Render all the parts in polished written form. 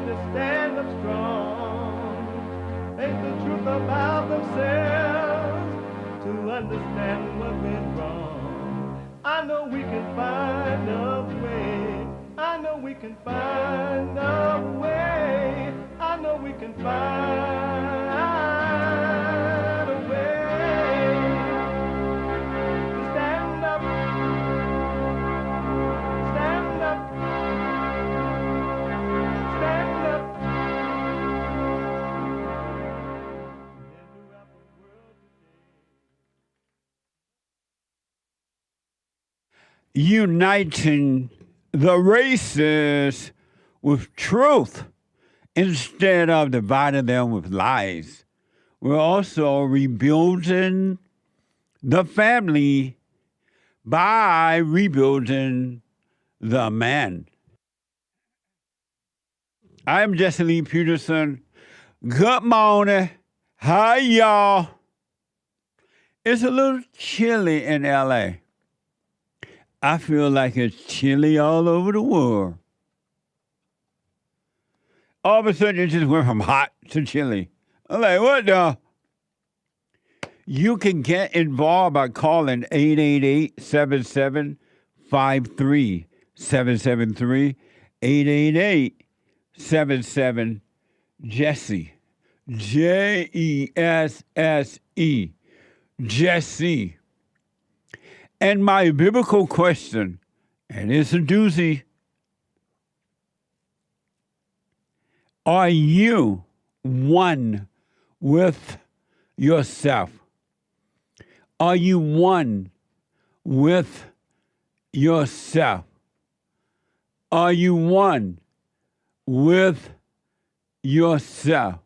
to stand up strong, face the truth about themselves, to understand what went wrong. I know we can find a way. I know we can find a way. I know we can find a way to stand up, stand up, stand up. Uniting the races with truth instead of dividing them with lies. We're also rebuilding the family by rebuilding the man. I'm Jesse Lee Peterson. Good morning. Hi, y'all. It's a little chilly in LA. I feel like it's chilly all over the world. All of a sudden, it just went from hot to chilly. I'm like, what the? You can get involved by calling 888-7753-773, 888-77-JESSE, Jesse, Jesse. And my biblical question, and it's a doozy, are you one with yourself? Are you one with yourself? Are you one with yourself?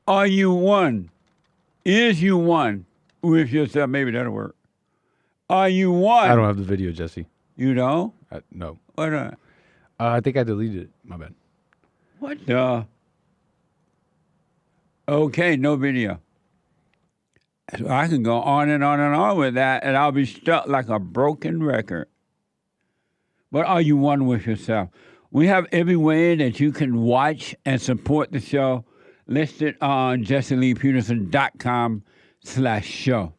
Are you one? Is you one with yourself? Maybe that'll work. Are you one? I don't have the video, Jesse. You don't? No. Why not? I think I deleted it. My bad. What the? Okay, no video. So I can go on and on and on with that, and I'll be stuck like a broken record. But are you one with yourself? We have every way that you can watch and support the show listed on jesseleepeterson.com/show.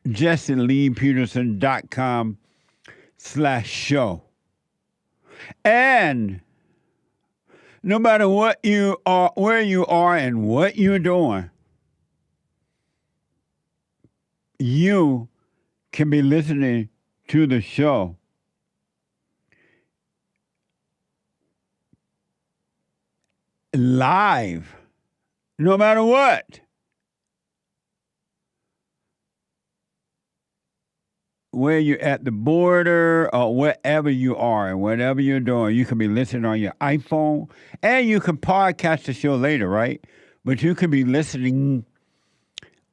jesseleepeterson.com/show. And no matter what you are, where you are, and what you're doing, you can be listening to the show live, no matter what. Where you're at the border or wherever you are and whatever you're doing, you can be listening on your iPhone, and you can podcast the show later, right? But you can be listening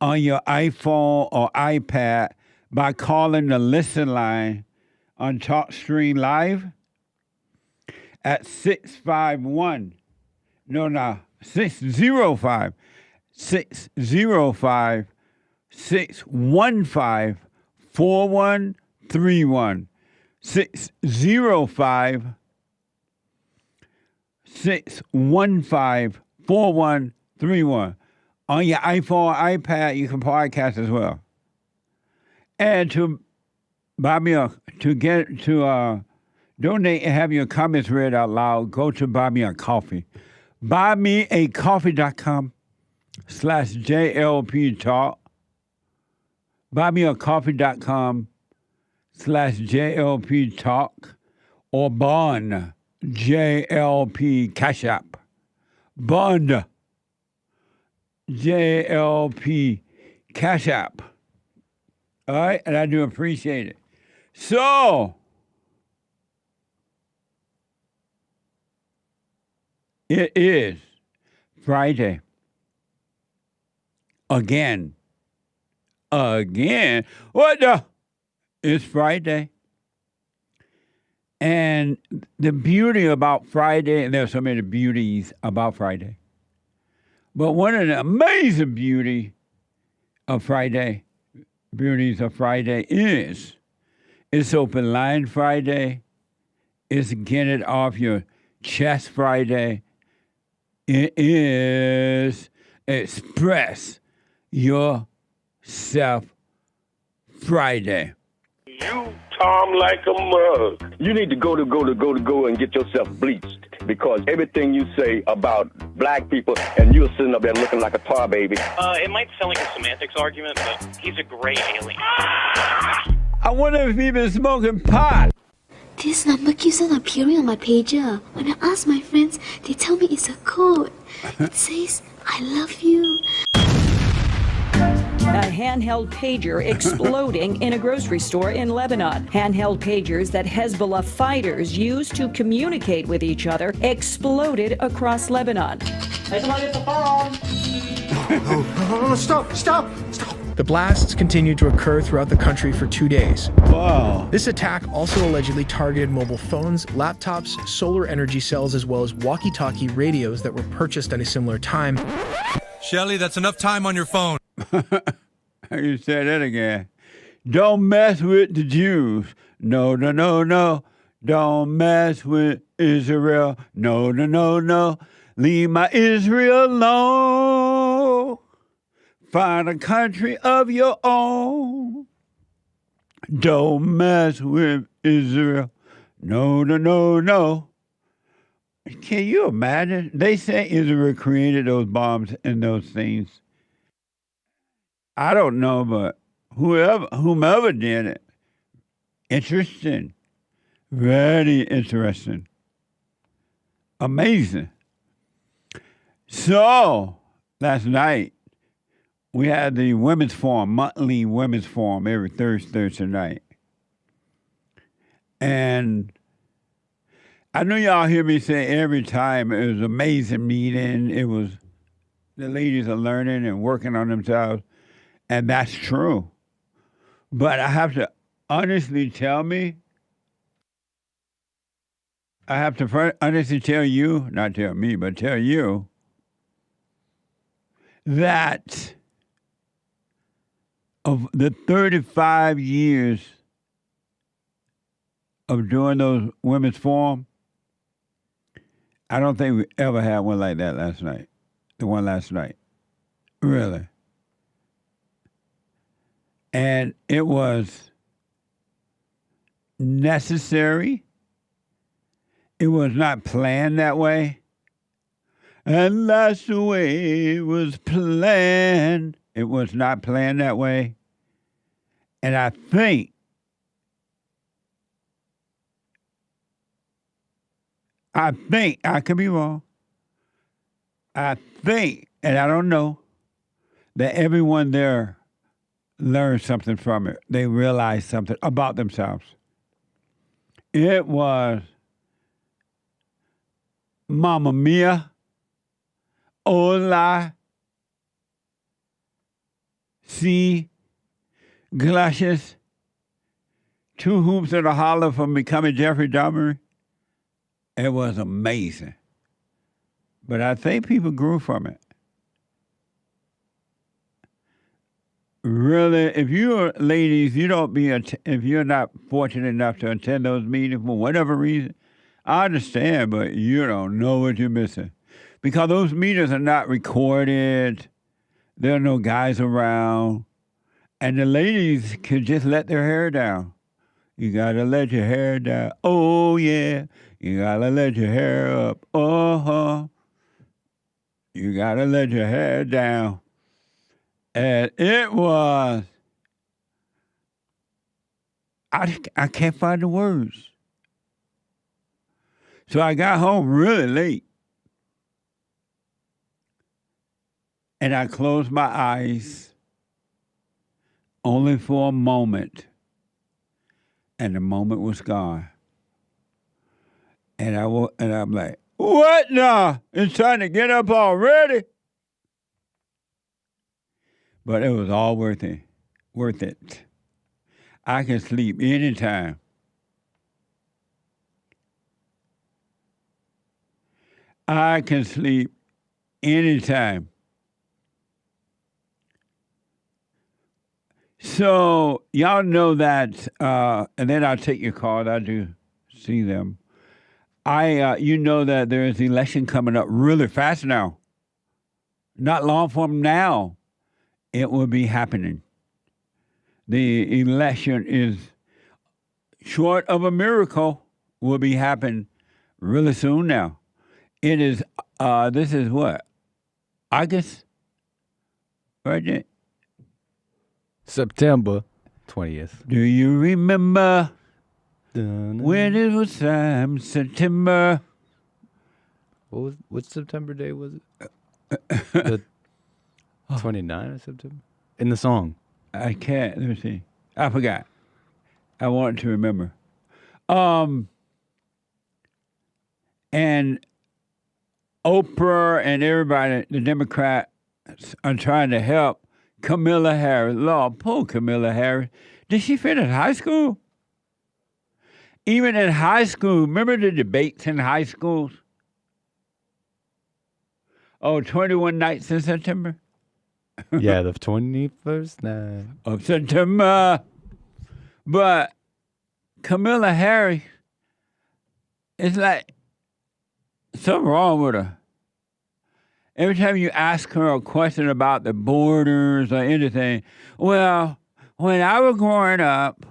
on your iPhone or iPad by calling the listen line on TalkStream Live at 605 615 615 4131 605 615 4131. On your iPhone, iPad, you can podcast as well. And to buy me donate and have your comments read out loud, go to Buy Me a Coffee. BuyMeACoffee.com/JLP Talk. BuyMeACoffee.com/JLP Talk or Bond JLP Cash App. Bond JLP Cash App. All right, and I do appreciate it. So, it is Friday. Again. What the? It's Friday. And the beauty about Friday, and there's so many beauties about Friday, but one of the amazing beauties of Friday is it's open line Friday. It's get it off your Chest Friday. It is Express Yourself Friday. You Tom like a mug. You need to go and get yourself bleached, because everything you say about black people, and you're sitting up there looking like a tar baby. It might sound like a semantics argument, but he's a gray alien. I wonder if he's been smoking pot. This number keeps on appearing on my pager. When I ask my friends, they tell me it's a code. It says, I love you. A handheld pager exploding in a grocery store in Lebanon. Handheld pagers that Hezbollah fighters use to communicate with each other exploded across Lebanon. Stop! The blasts continued to occur throughout the country for 2 days. Wow. This attack also allegedly targeted mobile phones, laptops, solar energy cells, as well as walkie-talkie radios that were purchased at a similar time. Shelly, that's enough time on your phone. You said that again. Don't mess with the Jews. No. Don't mess with Israel. No. Leave my Israel alone. Find a country of your own. Don't mess with Israel. No. Can you imagine? They say Israel created those bombs and those things. I don't know, but whomever did it, interesting. Very interesting. Amazing. So, last night, we had the women's forum, monthly women's forum every Thursday night. And I know y'all hear me say every time it was an amazing meeting. It was, the ladies are learning and working on themselves. And that's true. But I have to honestly tell you, not tell me, but tell you that of the 35 years of doing those women's forum, I don't think we ever had one like that last night. The one last night. Really. And it was necessary. It was not planned that way. And that's the way it was planned. It was not planned that way. And I think I could be wrong. I think, and I don't know, that everyone there learned something from it. They realized something about themselves. It was Mamma Mia, Hola, Si, Glaciers, 2 hoops and a holler from becoming Jeffrey Dahmer. It was amazing. But I think people grew from it. Really, if you're ladies, if you're not fortunate enough to attend those meetings for whatever reason, I understand, but you don't know what you're missing. Because those meetings are not recorded. There are no guys around. And the ladies can just let their hair down. You gotta let your hair down. Oh, yeah. You gotta let your hair up. Uh-huh. You gotta let your hair down. And it was, I can't find the words. So I got home really late. And I closed my eyes only for a moment. And the moment was gone. And I'm like, what now? It's trying to get up already? But it was all worth it. I can sleep anytime. I can sleep anytime. So y'all know that, and then I'll take your calls. I do see them. You know that there is election coming up really fast now. Not long from now, it will be happening. The election is short of a miracle, will be happening really soon now. It is, this is what? August? Right there? September 20th. Do you remember Dun-dun. when it was time, September? What September day was it? The 29th of September? In the song. I can't, let me see. I forgot. I wanted to remember. And Oprah and everybody, the Democrats, are trying to help Kamala Harris. Lord, poor Kamala Harris. Did she finish high school? Even in high school, remember the debates in high schools? Oh, 21 nights in September? Yeah, the 21st night. Of September. But Kamala Harris, it's like something wrong with her. Every time you ask her a question about the borders or anything, well, when I was growing up,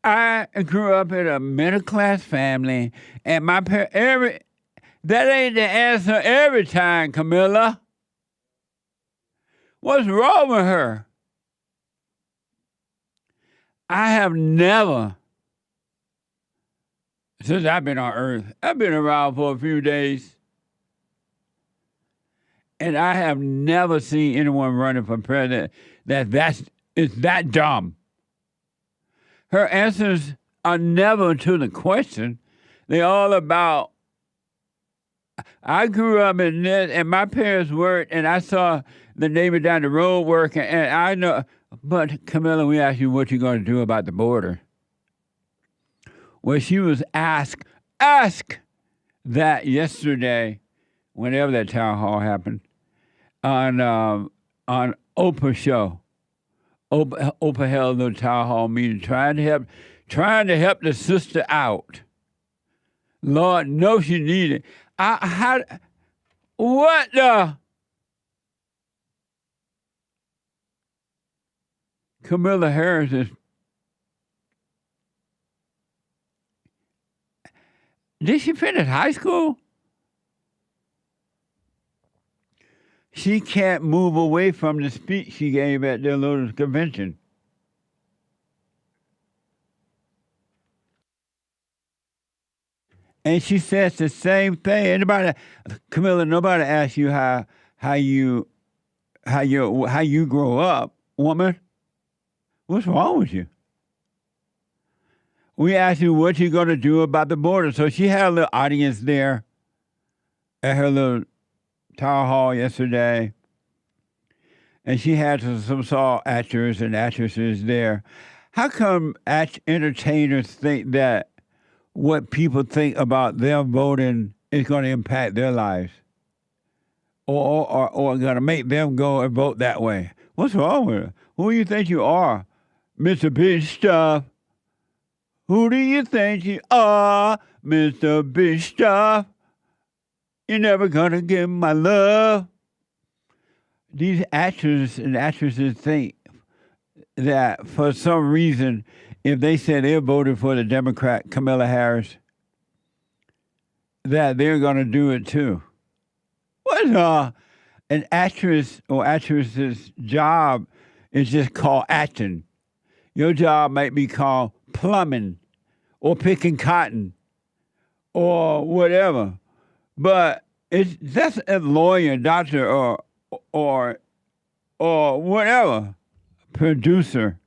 I grew up in a middle-class family, and my parents, that ain't the answer every time, Camilla. What's wrong with her? I have never, since I've been on Earth, I've been around for a few days, and I have never seen anyone running for president is that dumb. Her answers are never to the question. They're all about, I grew up in this, and my parents worked, and I saw the neighbor down the road working, and I know, but Camilla, we asked you what you're going to do about the border. Well, she was asked that yesterday, whenever that town hall happened, on Oprah's show. Oprah held a little town hall meeting, trying to help the sister out. Lord knows she needed. What the? Kamala Harris is. Did she finish high school? She can't move away from the speech she gave at their little convention. And she says the same thing. Camilla, nobody asked you how you grow up, woman. What's wrong with you? We asked you what you're going to do about the border. So she had a little audience there at her little town hall yesterday. And she had some actors and actresses there. How come entertainers think that what people think about their voting is going to impact their lives? Or going to make them go and vote that way? What's wrong with her? Who do you think you are, Mr. Big Stuff? Who do you think you are, Mr. Big Stuff? You're never gonna get my love. These actors and actresses think that for some reason, if they said they're voting for the Democrat Kamala Harris, that they're gonna do it too. What an actress or actress's job is just called acting. Your job might be called plumbing or picking cotton or whatever. But that's a lawyer, doctor, or whatever, producer.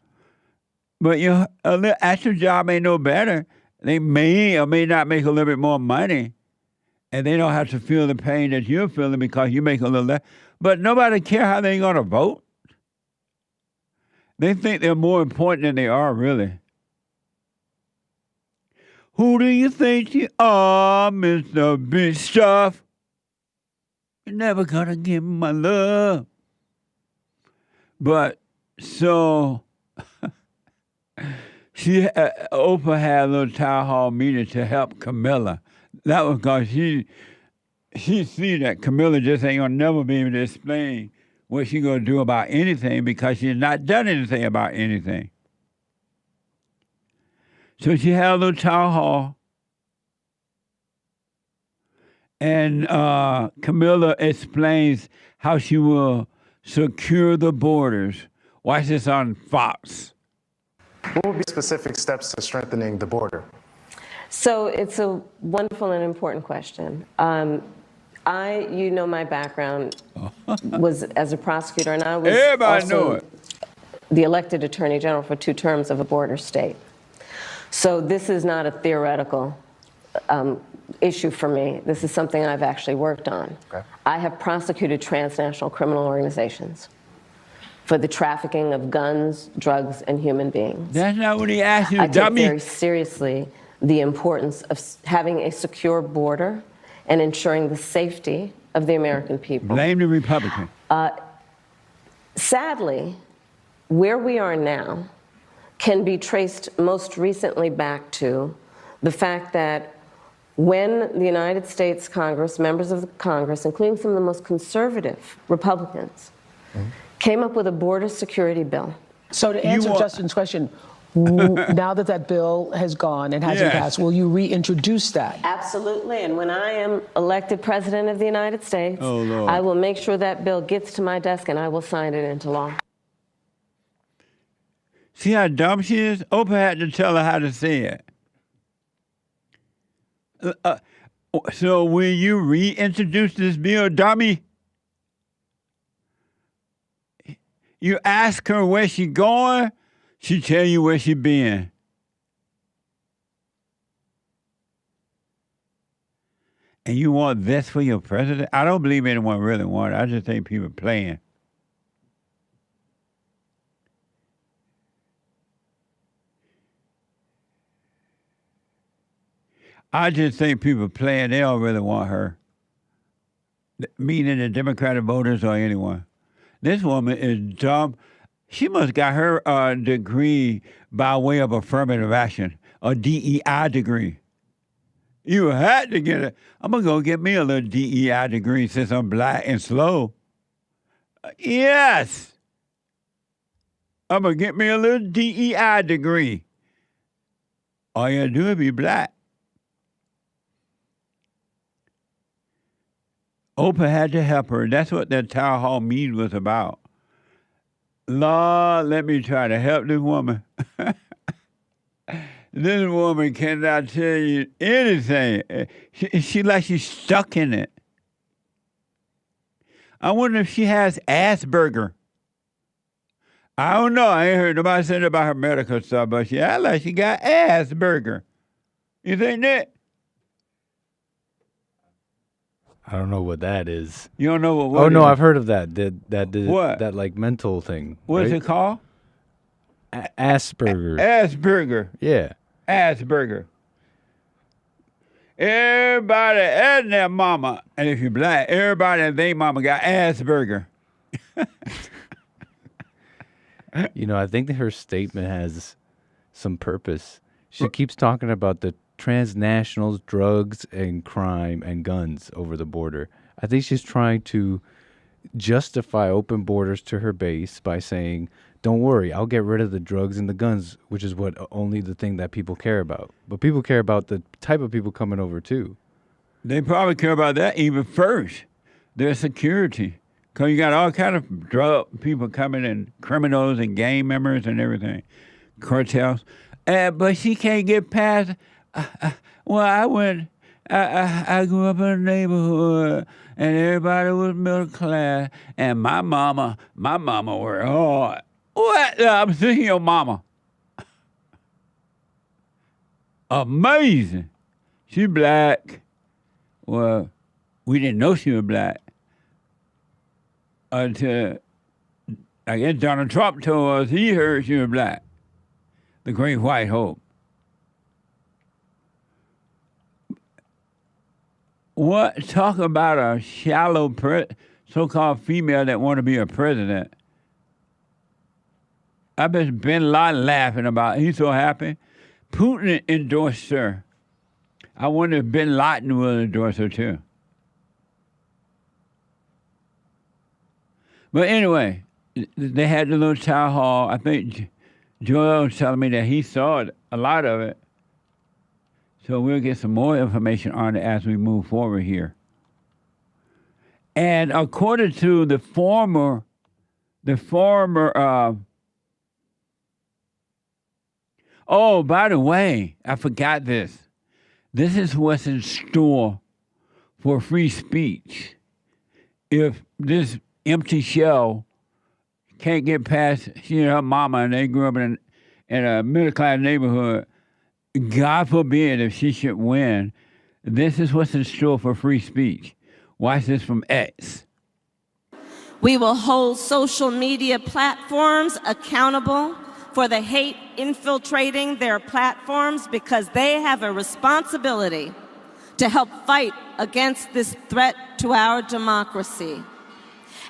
But your actor job ain't no better. They may or may not make a little bit more money, and they don't have to feel the pain that you're feeling because you make a little less. But nobody care how they're going to vote. They think they're more important than they are, really. Who do you think you are, Mr. Big Stuff? You're never gonna give my love. But so Oprah had a little town hall meeting to help Camilla. That was because she see that Camilla just ain't gonna never be able to explain what she gonna do about anything because she's not done anything about anything. So she had a little town hall, and Camilla explains how she will secure the borders. Watch this on Fox. What would be specific steps to strengthening the border? So it's a wonderful and important question. You know, my background was as a prosecutor, and I was Everybody know also it. the elected attorney general for 2 terms of a border state. So this is not a theoretical issue for me. This is something I've actually worked on. Okay. I have prosecuted transnational criminal organizations for the trafficking of guns, drugs, and human beings. That's not what he asked you, I take dummy. very seriously the importance of having a secure border and ensuring the safety of the American people. Blame the Republican. Sadly, where we are now can be traced most recently back to the fact that when the United States Congress, members of the Congress, including some of the most conservative Republicans, came up with a border security bill. So to answer Justin's question, now that that bill has gone and hasn't passed, will you reintroduce that? Absolutely, and when I am elected President of the United States, I will make sure that bill gets to my desk and I will sign it into law. See how dumb she is? Oprah had to tell her how to say it. So will you reintroduce this bill, dummy? You ask her where she going, she tell you where she been. And you want this for your president? I don't believe anyone really want it. I just think people playing. I just think people playing, they don't really want her. Meaning the Democratic voters or anyone. This woman is dumb. She must got her degree by way of affirmative action, a DEI degree. You had to get it. I'm going to go get me a little DEI degree since I'm black and slow. Yes. I'm going to get me a little DEI degree. All you got to do is be black. Oprah had to help her. That's what that town hall meeting was about. Lord, let me try to help this woman. This woman cannot tell you anything. She like she's stuck in it. I wonder if she has Asperger. I don't know. I ain't heard nobody say about her medical stuff, but she acts like she got Asperger. You think that? I don't know what that is. You don't know what? Oh no, is? I've heard of that. What? That like mental thing. What's right? it called? Asperger. Asperger. Yeah. Asperger. Everybody and their mama, and if you're black, everybody and their mama got Asperger. You know, I think that her statement has some purpose. She keeps talking about the transnationals, drugs, and crime and guns over the border. I think she's trying to justify open borders to her base by saying, don't worry, I'll get rid of the drugs and the guns, which is what only the thing that people care about. But people care about the type of people coming over too. They probably care about that even first, their security. Because you got all kind of drug people coming and criminals and gang members and everything, cartels. But she can't get past. Well, I grew up in a neighborhood and everybody was middle class and my mama worked hard. What? I'm seeing your mama. Amazing. She black. Well, we didn't know she was black until, I guess Donald Trump told us he heard she was black. The great white hope. What? Talk about a shallow so-called female that want to be a president. I bet Bin Laden laughing about it. He's so happy. Putin endorsed her. I wonder if Bin Laden will endorse her too. But anyway, they had the little town hall. I think Joel was telling me that he saw it, a lot of it. So we'll get some more information on it as we move forward here. And according to the former, oh, by the way, I forgot this. This is what's in store for free speech. If this empty shell can't get past she and her mama, and they grew up in a middle-class neighborhood, God forbid if she should win, this is what's in store for free speech. Watch this from X. We will hold social media platforms accountable for the hate infiltrating their platforms because they have a responsibility to help fight against this threat to our democracy.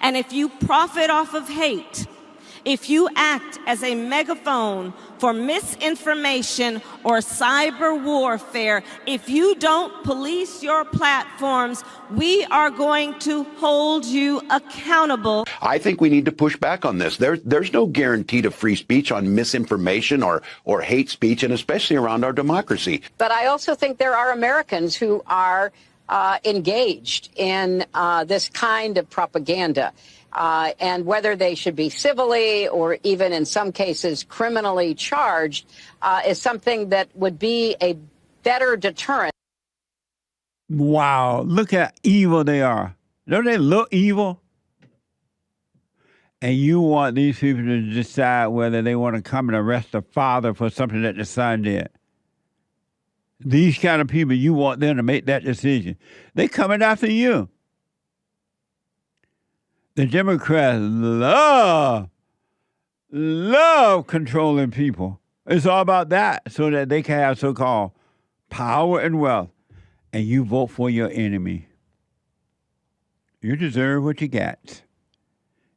And if you profit off of hate, if you act as a megaphone for misinformation or cyber warfare, if you don't police your platforms, we are going to hold you accountable. I think we need to push back on this. There's no guarantee to free speech on misinformation or hate speech, and especially around our democracy. But I also think there are Americans who are engaged in this kind of propaganda. And whether they should be civilly or even in some cases criminally charged is something that would be a better deterrent. Wow, look how evil they are. Don't they look evil? And you want these people to decide whether they want to come and arrest the father for something that the son did. These kind of people, you want them to make that decision. They coming after you. The Democrats love controlling people. It's all about that so that they can have so-called power and wealth. And you vote for your enemy. You deserve what you got.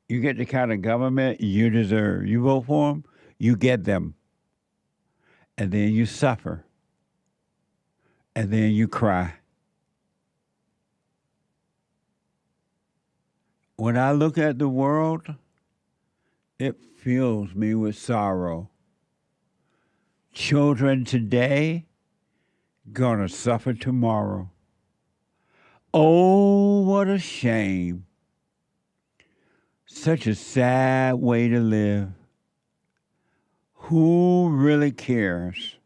You get the kind of government you deserve. You vote for them, you get them. And then you suffer. And then you cry. When I look at the world, it fills me with sorrow. Children today gonna suffer tomorrow. Oh, what a shame. Such a sad way to live. Who really cares?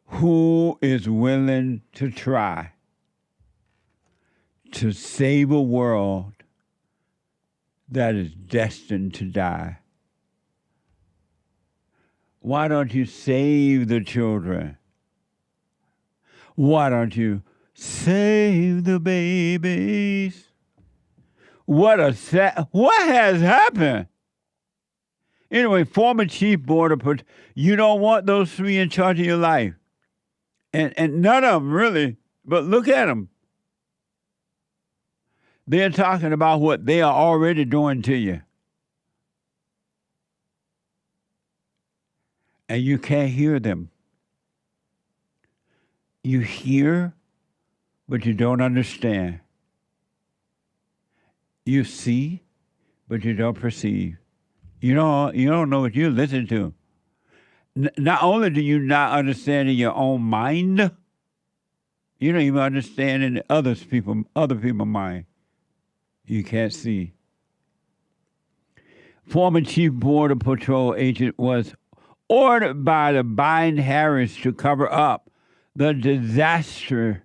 Who is willing to try to save a world that is destined to die? Why don't you save the children? Why don't you save the babies? What has happened? Anyway, former chief border patrol, you don't want those three in charge of your life. And none of them really, but look at them. They're talking about what they are already doing to you. And you can't hear them. You hear, but you don't understand. You see, but you don't perceive. You don't know what you listen to. Not only do you not understand in your own mind, you don't even understand in other people's mind. You can't see. Former Chief Border Patrol agent was ordered by the Biden-Harris to cover up the disaster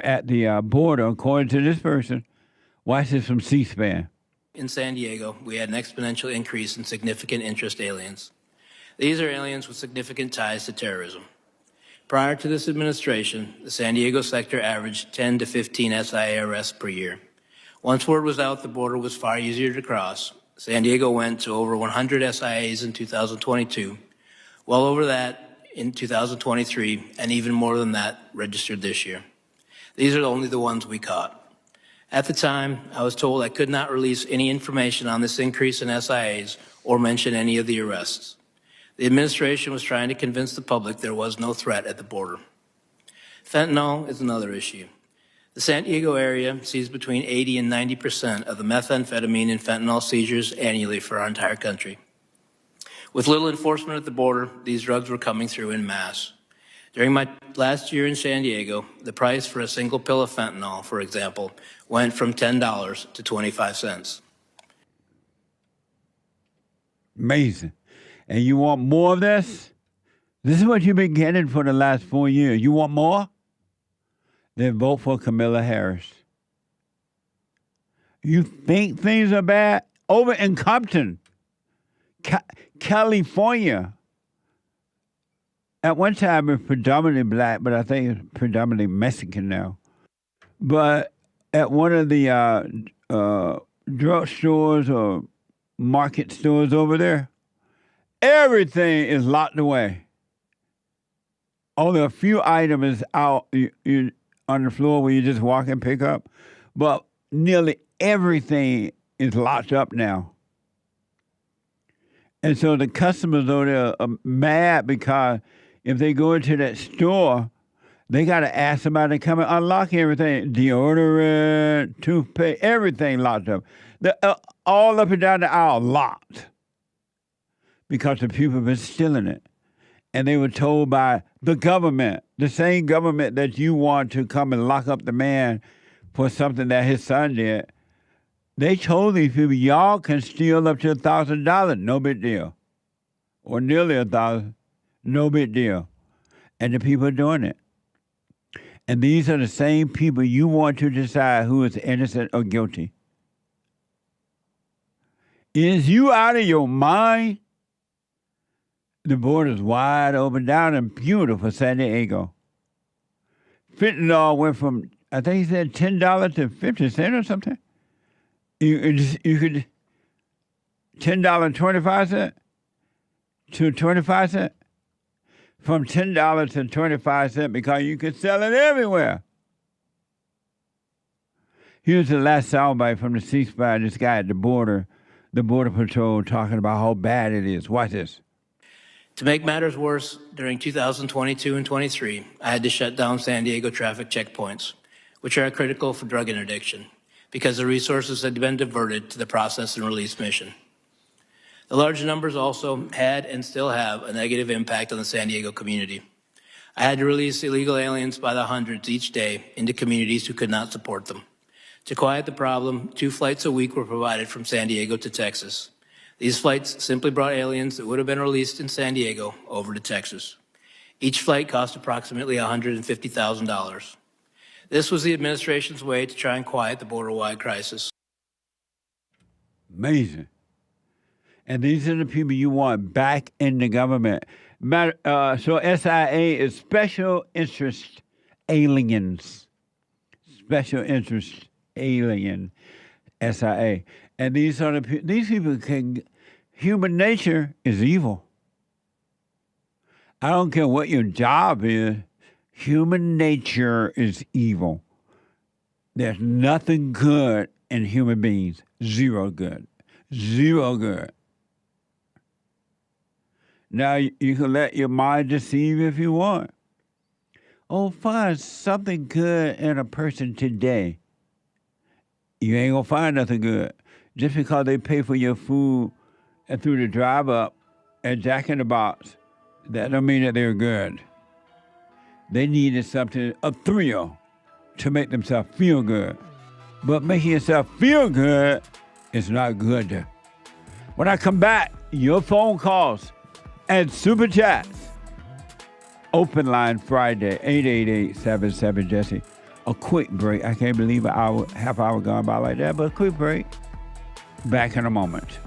at the border, according to this person. Watch this from C-SPAN. In San Diego, we had an exponential increase in significant interest aliens. These are aliens with significant ties to terrorism. Prior to this administration, the San Diego sector averaged 10 to 15 SIA arrests per year. Once word was out the border was far easier to cross, San Diego went to over 100 SIAs in 2022, well over that in 2023, and even more than that registered this year. These are only the ones we caught. At the time, I was told I could not release any information on this increase in SIAs or mention any of the arrests. The administration was trying to convince the public there was no threat at the border. Fentanyl is another issue. The San Diego area sees between 80 and 90% of the methamphetamine and fentanyl seizures annually for our entire country. With little enforcement at the border, these drugs were coming through en masse. During my last year in San Diego, the price for a single pill of fentanyl, for example, went from $10 to 25 cents. Amazing. And you want more of this? This is what you've been getting for the last 4 years. You want more? Then vote for Kamala Harris. You think things are bad? Over in Compton, California. At one time, it was predominantly black, but I think it's predominantly Mexican now. But at one of the drug stores or market stores over there, everything is locked away. Only a few items out on the floor where you just walk and pick up, but nearly everything is locked up now. And so the customers over there are mad because if they go into that store, they got to ask somebody to come and unlock everything. Deodorant, toothpaste, everything locked up. All up and down the aisle locked because the people have been stealing it. And they were told by the government, the same government that you want to come and lock up the man for something that his son did. They told these people, y'all can steal up to $1,000, no big deal. Or nearly $1,000, no big deal. And the people are doing it. And these are the same people you want to decide who is innocent or guilty. Is you out of your mind? The border's wide open down in beautiful San Diego. Fentanyl went from, I think he said $10 to 50 cents or something. You could $10.25 to 25 cents. From $10 to 25 cents because you could sell it everywhere. Here's the last soundbite from the ceasefire. This guy at the Border Patrol talking about how bad it is. Watch this. To make matters worse, during 2022 and 23, I had to shut down San Diego traffic checkpoints, which are critical for drug interdiction, because the resources had been diverted to the process and release mission. The large numbers also had and still have a negative impact on the San Diego community. I had to release illegal aliens by the hundreds each day into communities who could not support them. To quiet the problem, 2 flights a week were provided from San Diego to Texas. These flights simply brought aliens that would have been released in San Diego over to Texas. Each flight cost approximately $150,000. This was the administration's way to try and quiet the border-wide crisis. Amazing. And these are the people you want back in the government. So SIA is Special Interest Aliens. Special Interest Alien, SIA. And these people human nature is evil. I don't care what your job is, human nature is evil. There's nothing good in human beings. Zero good. Zero good. Now, you can let your mind deceive if you want. Oh, find something good in a person today. You ain't gonna find nothing good. Just because they pay for your food and through the drive-up and Jack in the Box, that don't mean that they're good. They needed something, a thrill, to make themselves feel good. But making yourself feel good is not good. When I come back, your phone calls and Super Chats. Open line Friday, 888-77-JESSE. A quick break. I can't believe half hour gone by like that, but a quick break. Back in a moment.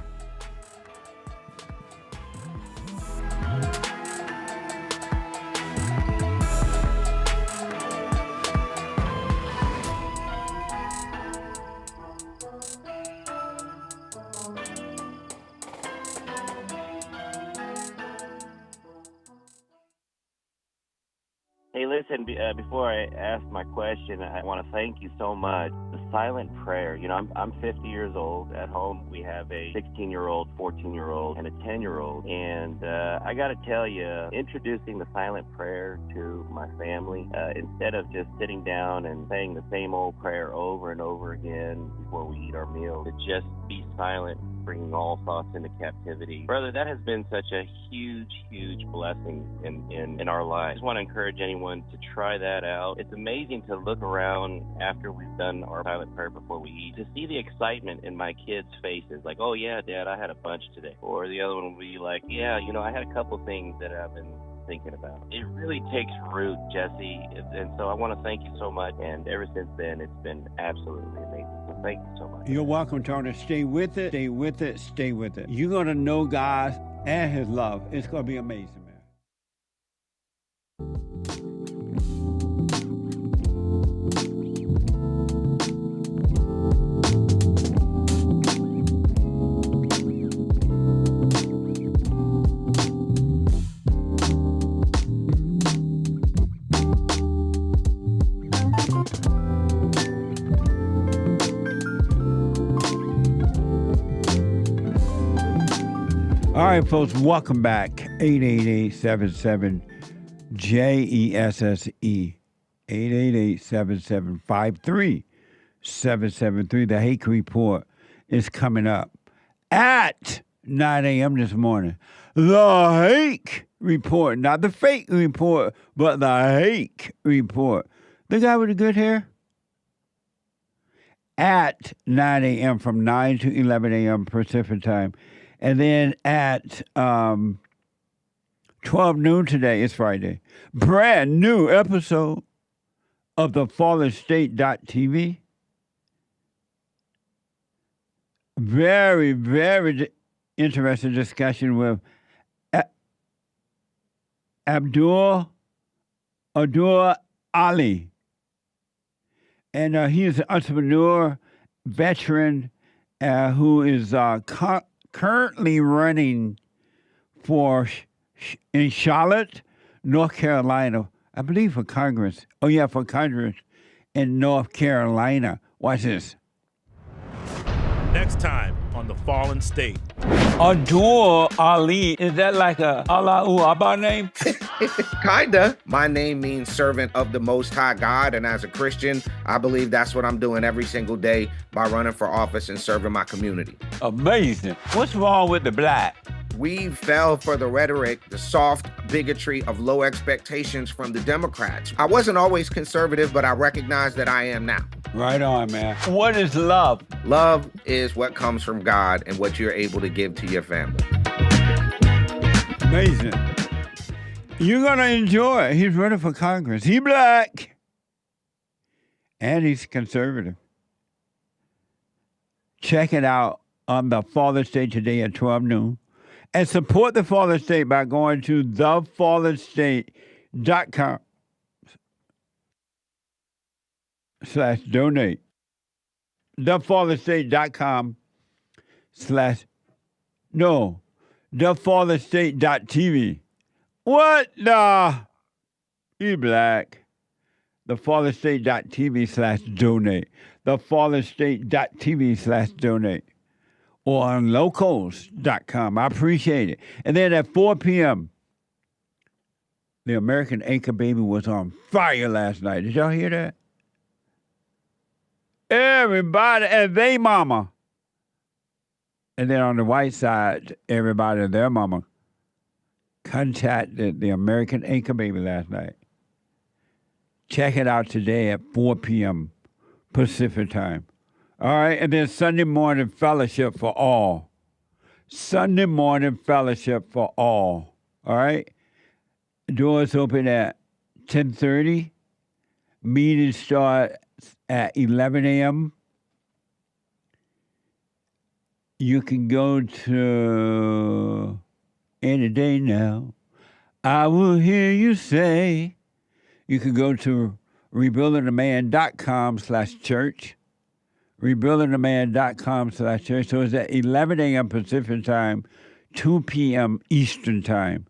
Hey, listen, before I ask my question, I want to thank you so much. The silent prayer, you know, I'm 50 years old. At home, we have a 16-year-old, 14-year-old, and a 10-year-old. And I got to tell you, introducing the silent prayer to my family, instead of just sitting down and saying the same old prayer over and over again before we eat our meal, to just be silent, bringing all thoughts into captivity. Brother, that has been such a huge, huge blessing in our lives. I just want to encourage anyone to try that out. It's amazing to look around after we've done our silent prayer before we eat, to see the excitement in my kids' faces, like, oh yeah, Dad, I had a bunch today. Or the other one will be like, yeah, you know, I had a couple things that I've been thinking about. It really takes root, Jesse, and so I want to thank you so much, and ever since then, it's been absolutely amazing. So thank you so much. You're welcome, Tony. Stay with it, stay with it, stay with it. You're going to know God and his love. It's going to be amazing, man. All right, folks, welcome back. 888-77-JESSE. 888-77-53-773. The Hake Report is coming up at 9 a.m. this morning. The Hake Report, not the fake report, but the Hake Report. The guy with the good hair? At 9 a.m. from 9 to 11 a.m. Pacific time. And then at 12 noon today, it's Friday, brand new episode of the FallenState.tv. Very, very interesting discussion with Addul Ali. And he is an entrepreneur, veteran, who is currently running for in Charlotte, North Carolina, I believe for Congress. Oh, yeah, for Congress in North Carolina. Watch this. Next time on The Fallen State. Addul Ali, is that like a Allahu Akbar name? Kinda. My name means servant of the Most High God, and as a Christian, I believe that's what I'm doing every single day by running for office and serving my community. Amazing. What's wrong with the black? We fell for the rhetoric, the soft bigotry of low expectations from the Democrats. I wasn't always conservative, but I recognize that I am now. Right on, man. What is love? Love is what comes from God and what you're able to give to your family. Amazing. You're going to enjoy it. He's running for Congress. He's black. And he's conservative. Check it out on the Fallen State today at 12 noon. And support the Fallen State by going to thefallenstate.com/donate. thefallenstate.tv. What the? You black. thefallenstate.tv/donate. thefallenstate.tv/donate. Or on locals.com. I appreciate it. And then at 4 p.m., the American Anchor Baby was on fire last night. Did y'all hear that? Everybody and they mama. And then on the white side, everybody and their mama contacted the American Anchor Baby last night. Check it out today at 4 p.m. Pacific time. All right, and then Sunday morning fellowship for all. Sunday morning fellowship for all. All right? Doors open at 10:30. Meetings start at 11 a.m. You can go to any day now. I will hear you say. You can go to rebuildingtheman.com/church. rebuildingtheman.com/church. So it's at 11 a.m. Pacific time, 2 p.m. Eastern time.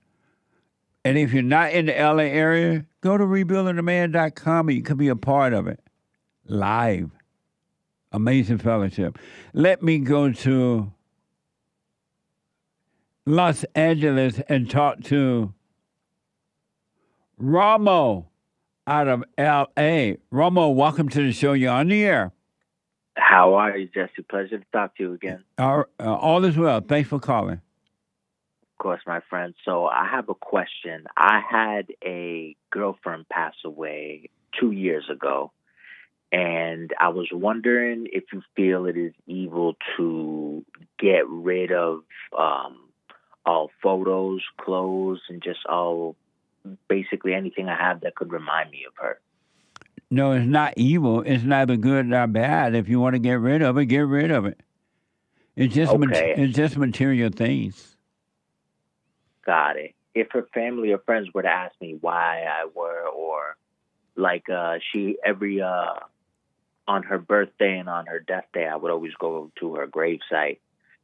And if you're not in the LA area, go to rebuildingtheman.com and you can be a part of it. Live. Amazing fellowship. Let me go to Los Angeles and talk to Ramo out of L.A. Ramo, welcome to the show. You're on the air. How are you, Jesse? Pleasure to talk to you again. All is well. Thanks for calling. Of course, my friend. So I have a question. I had a girlfriend pass away 2 years ago, and I was wondering if you feel it is evil to get rid of all photos, clothes, and just basically anything I have that could remind me of her. No, it's not evil. It's neither good nor bad. If you want to get rid of it, get rid of it. It's just it's just material things. Got it. If her family or friends were to ask me why I were, or like she every on her birthday and on her death day, I would always go to her gravesite,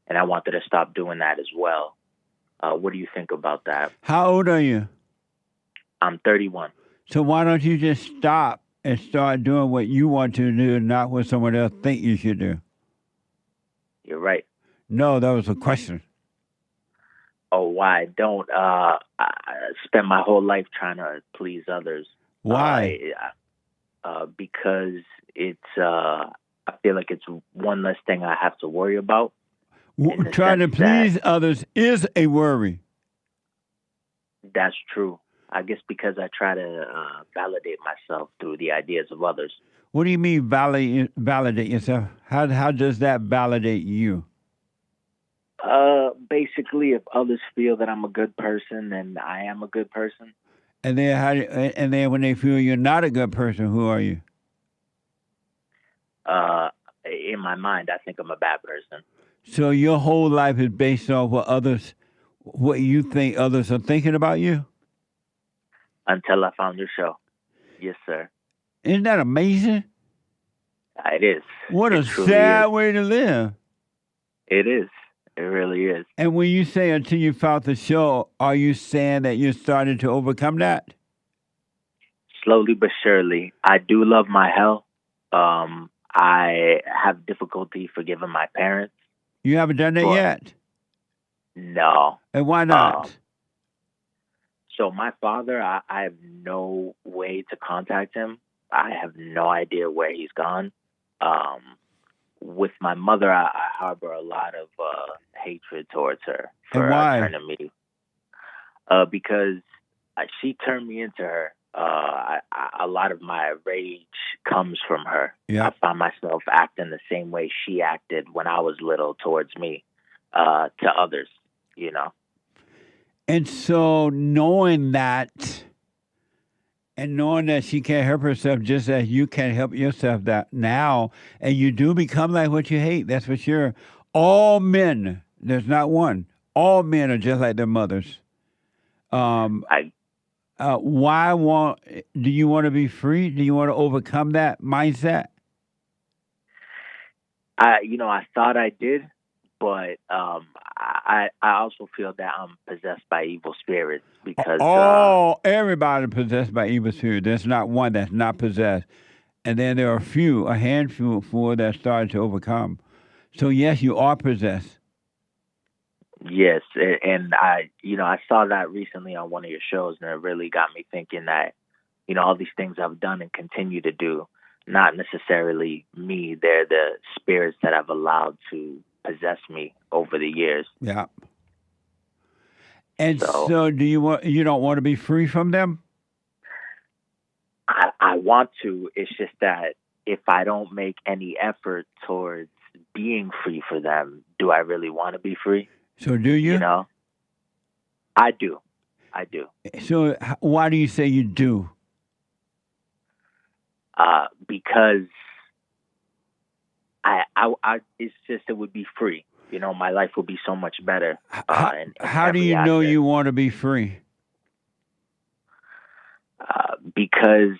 and I wanted to stop doing that as well. What do you think about that? How old are you? I'm 31. So why don't you just stop and start doing what you want to do, not what someone else think you should do? You're right. No, that was a question. Oh, why? Don't I spend my whole life trying to please others. Why? Because it's I feel like it's one less thing I have to worry about. Trying to please others is a worry. That's true. I guess because I try to validate myself through the ideas of others. What do you mean validate yourself? How does that validate you? Basically, if others feel that I'm a good person, then I am a good person. And then when they feel you're not a good person, who are you? In my mind, I think I'm a bad person. So your whole life is based on what you think others are thinking about you? Until I found your show. Yes, sir. Isn't that amazing? It is. What a sad way to live. It is. It really is. And when you say until you found the show, are you saying that you're starting to overcome that? Slowly but surely. I do love my health. I have difficulty forgiving my parents. You haven't done that yet? No. And why not? So my father, I have no way to contact him. I have no idea where he's gone. With my mother, I harbor a lot of hatred towards her for turning me. Because she turned me into her. A lot of my rage comes from her. Yeah. I find myself acting the same way she acted when I was little towards me, to others, you know. And so knowing that, and knowing that she can't help herself just as you can't help yourself that now, and you do become like what you hate, that's for sure. All men, there's not one, all men are just like their mothers. Do you want to be free? Do you want to overcome that mindset? I thought I did, but I also feel that I'm possessed by evil spirits because everybody possessed by evil spirits. There's not one that's not possessed, and then there are a handful that started to overcome. So yes, you are possessed. Yes, and I saw that recently on one of your shows, and it really got me thinking that, all these things I've done and continue to do, not necessarily me, they're the spirits that I've allowed to possess me over the years. Yeah. And so you don't want to be free from them? I want to. It's just that if I don't make any effort towards being free for them, do I really want to be free? So do you? I do. So why do you say you do? Because it's just, it would be free. My life would be so much better. How do you know you want to be free? Because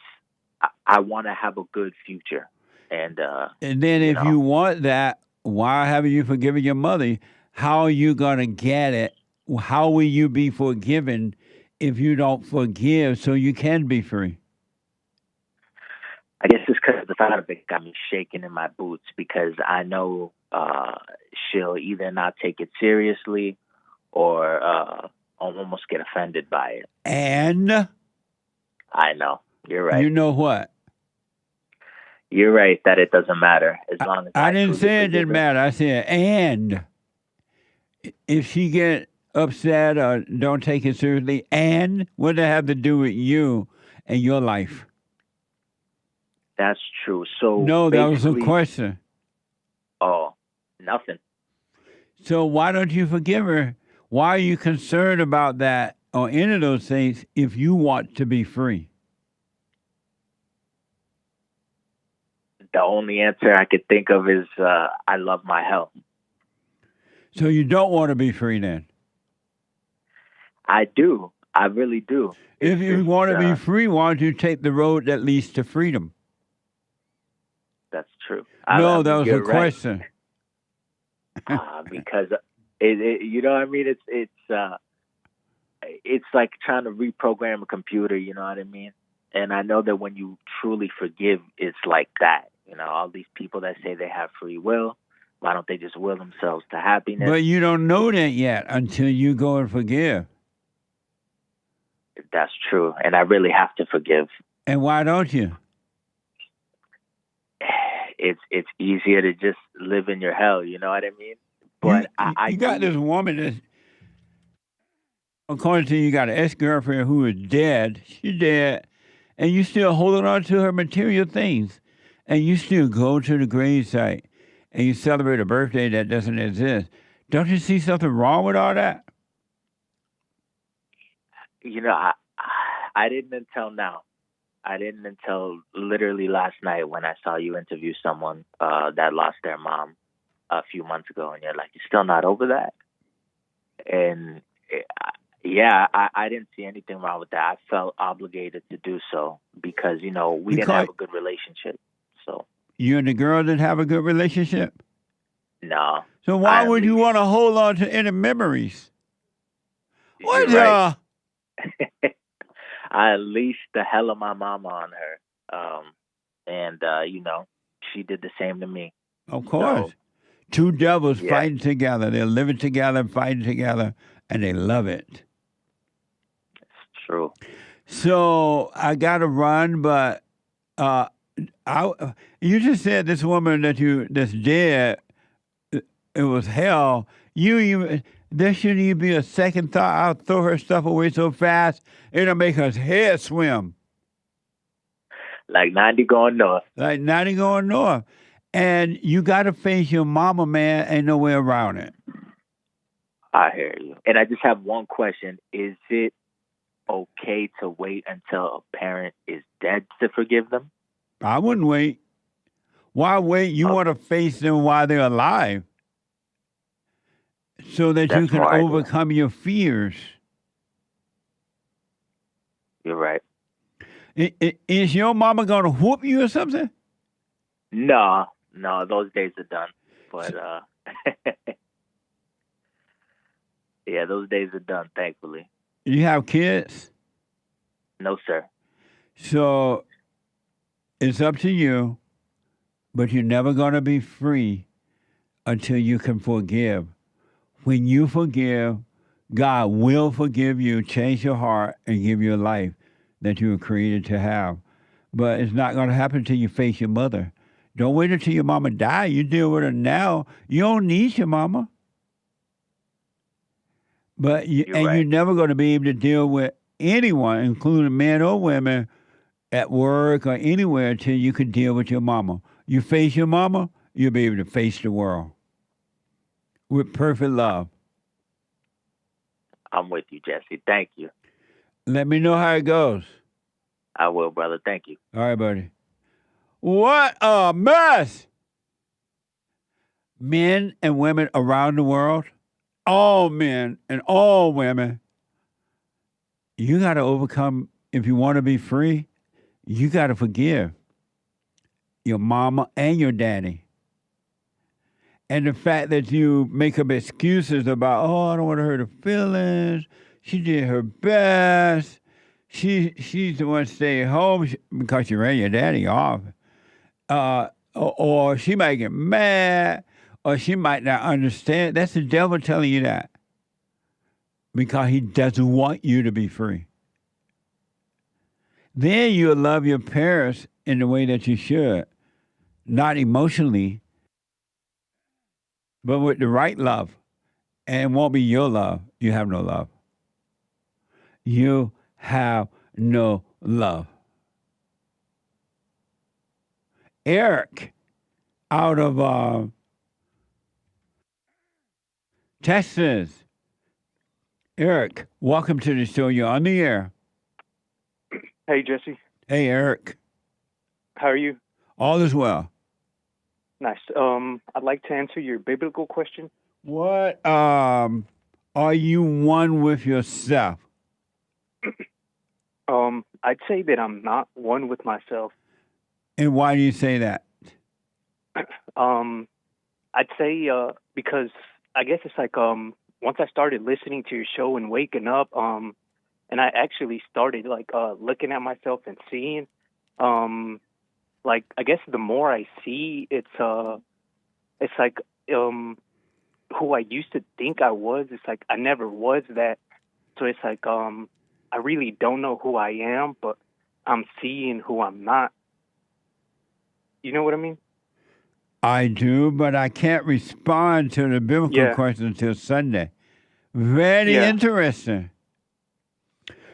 I want to have a good future. And then if you want that, why haven't you forgiven your mother? How are you going to get it? How will you be forgiven if you don't forgive so you can be free? I guess it's because the thought of it got me shaking in my boots because I know she'll either not take it seriously or almost get offended by it. And? I know. You're right. You know what? You're right that it doesn't matter as long as I didn't say it forgive didn't her. matter. I said, and if she get upset or don't take it seriously, and what does it have to do with you and your life? That's true. So No, that was a basically- question. Oh, nothing. So why don't you forgive her? Why are you concerned about that or any of those things if you want to be free? The only answer I could think of is I love my health. So you don't want to be free then? I do. I really do. If you want to be free, why don't you take the road that leads to freedom? That's true. No, that was a you're right. question. Because you know what I mean? It's like trying to reprogram a computer, you know what I mean? And I know that when you truly forgive, it's like that. You know, all these people that say they have free will, why don't they just will themselves to happiness? But you don't know that yet until you go and forgive. That's true. And I really have to forgive. And why don't you? It's easier to just live in your hell, you know what I mean? But you got this woman that, according to you, got an ex-girlfriend who is dead. She's dead. And you still holding on to her material things. And you still go to the gravesite and you celebrate a birthday that doesn't exist. Don't you see something wrong with all that? You know, I didn't until now. I didn't until literally last night when I saw you interview someone that lost their mom a few months ago, and you're like, you're still not over that? And yeah, I didn't see anything wrong with that. I felt obligated to do so because, you know, we didn't have a good relationship. So you and the girl didn't have a good relationship? No. So why would you want to hold on to any memories? What the? I unleashed the hell of my mama on her. And, you know, she did the same to me. Of course. So, two devils fighting together. They're living together, fighting together, and they love it. It's true. So I got to run, but you just said this woman that's dead, it was hell. There shouldn't even be a second thought. I'll throw her stuff away so fast, it'll make her head swim. Like 90 going north. Like 90 going north. And you got to face your mama, man. Ain't no way around it. I hear you. And I just have one question. Is it okay to wait until a parent is dead to forgive them? I wouldn't wait. Why wait? You want to face them while they're alive so that you can overcome your fears. You're right. Is your mama going to whoop you or something? No, those days are done. But, yeah, those days are done, thankfully. You have kids? No, sir. So it's up to you, but you're never going to be free until you can forgive. When you forgive, God will forgive you, change your heart, and give you a life that you were created to have. But it's not going to happen until you face your mother. Don't wait until your mama die. You deal with her now. You don't need your mama. But you're never going to be able to deal with anyone, including men or women, at work or anywhere until you can deal with your mama. You face your mama, you'll be able to face the world with perfect love. I'm with you, Jesse. Thank you. Let me know how it goes. I will, brother. Thank you. All right, buddy. What a mess! Men and women around the world, all men and all women, you got to overcome, if you want to be free, you got to forgive your mama and your daddy. And the fact that you make up excuses about, I don't want to hurt her feelings. She did her best. She's the one staying home because she ran your daddy off. Or she might get mad, or she might not understand. That's the devil telling you that. Because he doesn't want you to be free. Then you'll love your parents in the way that you should. Not emotionally, but with the right love. And it won't be your love. You have no love. You have no love. Eric, out of Texas. Eric, welcome to the show. You're on the air. Hey, Jesse. Hey, Eric. How are you? All is well. Nice. I'd like to answer your biblical question. What are you one with yourself? I'd say that I'm not one with myself. And why do you say that? I'd say because I guess it's like once I started listening to your show and waking up, and I actually started like looking at myself and seeing, like I guess the more I see, it's like who I used to think I was. It's like I never was that. So it's like I really don't know who I am, but I'm seeing who I'm not. You know what I mean? I do, but I can't respond to the biblical question until Sunday. Very interesting.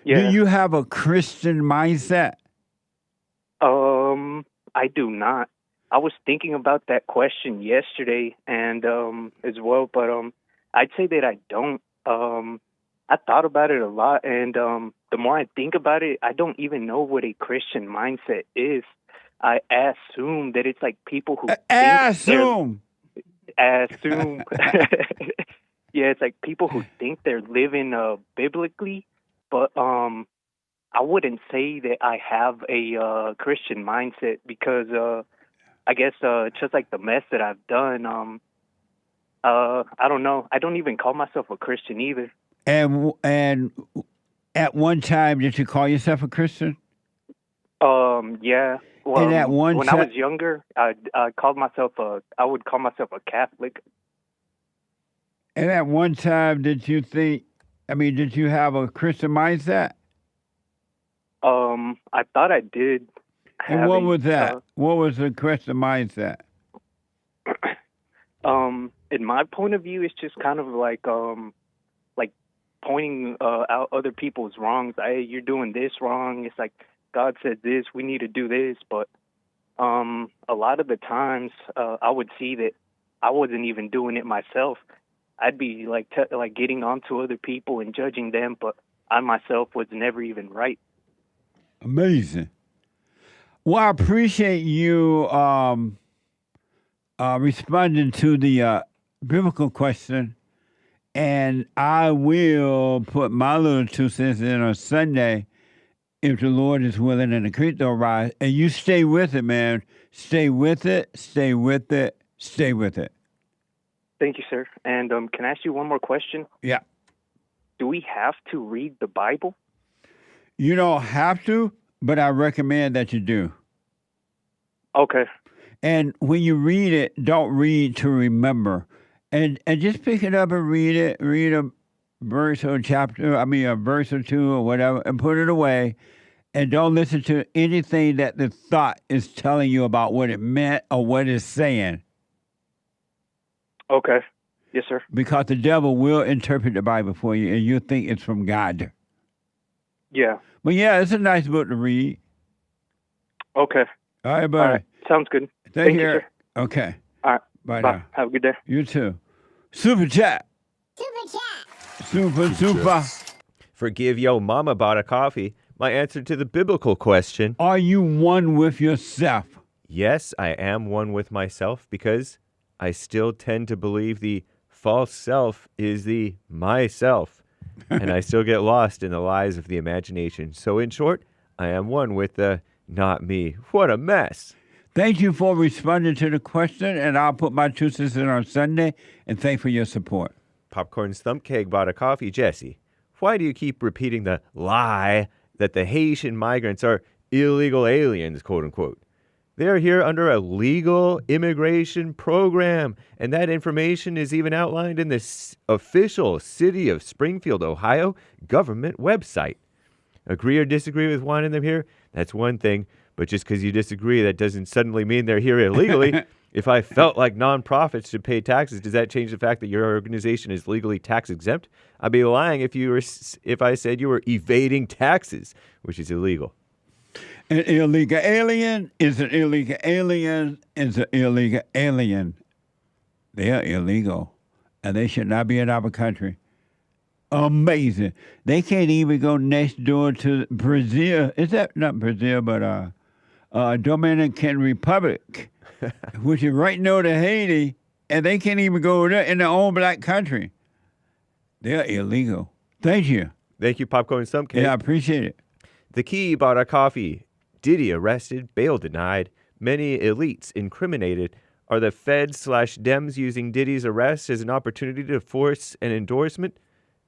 Yeah. Do you have a Christian mindset? I do not. I was thinking about that question yesterday and as well, but I'd say that I don't. I thought about it a lot, and the more I think about it, I don't even know what a Christian mindset is. I assume that it's like people who assume. Yeah, it's like people who think they're living biblically, but I wouldn't say that I have a Christian mindset because I guess just like the mess that I've done, I don't know. I don't even call myself a Christian either. And at one time, did you call yourself a Christian? Yeah. Well, and at one when I was younger, I would call myself a Catholic. And at one time, did you have a Christian mindset? I thought I did. And what was that? What was the Christian mindset? In my point of view, it's just kind of like pointing out other people's wrongs. Hey, you're doing this wrong. It's like God said this. We need to do this. But a lot of the times, I would see that I wasn't even doing it myself. I'd be like getting onto other people and judging them, but I myself was never even right. Amazing. Well, I appreciate you responding to the biblical question, and I will put my little 2 cents in on Sunday if the Lord is willing and the creek don't rise. And you stay with it, man. Stay with it, stay with it, stay with it. Thank you, sir. And can I ask you one more question? Yeah. Do we have to read the Bible? You don't have to, but I recommend that you do. Okay. And when you read it, don't read to remember. And just pick it up and read it. Read a verse or a verse or two or whatever, and put it away. And don't listen to anything that the thought is telling you about what it meant or what it's saying. Okay. Yes, sir. Because the devil will interpret the Bible for you, and you'll think it's from God. Yeah. But yeah, it's a nice book to read. Okay. All right, buddy. All right. Sounds good. Thank you, you, sir. Okay. All right. Bye Bye. now. Have a good day. You too. Super chat. Super. Forgive yo mama bought a coffee. My answer to the biblical question. Are you one with yourself? Yes, I am one with myself because I still tend to believe the false self is the myself. And I still get lost in the lies of the imagination. So in short, I am one with the not me. What a mess. Thank you for responding to the question, and I'll put my 2 cents in on Sunday, and thank for your support. Popcorn's Thump Keg bought a coffee. Jesse, Why do you keep repeating the lie that the Haitian migrants are illegal aliens, quote unquote? They are here under a legal immigration program, and that information is even outlined in the official City of Springfield, Ohio government website. Agree or disagree with wanting them here? That's one thing, but just because you disagree, that doesn't suddenly mean they're here illegally. If I felt like nonprofits should pay taxes, does that change the fact that your organization is legally tax exempt? I'd be lying if I said you were evading taxes, which is illegal. An illegal alien is an illegal alien is an illegal alien. They are illegal, and they should not be in our country. Amazing. They can't even go next door to Brazil. Is that not Brazil, but Dominican Republic, which is right near to Haiti, and they can't even go there in their own black country. They're illegal. Thank you. Thank you, Popcorn Stumpcake. Yeah, I appreciate it. The Key bought a coffee. Diddy arrested, bail denied. Many elites incriminated. Are the Feds/Dems using Diddy's arrest as an opportunity to force an endorsement?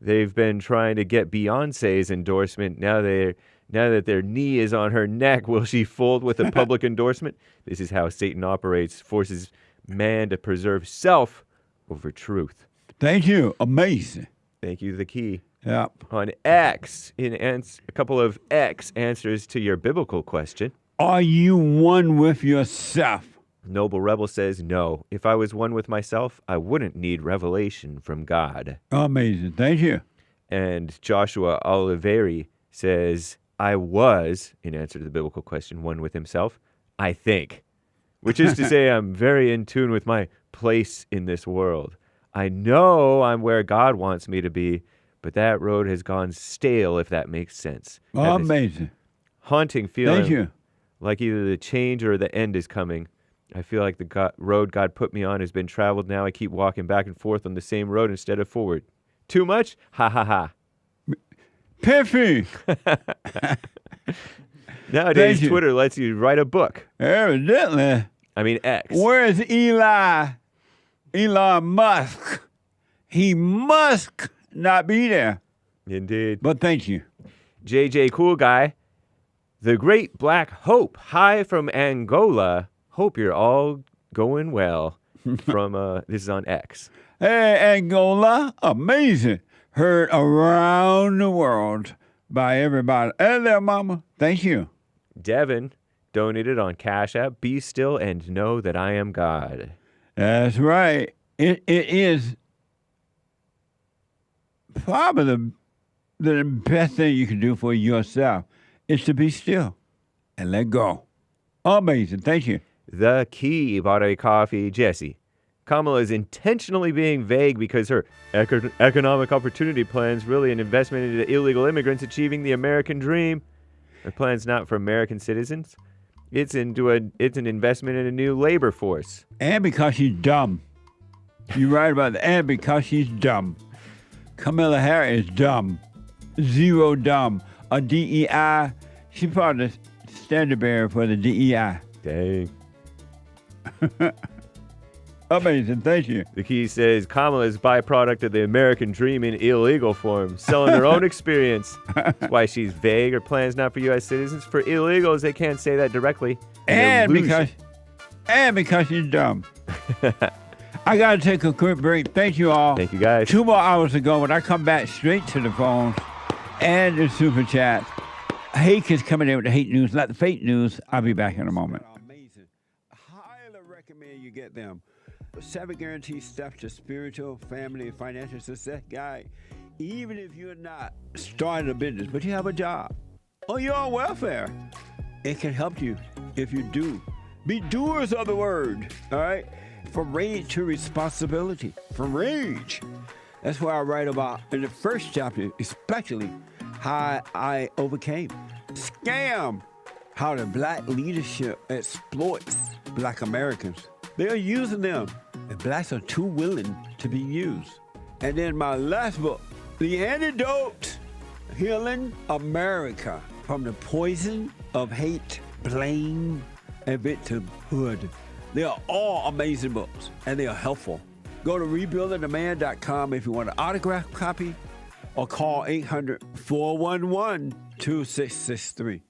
They've been trying to get Beyonce's endorsement. Now that their knee is on her neck, will she fold with a public endorsement? This is how Satan operates, forces man to preserve self over truth. Thank you. Amazing. Thank you, The Key. Yep. On X, a couple of X answers to your biblical question. Are you one with yourself? Noble Rebel says, no. If I was one with myself, I wouldn't need revelation from God. Amazing. Thank you. And Joshua Oliveri says, I was, in answer to the biblical question, one with himself, I think. Which is to say, I'm very in tune with my place in this world. I know I'm where God wants me to be, but that road has gone stale, if that makes sense. Amazing. Haunting feeling. Thank you. Like either the change or the end is coming. I feel like the road God put me on has been traveled now. I keep walking back and forth on the same road instead of forward. Too much? Ha ha ha. Piffy. Nowadays, Twitter lets you write a book. Evidently. I mean, X. Where's Elon Musk? He must not be there. Indeed. But thank you. JJ Cool Guy. The Great Black Hope. Hi from Angola. Hope you're all going well. From this is on X. Hey, Angola. Amazing. Heard around the world by everybody. Hey there, mama. Thank you. Devin donated on Cash App. Be still and know that I am God. That's right. It is probably the best thing you can do for yourself is to be still and let go. Amazing. Thank you. The Key bought a coffee. Jesse. Kamala is intentionally being vague because her economic opportunity plan's really an investment into illegal immigrants achieving the American dream. Her plan's not for American citizens. It's an investment in a new labor force. And because she's dumb. You're right about that. And because she's dumb. Kamala Harris is dumb. Zero dumb. A DEI. She's probably the standard bearer for the DEI. Dang. Amazing. Thank you. The Key says Kamala is byproduct of the American dream in illegal form, selling her own experience. That's why she's vague. Her plan's not for U.S. citizens. For illegals, they can't say that directly. And because she's dumb. I got to take a quick break. Thank you all. Thank you, guys. 2 more hours ago, when I come back straight to the phones and the super chat, Hake is coming in with the hate news, not the fake news. I'll be back in a moment. Amazing. Highly recommend you get them. 7 guaranteed steps to spiritual, family, and financial success guide. Even if you're not starting a business, but you have a job or you're on welfare, it can help you if you do. Be doers of the word, all right? From rage to responsibility. From rage. That's what I write about in the first chapter, especially how I overcame. Scam. How the black leadership exploits black Americans. They are using them, and blacks are too willing to be used. And then my last book, The Antidote, Healing America from the Poison of Hate, Blame, and Victimhood. They are all amazing books, and they are helpful. Go to rebuildingtheman.com if you want an autographed copy, or call 800-411-2663.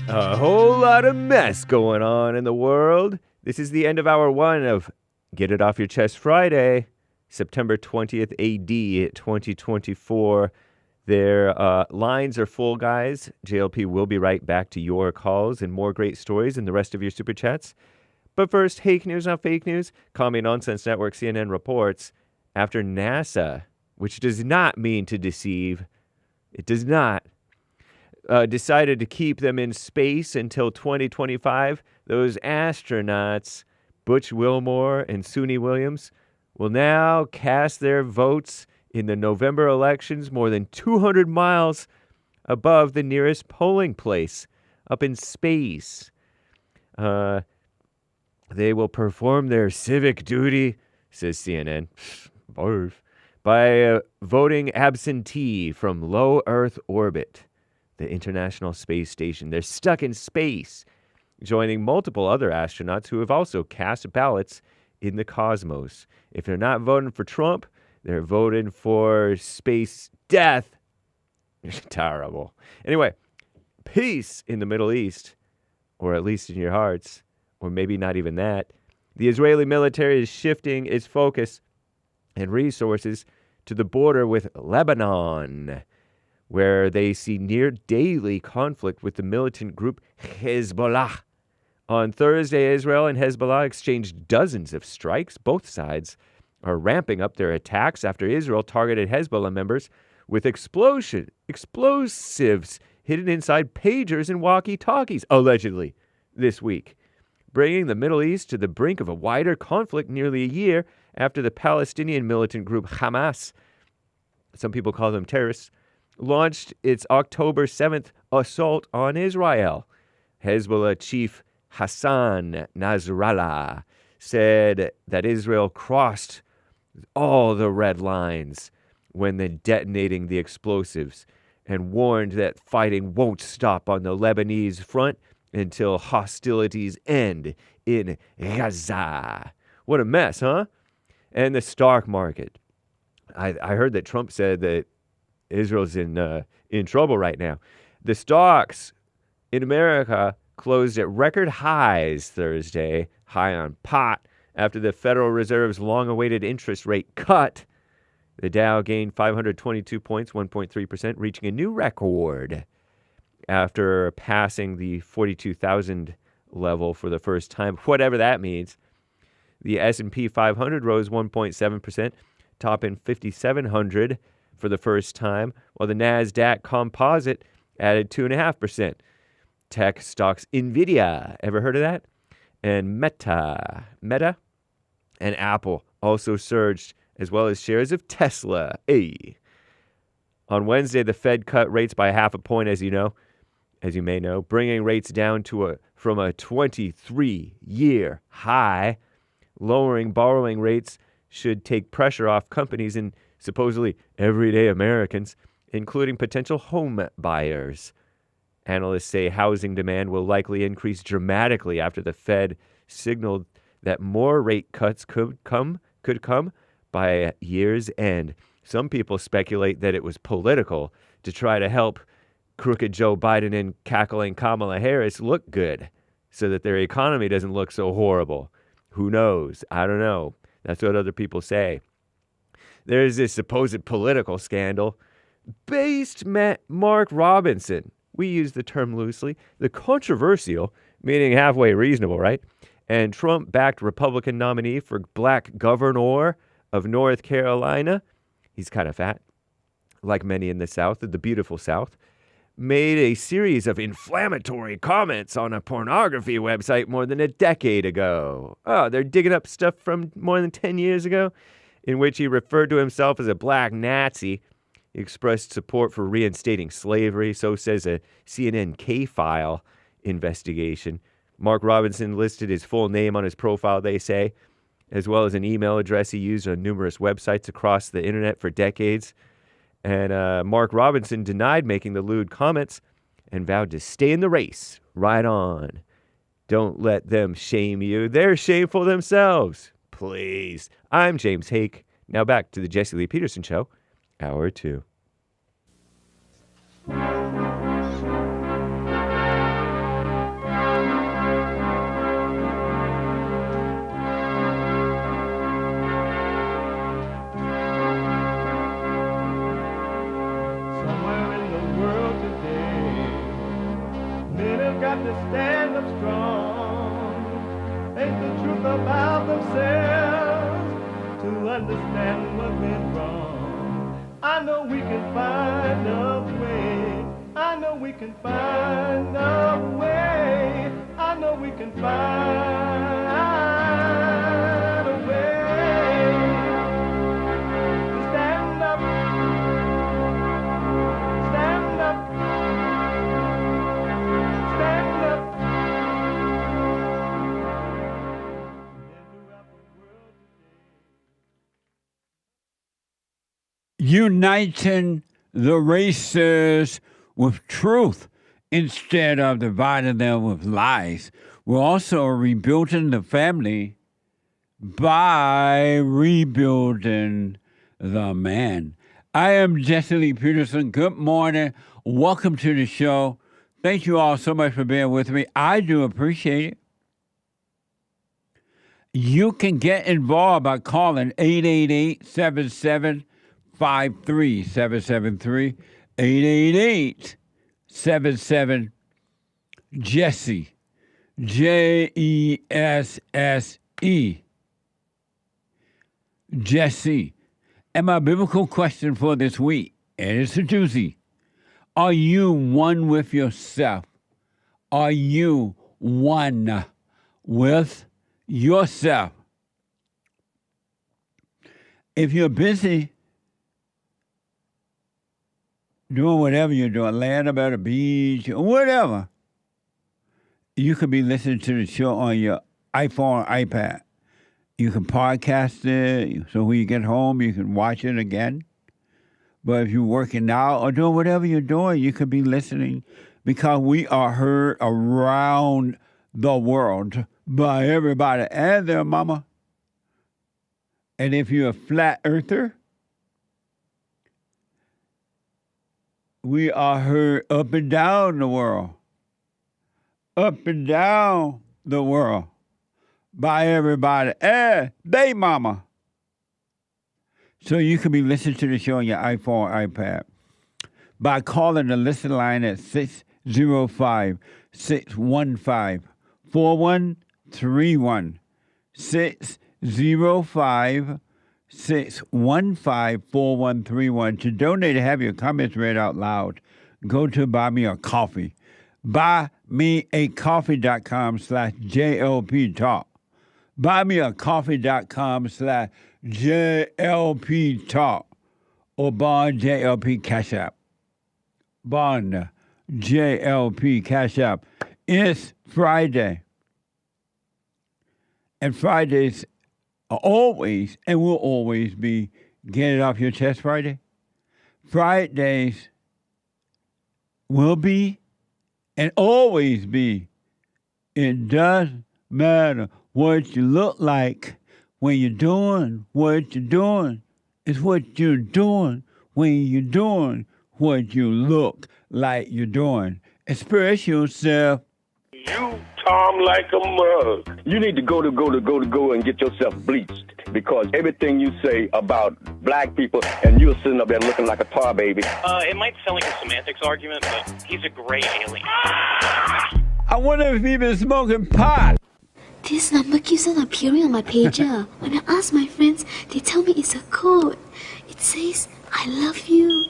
A whole lot of mess going on in the world. This is the end of hour 1 of Get It Off Your Chest Friday, September 20th, AD 2024. Their lines are full, guys. JLP will be right back to your calls and more great stories and the rest of your super chats. But first, fake news, not fake news. Commie Nonsense Network, CNN reports, after NASA, which does not mean to deceive, it does not, decided to keep them in space until 2025, those astronauts, Butch Wilmore and Suni Williams, will now cast their votes in the November elections more than 200 miles above the nearest polling place up in space. They will perform their civic duty, says CNN, by voting absentee from low Earth orbit, the International Space Station. They're stuck in space, joining multiple other astronauts who have also cast ballots in the cosmos. If they're not voting for Trump, they're voting for space death. Terrible. Anyway, peace in the Middle East, or at least in your hearts, or maybe not even that. The Israeli military is shifting its focus and resources to the border with Lebanon, where they see near daily conflict with the militant group Hezbollah. On Thursday, Israel and Hezbollah exchanged dozens of strikes. Both sides are ramping up their attacks after Israel targeted Hezbollah members with explosives hidden inside pagers and walkie-talkies, allegedly, this week, bringing the Middle East to the brink of a wider conflict nearly a year after the Palestinian militant group Hamas, some people call them terrorists, launched its October 7th assault on Israel. Hezbollah chief Hassan Nasrallah said that Israel crossed all the red lines when detonating the explosives and warned that fighting won't stop on the Lebanese front until hostilities end in Gaza. What a mess, huh? And the stock market. I heard that Trump said that Israel's in trouble right now. The stocks in America closed at record highs Thursday, high on pot, after the Federal Reserve's long-awaited interest rate cut. The Dow gained 522 points, 1.3%, reaching a new record after passing the 42,000 level for the first time, whatever that means. The S&P 500 rose 1.7%, topping 5,700 for the first time, while the NASDAQ Composite added 2.5%. Tech stocks NVIDIA, ever heard of that? And Meta, and Apple also surged, as well as shares of Tesla. On Wednesday, the Fed cut rates by 0.5 point, as you may know, bringing rates down from a 23-year high. Lowering borrowing rates should take pressure off companies and supposedly everyday Americans, including potential home buyers. Analysts say housing demand will likely increase dramatically after the Fed signaled that more rate cuts could come by year's end. Some people speculate that it was political to try to help crooked Joe Biden and cackling Kamala Harris look good so that their economy doesn't look so horrible. Who knows? I don't know. That's what other people say. There's this supposed political scandal. Based Mark Robinson, we use the term loosely, the controversial, meaning halfway reasonable, right? And Trump-backed Republican nominee for black governor of North Carolina, he's kind of fat, like many in the South, the beautiful South, made a series of inflammatory comments on a pornography website more than a decade ago. Oh, they're digging up stuff from more than 10 years ago, in which he referred to himself as a black Nazi. He expressed support for reinstating slavery, so says a CNN K-file investigation. Mark Robinson listed his full name on his profile, they say, as well as an email address he used on numerous websites across the internet for decades. And Mark Robinson denied making the lewd comments and vowed to stay in the race. Right on. Don't let them shame you. They're shameful themselves. Please. I'm James Hake. Now back to the Jesse Lee Peterson Show, Hour 2. Got to stand up strong, face the truth about themselves, to understand what went wrong. I know we can find a way. I know we can find a way. I know we can find a way to stand up, stand up. Uniting the races with truth instead of dividing them with lies. We're also rebuilding the family by rebuilding the man. I am Jesse Lee Peterson. Good morning. Welcome to the show. Thank you all so much for being with me. I do appreciate it. You can get involved by calling 888-7753-773, 888-77-JESSE, Jesse, Jesse. And my biblical question for this week, and it's a doozy. Are you one with yourself? Are you one with yourself? If you're busy doing whatever you're doing, laying up at a beach, or whatever, you could be listening to the show on your iPhone or iPad. You can podcast it, so when you get home, you can watch it again. But if you're working out or doing whatever you're doing, you could be listening, because we are heard around the world by everybody and their mama. And if you're a flat earther, we are heard up and down the world. Up and down the world by everybody and they mama. So you can be listening to the show on your iPhone or iPad by calling the listen line at 605-615-4131. 605-615-4131. To donate to have your comments read out loud, go to Buy Me a Coffee. BuyMeACoffee.com/JLP Talk. BuyMeACoffee.com/JLP Talk. Or Bond JLP Cash App. Bond JLP Cash App. It's Friday. And Fridays are always and will always be Get It Off Your Chest Friday. Fridays will be and always be. It doesn't matter what you look like when you're doing what you're doing. It's what you're doing when you're doing what you look like you're doing. Express yourself. You Tom like a mug. You need to go and get yourself bleached, because everything you say about black people, and you're sitting up there looking like a tar baby. It might sound like a semantics argument, but he's a great alien. I wonder if he's been smoking pot. This number keeps on appearing on my pager. When I ask my friends, they tell me it's a code. It says, I love you.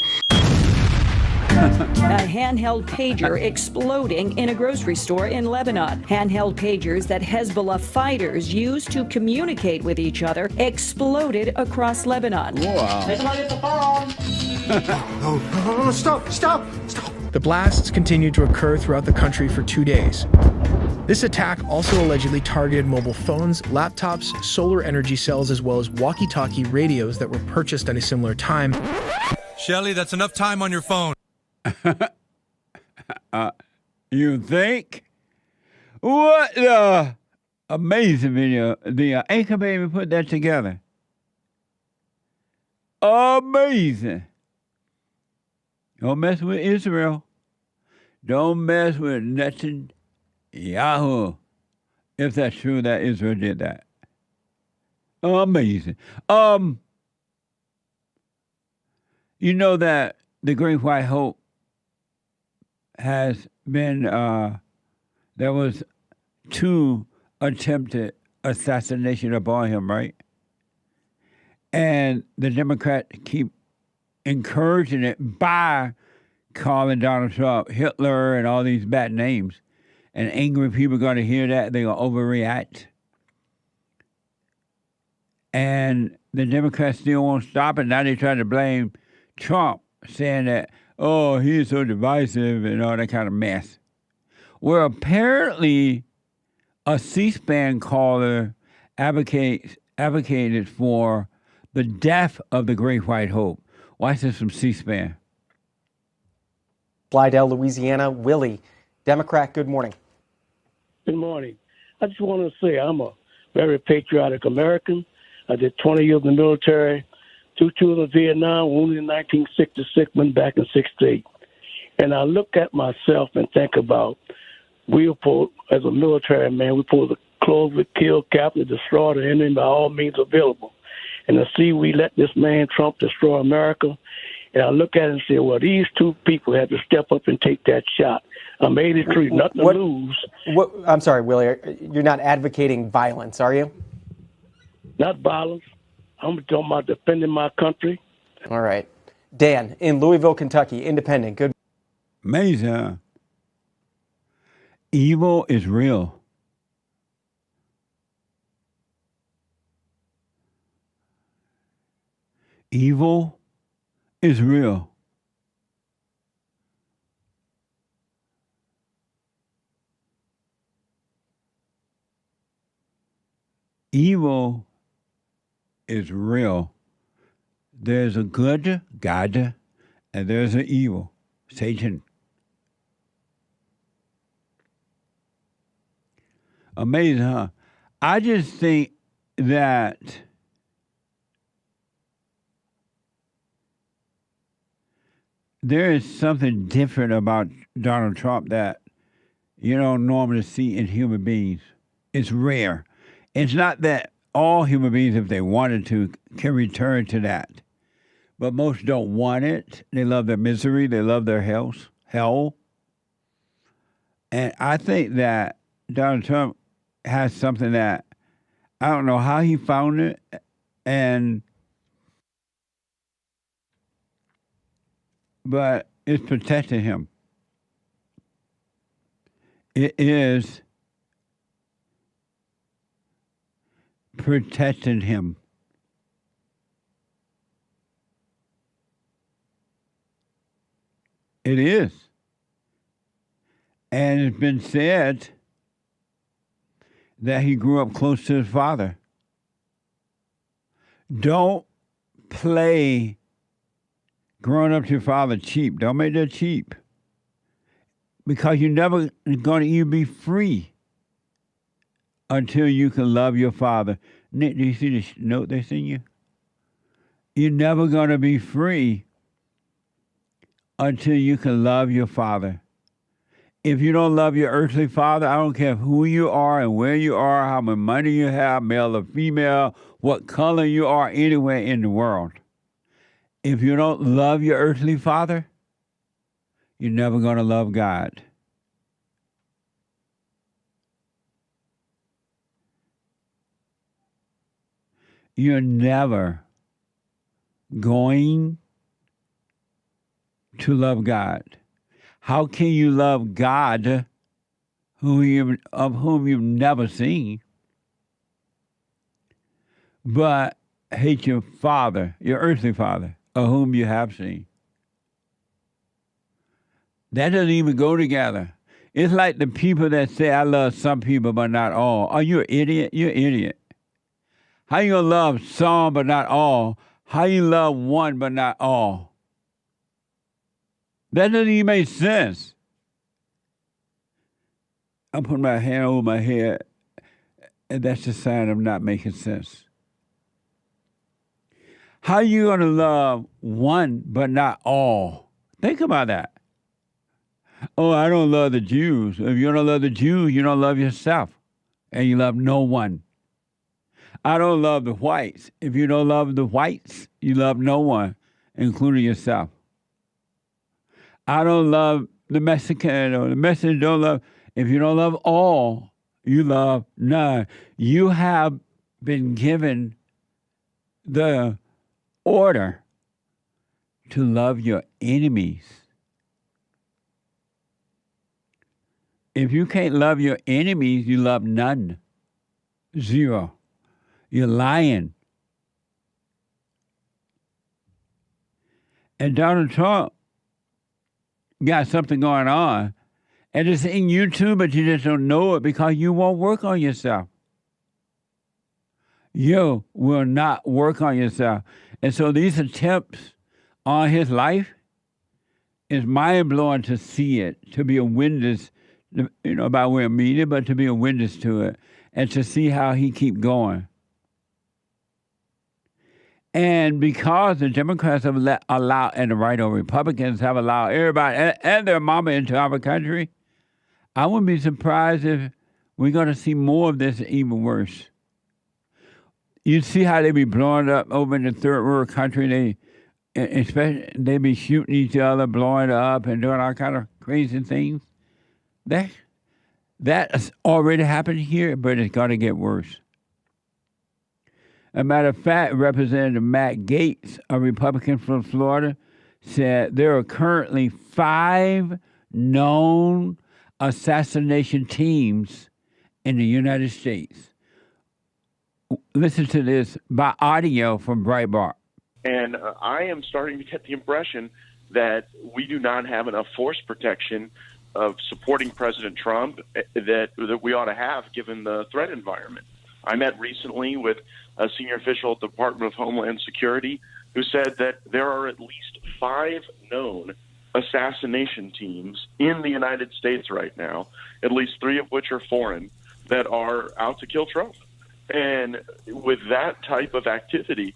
A handheld pager exploding in a grocery store in Lebanon. Handheld pagers that Hezbollah fighters used to communicate with each other exploded across Lebanon. Wow. Stop. The blasts continued to occur throughout the country for 2 days. This attack also allegedly targeted mobile phones, laptops, solar energy cells, as well as walkie-talkie radios that were purchased at a similar time. Shelly, that's enough time on your phone. You think? What the amazing video. The Anchor Baby put that together. Amazing. Don't mess with Israel. Don't mess with Netanyahu. If that's true that Israel did that. Amazing. You know that the Great White Hope has been, there was 2 attempted assassination upon him, right? And the Democrats keep encouraging it by calling Donald Trump Hitler and all these bad names. And angry people are going to hear that. They're going to overreact. And the Democrats still won't stop it. Now they're trying to blame Trump, saying that, oh, he's so divisive and all that kind of mess. Well, apparently a C-SPAN caller advocated for the death of the Great White Hope. Watch this from C-SPAN. Slidell, Louisiana. Willie, Democrat, good morning. Good morning. I just want to say I'm a very patriotic American. I did 20 years in the military, 2 tours in Vietnam, wounded in 1966, went back in 68. And I look at myself and think about, we were supposed, as a military man, we're supposed to close, kill, capture, destroy the enemy by all means available. And to see we let this man Trump destroy America, and I look at it and say, well, these 2 people had to step up and take that shot. I'm 83, nothing to lose. I'm sorry, Willie, you're not advocating violence, are you? Not violence. I'm talking about defending my country. All right. Dan, in Louisville, Kentucky, independent, good. Amazing, huh? Evil is real. Evil is real. Evil is real. There's a good God and there's an evil, Satan. Amazing, huh? I just think that there is something different about Donald Trump that you don't normally see in human beings. It's rare. It's not that all human beings, if they wanted to, can return to that. But most don't want it. They love their misery. They love their hell. And I think that Donald Trump has something that I don't know how he found it, but it's protecting him. It is protecting him. It is. And it's been said that he grew up close to his father. Don't play growing up to your father cheap. Don't make that cheap. Because you're never going to even be free until you can love your father. Nick, do you see the note they send you? You're never going to be free until you can love your father. If you don't love your earthly father, I don't care who you are and where you are, how much money you have, male or female, what color you are anywhere in the world. If you don't love your earthly father, you're never going to love God. You're never going to love God. How can you love God of whom you've never seen, but hate your father, your earthly father, of whom you have seen? That doesn't even go together. It's like the people that say, I love some people, but not all. Are you an idiot? You're an idiot. How you gonna love some, but not all? How you love one, but not all? That doesn't even make sense. I'm putting my hand over my head, and that's a sign of not making sense. How are you going to love one but not all? Think about that. Oh, I don't love the Jews. If you don't love the Jews, you don't love yourself, and you love no one. I don't love the whites. If you don't love the whites, you love no one, including yourself. I don't love the Mexican, or the Mexicans don't love. If you don't love all, you love none. You have been given the order to love your enemies. If you can't love your enemies, you love none. Zero. You're lying. And Donald Trump got something going on, and it's in you too, but you just don't know it because you won't work on yourself. You will not work on yourself. And so these attempts on his life is mind-blowing to see it, to be a witness, by way of media, but to be a witness to it, and to see how he keep going. And because the Democrats have allowed, and the right or Republicans have allowed everybody and their mama into our country, I wouldn't be surprised if we're going to see more of this, even worse. You see how they be blowing up over in the third world country. They be shooting each other, blowing it up, and doing all kind of crazy things. That's already happened here, but it's going to get worse. As a matter of fact, Representative Matt Gaetz, a Republican from Florida, said there are currently 5 known assassination teams in the United States. Listen to this by audio from Breitbart. And I am starting to get the impression that we do not have enough force protection of supporting President Trump that we ought to have given the threat environment. I met recently with a senior official at the Department of Homeland Security who said that there are at least 5 known assassination teams in the United States right now, at least 3 of which are foreign, that are out to kill Trump. And with that type of activity,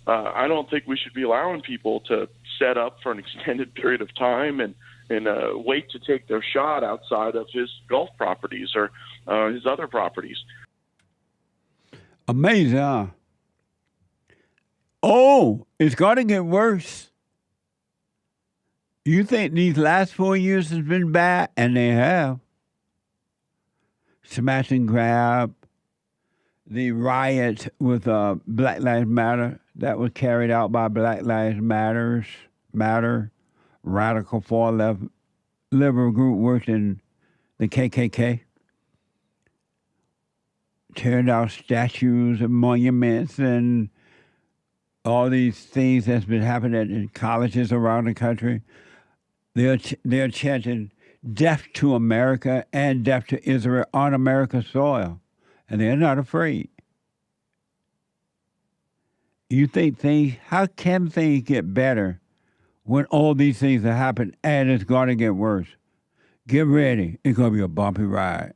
I don't think we should be allowing people to set up for an extended period of time and wait to take their shot outside of his Gulf properties or his other properties. Amazing, huh? Oh, it's going to get worse. You think these last 4 years has been bad? And they have. Smash and grab, the riot with Black Lives Matter that was carried out by Black Lives Matter, radical far left liberal group worse than the KKK. Tearing down statues and monuments and all these things that's been happening in colleges around the country. They're chanting death to America and death to Israel on America's soil. And they're not afraid. You think how can things get better when all these things have happened and it's going to get worse? Get ready. It's going to be a bumpy ride.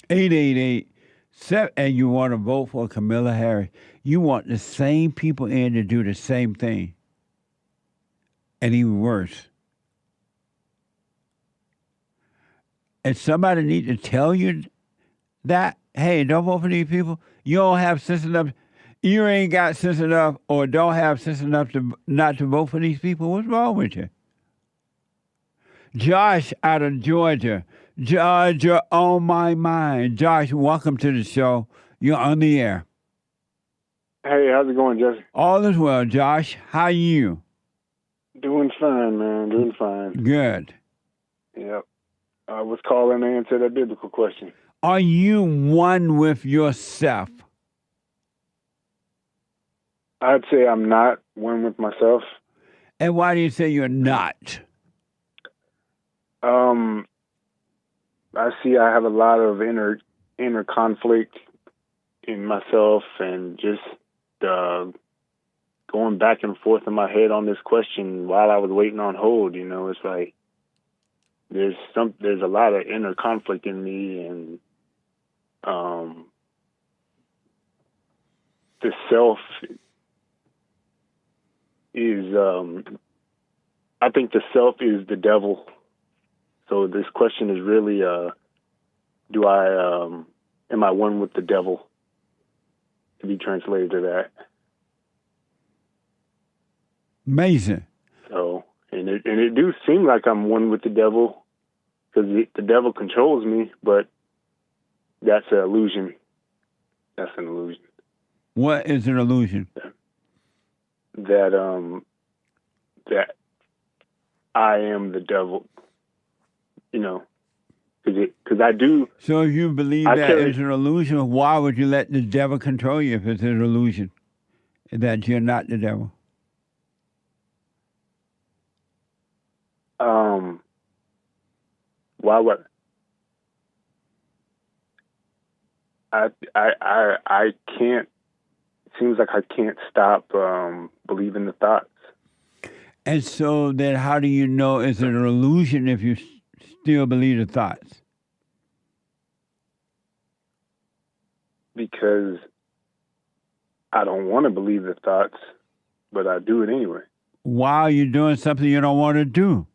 888 and you want to vote for Kamala Harris. You want the same people in to do the same thing. And even worse. And somebody need to tell you that, hey, don't vote for these people. You don't have sense enough. You ain't got sense enough or don't have sense enough to not to vote for these people. What's wrong with you? Josh out of Georgia. Georgia on my mind. Josh, welcome to the show. You're on the air. Hey, how's it going, Jesse? All is well, Josh. How are you? Doing fine, man. Doing fine. Good. Yep. I was calling to answer that biblical question. Are you one with yourself? I'd say I'm not one with myself. And why do you say you're not? I see I have a lot of inner conflict in myself and just going back and forth in my head on this question while I was waiting on hold. It's like there's a lot of inner conflict in me, and the self is I think the self is the devil. So this question is really am I one with the devil, to be translated to that. Amazing. So and it do seem like I'm one with the devil, because the devil controls me, but that's an illusion. That's an illusion. What is an illusion? That I am the devil, because I do. So if you believe that it's an illusion, why would you let the devil control you if it's an illusion that you're not the devil? Why would I can't. It seems like I can't stop believing the thoughts. And so then how do you know it's an illusion if you still believe the thoughts? Because I don't want to believe the thoughts, but I do it anyway. Why are you doing something you don't want to do?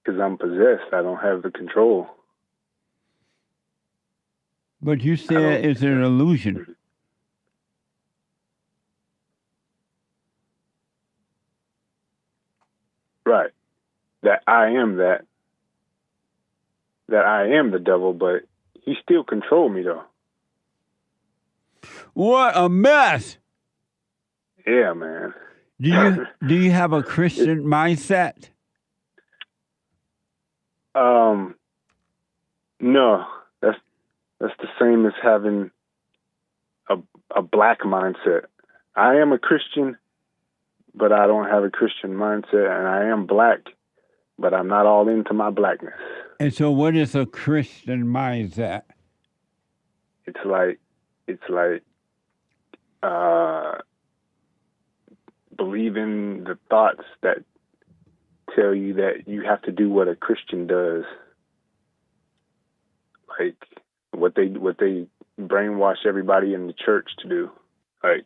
Because I'm possessed. I don't have the control. But you said it's an illusion. Right. That I am that I am the devil, but he still controls me, though. What a mess! Yeah, man. Do you have a Christian mindset? No. That's the same as having a black mindset. I am a Christian, but I don't have a Christian mindset, and I am black, but I'm not all into my blackness. And so what is a Christian mindset? It's like believing the thoughts that tell you that you have to do what a Christian does. Like what they brainwash everybody in the church to do. Like,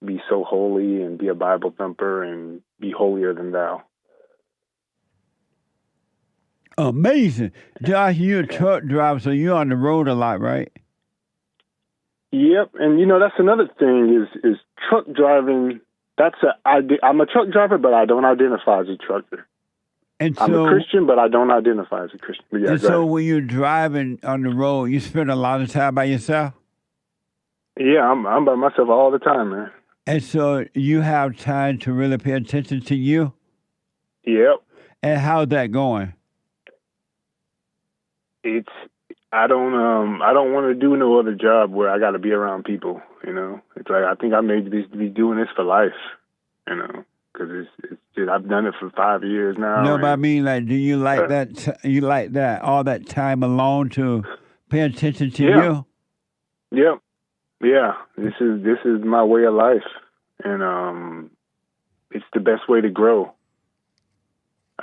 be so holy and be a Bible thumper and be holier than thou. Amazing. Josh, you're a truck driver, so you're on the road a lot, right? Yep, and that's another thing is truck driving. I'm a truck driver, but I don't identify as a trucker. And I'm so, a Christian, but I don't identify as a Christian. But yeah, and so when you're driving on the road, you spend a lot of time by yourself? Yeah, I'm by myself all the time, man. And so you have time to really pay attention to you? Yep. And how's that going? I don't want to do no other job where I got to be around people. It's like I think I may be doing this for life. Because I've done it for 5 years now. No, but I mean, like, do you like that? You like that all that time alone to pay attention to you? Yep. Yeah. This is my way of life, and it's the best way to grow,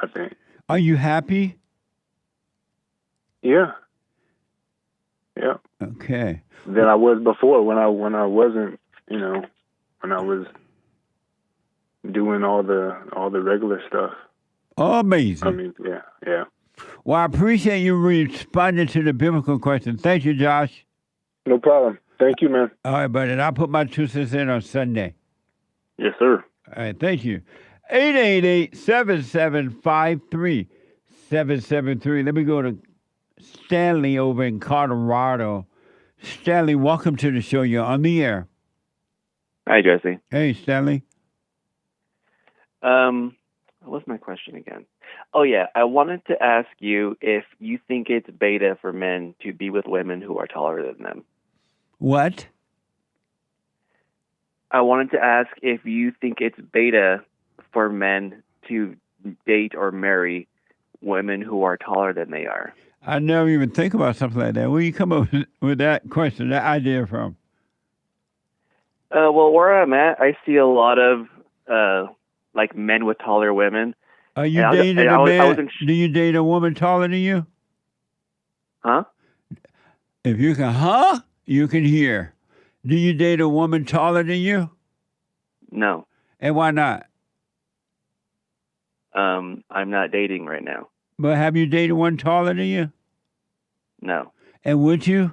I think. Are you happy? Yeah. Yeah. Okay. Than I was before when I wasn't, when I was doing all the regular stuff. Oh, amazing. I mean, yeah. Well, I appreciate you responding to the biblical question. Thank you, Josh. No problem. Thank you, man. All right, buddy. And I'll put my 2 cents in on Sunday. Yes, sir. All right, thank you. 888-7753-773. Let me go to Stanley over in Colorado. Stanley, welcome to the show. You're on the air. Hi, Jesse. Hey, Stanley. What's my question again? Oh, yeah. I wanted to ask you if you think it's beta for men to be with women who are taller than them. What? I wanted to ask if you think it's beta for men to date or marry women who are taller than they are. I never even think about something like that. Where you come up with that question, that idea from? Well, where I'm at, I see a lot of like men with taller women. Are you And dating I a was man? Do you date a woman taller than you? Huh? If you can, you can hear. Do you date a woman taller than you? No. And why not? I'm not dating right now. But have you dated one taller than you? No. And would you?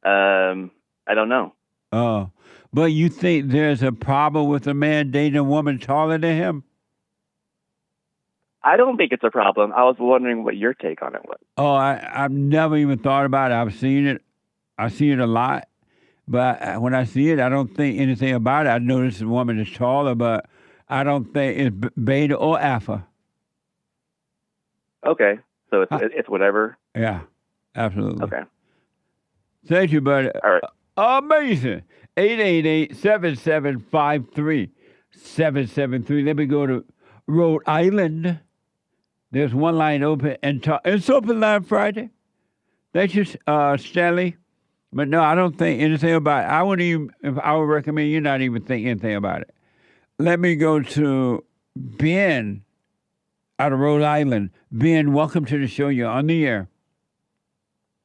I don't know. Oh. But you think there's a problem with a man dating a woman taller than him? I don't think it's a problem. I was wondering what your take on it was. Oh, I've never even thought about it. I've seen it. I see it a lot. But when I see it, I don't think anything about it. I notice the woman is taller, but I don't think it's beta or alpha. Okay. So it's whatever? Yeah, absolutely. Okay. Thank you, buddy. All right. Amazing. 888-775-3773. Let me go to Rhode Island. There's one line open and it's open line Friday. Thank you, Stanley. But no, I don't think anything about it. I wouldn't even, if I would recommend you not even think anything about it. Let me go to Ben out of Rhode Island. Ben, welcome to the show. You're on the air.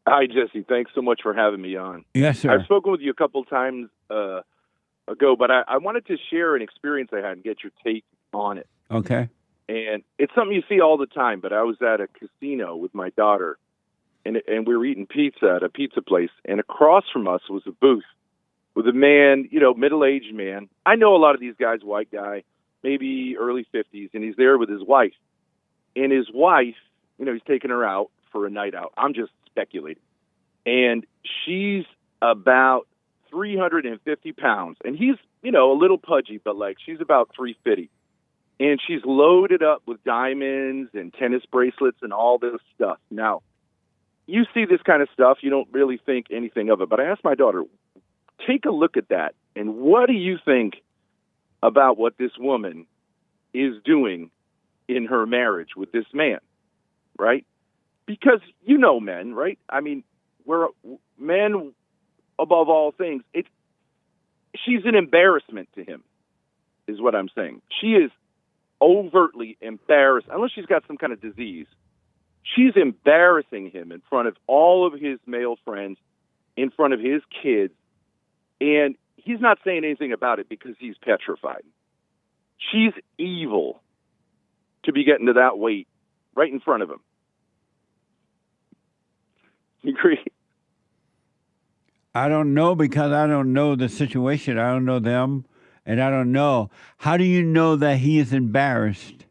Hi, Jesse. Thanks so much for having me on. Yes, sir. I've spoken with you a couple of times ago, but I wanted to share an experience I had and get your take on it. Okay. And it's something you see all the time, but I was at a casino with my daughter, and we were eating pizza at a pizza place, and across from us was a booth with a man, middle-aged man. I know a lot of these guys, white guy, maybe early 50s, and he's there with his wife. And his wife, he's taking her out for a night out. I'm just speculating. And she's about 350 pounds. And he's, a little pudgy, but she's about 350. And she's loaded up with diamonds and tennis bracelets and all this stuff. Now, you see this kind of stuff, you don't really think anything of it. But I asked my daughter, take a look at that. And what do you think about what this woman is doing in her marriage with this man, right? Because men, right? I mean, we're men above all things. She's an embarrassment to him, is what I'm saying. She is overtly embarrassed, unless she's got some kind of disease. She's embarrassing him in front of all of his male friends, in front of his kids, and he's not saying anything about it because he's petrified. She's evil to be getting to that weight right in front of him. You agree? I don't know because I don't know the situation. I don't know them, and I don't know. How do you know that he is embarrassed?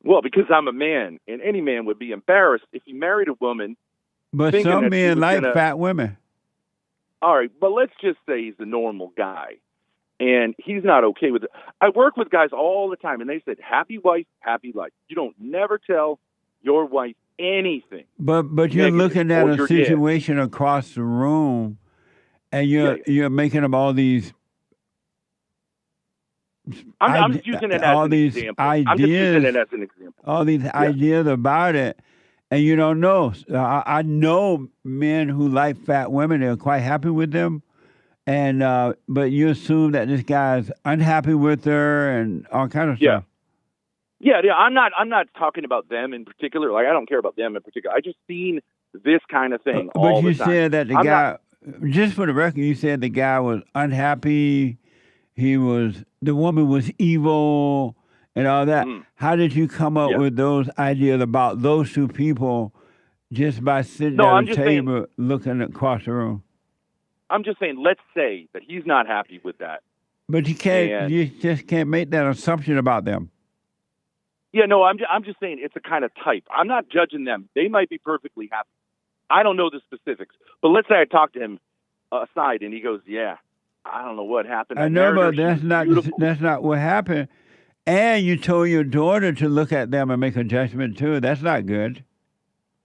Well, because I'm a man, and any man would be embarrassed if he married a woman. But some men like fat women. All right, but let's just say he's a normal guy, and he's not okay with it. I work with guys all the time, and they said, happy wife, happy life. You don't never tell your wife anything. But you're looking at a situation across the room, and you're making up all these. I'm just using it as an example. I'm just using it as an example. All these ideas about it, and you don't know. I know men who like fat women. They're quite happy with them, and but you assume that this guy's unhappy with her and all kind of stuff. Yeah. I'm not talking about them in particular. I don't care about them in particular. I just seen this kind of thing all the time. But you said that the guy, just for the record, you said the guy was unhappy. The woman was evil and all that. How did you come up with those ideas about those two people just by sitting at the table looking across the room? I'm just saying, let's say that he's not happy with that. But you can't. You just can't make that assumption about them. Yeah, no, I'm just saying it's a kind of type. I'm not judging them. They might be perfectly happy. I don't know the specifics. But let's say I talk to him aside and he goes, yeah, I don't know what happened. I know, but that's not what happened. And you told your daughter to look at them and make a judgment too. That's not good.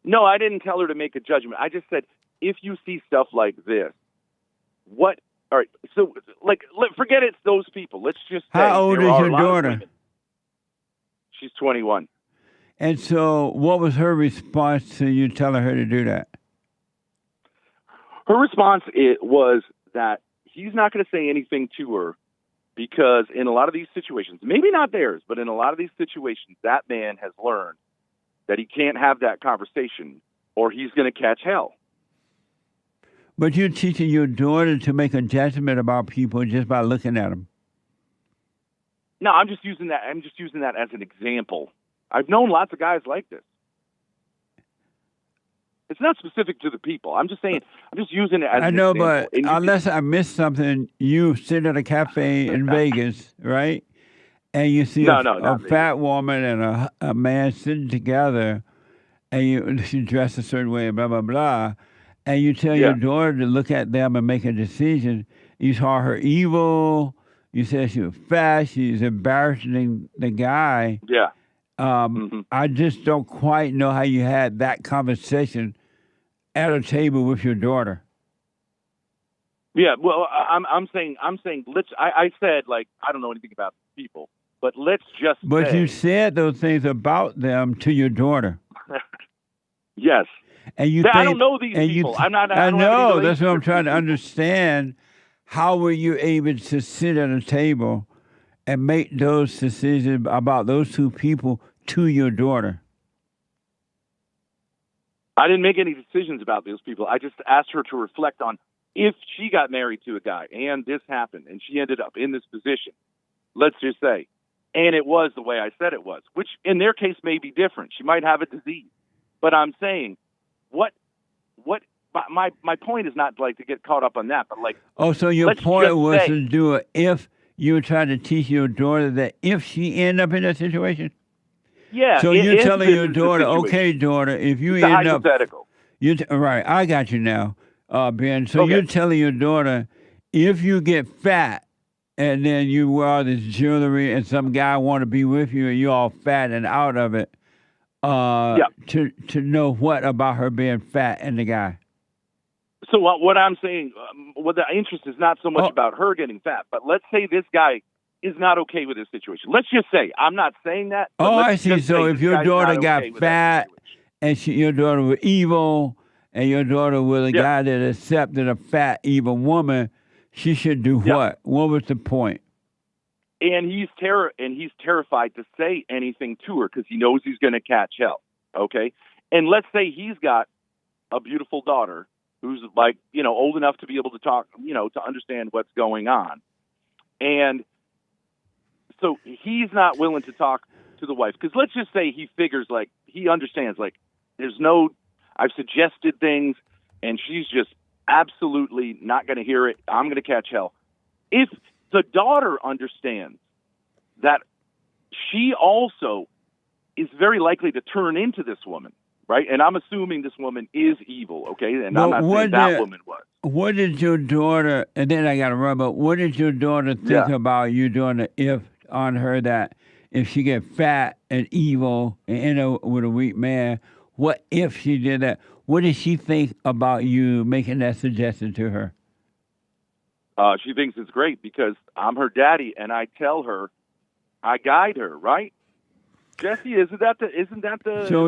No, I didn't tell her to make a judgment. I just said, if you see stuff like this, what? All right, so forget it's those people. Let's just say how old is your daughter? She's 21. And so, what was her response to you telling her to do that? Her response was that he's not going to say anything to her because in a lot of these situations, maybe not theirs, but in a lot of these situations, that man has learned that he can't have that conversation or he's going to catch hell. But you're teaching your daughter to make a judgment about people just by looking at them. No, I'm just using that as an example. I've known lots of guys like this. It's not specific to the people. I'm just saying. I'm just using it as an example. But unless I missed something, you sit at a cafe in Vegas, right? And you see a fat woman and a man sitting together, and she dressed a certain way, blah blah blah, and you tell your daughter to look at them and make a decision. You saw her evil. You said she was fat. She's embarrassing the guy. Yeah. I just don't quite know how you had that conversation at a table with your daughter. Yeah, well, I'm saying I said, like, I don't know anything about people, but let's just But say, you said those things about them to your daughter. Yes. And you I don't know these people. I know. That's what I'm trying to understand. How were you able to sit at a table and make those decisions about those two people to your daughter? I didn't make any decisions about those people. I just asked her to reflect on if she got married to a guy and this happened and she ended up in this position, let's just say, and it was the way I said it was, which in their case may be different. She might have a disease. But I'm saying, my point is not like to get caught up on that, but like. Oh, so your point was to do it if you were trying to teach your daughter that if she ended up in that situation? Yeah. So you're telling your daughter, okay, daughter, if you end up. Hypothetical. Right, I got you now, Ben. So you're telling your daughter, if you get fat and then you wear all this jewelry and some guy want to be with you and you're all fat and out of it, to know what about her being fat and the guy? So what I'm saying, the interest is not so much about her getting fat, but let's say this guy is not okay with this situation. Let's just say, I'm not saying that. Oh, I see. So if your daughter got fat and your daughter was evil and your daughter was a guy that accepted a fat, evil woman, she should do what? What was the point? And he's terrified to say anything to her because he knows he's going to catch hell. Okay, and let's say he's got a beautiful daughter who's like old enough to be able to talk, to understand what's going on, and so he's not willing to talk to the wife because let's just say he figures like he understands like I've suggested things and she's just absolutely not going to hear it. I'm going to catch hell. If the daughter understands that she also is very likely to turn into this woman, right? And I'm assuming this woman is evil, okay? And I'm not saying that woman was. What did your daughter, and then I got to run, but what did your daughter think about you doing the if on her that if she get fat and evil and end up with a weak man, what if she did that? What did she think about you making that suggestion to her? She thinks it's great because I'm her daddy, and I tell her, I guide her, right? Jesse, isn't that the? So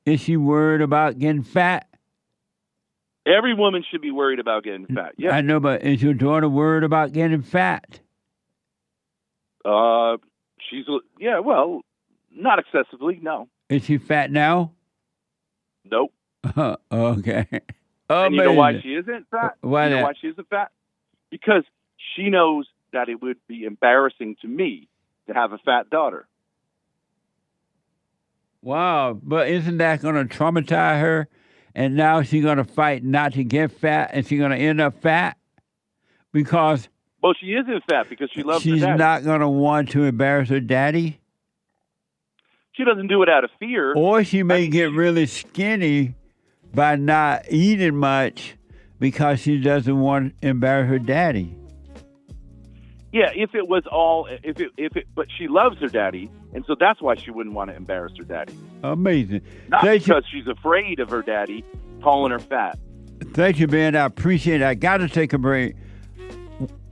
is she worried about getting fat? Every woman should be worried about getting fat. Yeah, I know, but is your daughter worried about getting fat? Well, not excessively, no. Is she fat now? Nope. Okay. And you know why she isn't fat? Why why she isn't fat? Because she knows that it would be embarrassing to me to have a fat daughter. Wow, but isn't that going to traumatize her? And now she's going to fight not to get fat, and she's going to end up fat? Because... Well, she isn't fat because she loves her daddy. She's not going to want to embarrass her daddy? She doesn't do it out of fear. Or she may get really skinny by not eating much because she doesn't want to embarrass her daddy. Yeah, but she loves her daddy, and so that's why she wouldn't want to embarrass her daddy. Amazing. Not because she's afraid of her daddy calling her fat. Thank you, Ben. I appreciate it. I got to take a break.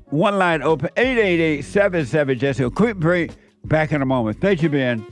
One line open, 888-77-JESSE. A quick break. Back in a moment. Thank you, Ben.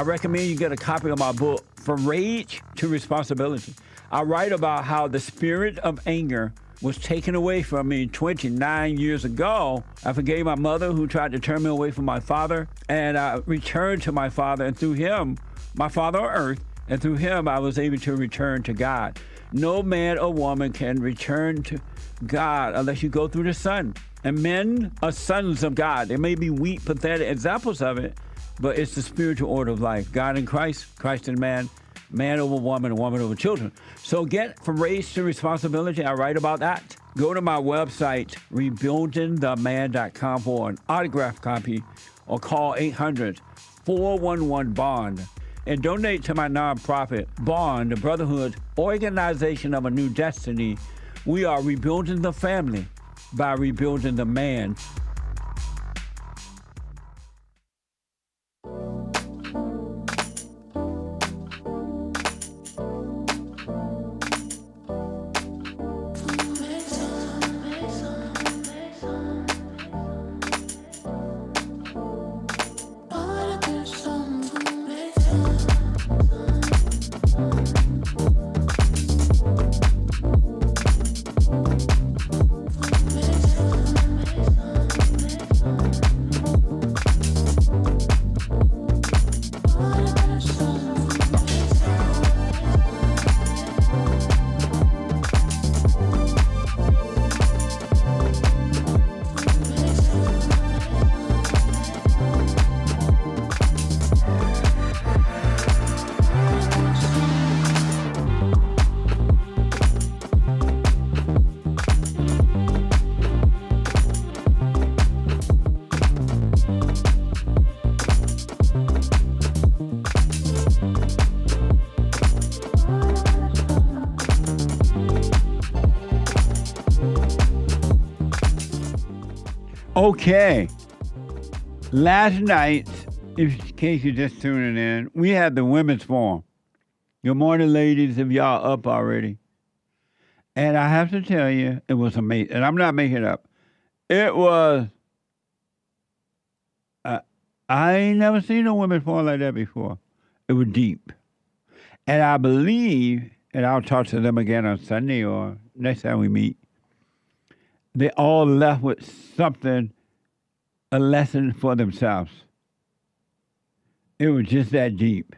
I recommend you get a copy of my book, From Rage to Responsibility. I write about how the spirit of anger was taken away from me 29 years ago. I forgave my mother who tried to turn me away from my father, and I returned to my father, and through him, my father on earth, and through him I was able to return to God. No man or woman can return to God unless you go through the Son. And men are sons of God. They may be weak, pathetic examples of it, but it's the spiritual order of life. God in Christ, Christ in man, man over woman, and woman over children. So get From Rage to Responsibility. I write about that. Go to my website, rebuildingtheman.com, for an autographed copy, or call 800-411-BOND. And donate to my nonprofit, Bond, the Brotherhood Organization of a New Destiny. We are rebuilding the family by rebuilding the man. Okay. Last night, in case you're just tuning in, we had the Women's Forum. Good morning, ladies, if y'all up already. And I have to tell you, it was amazing. And I'm not making it up. It was, I ain't never seen a Women's Forum like that before. It was deep. And I believe, and I'll talk to them again on Sunday or next time we meet, they all left with something, a lesson for themselves. It was just that deep.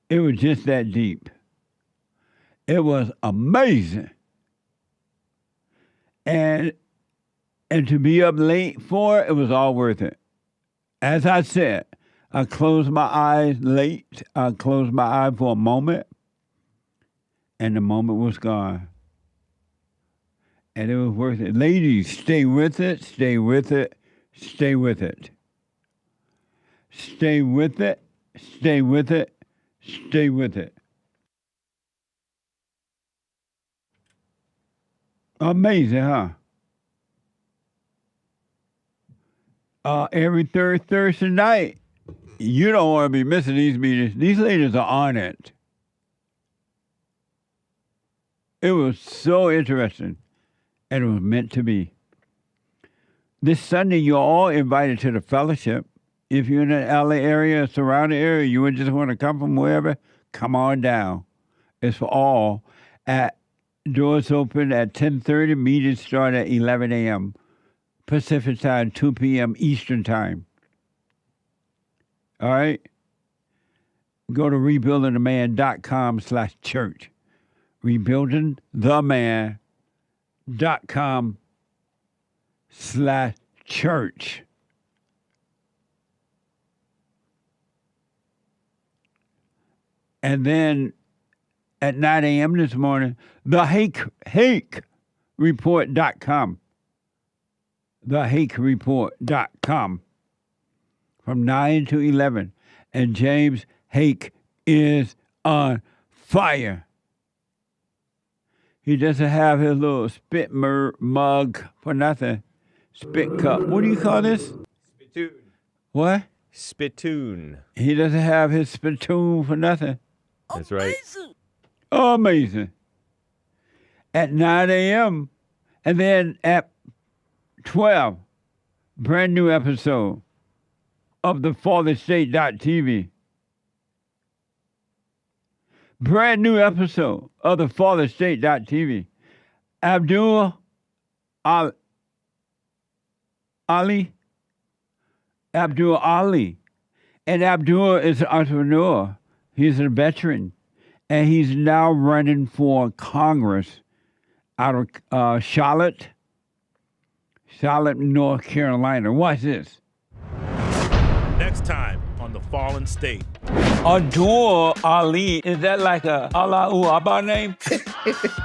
It was just that deep. It was amazing. And to be up late for it, it was all worth it. As I said, I closed my eyes late. I closed my eye for a moment, and the moment was gone. And it was worth it. Ladies, stay with it, stay with it, stay with it. Stay with it, stay with it, stay with it. Amazing, huh? Every third Thursday night, you don't want to be missing these meetings. These ladies are on it. It was so interesting, and it was meant to be. This Sunday, you're all invited to the fellowship. If you're in the LA area, surrounding area, you would just want to come from wherever, come on down. It's for all. Doors open at 10:30, meetings start at 11 a.m. Pacific time, 2 p.m. Eastern time. All right? Go to rebuildingtheman.com/church. rebuildingtheman.com/church. And then at 9 a.m. this morning, thehakereport.com. thehakereport.com from 9 to 11. And James Hake is on fire. He doesn't have his little spit mug for nothing. Spit cup. What do you call this? Spittoon. What? Spittoon. He doesn't have his spittoon for nothing. That's right. Amazing. At 9 a.m. And then at 12, brand new episode of the FallenState.tv. Brand new episode of the FallenState.tv. Addul Ali. Addul Ali. And Addul is an entrepreneur. He's a veteran. And he's now running for Congress out of Charlotte, North Carolina. Watch this. Next time on The Fallen State. Addul Ali, is that like a Allahu Akbar name?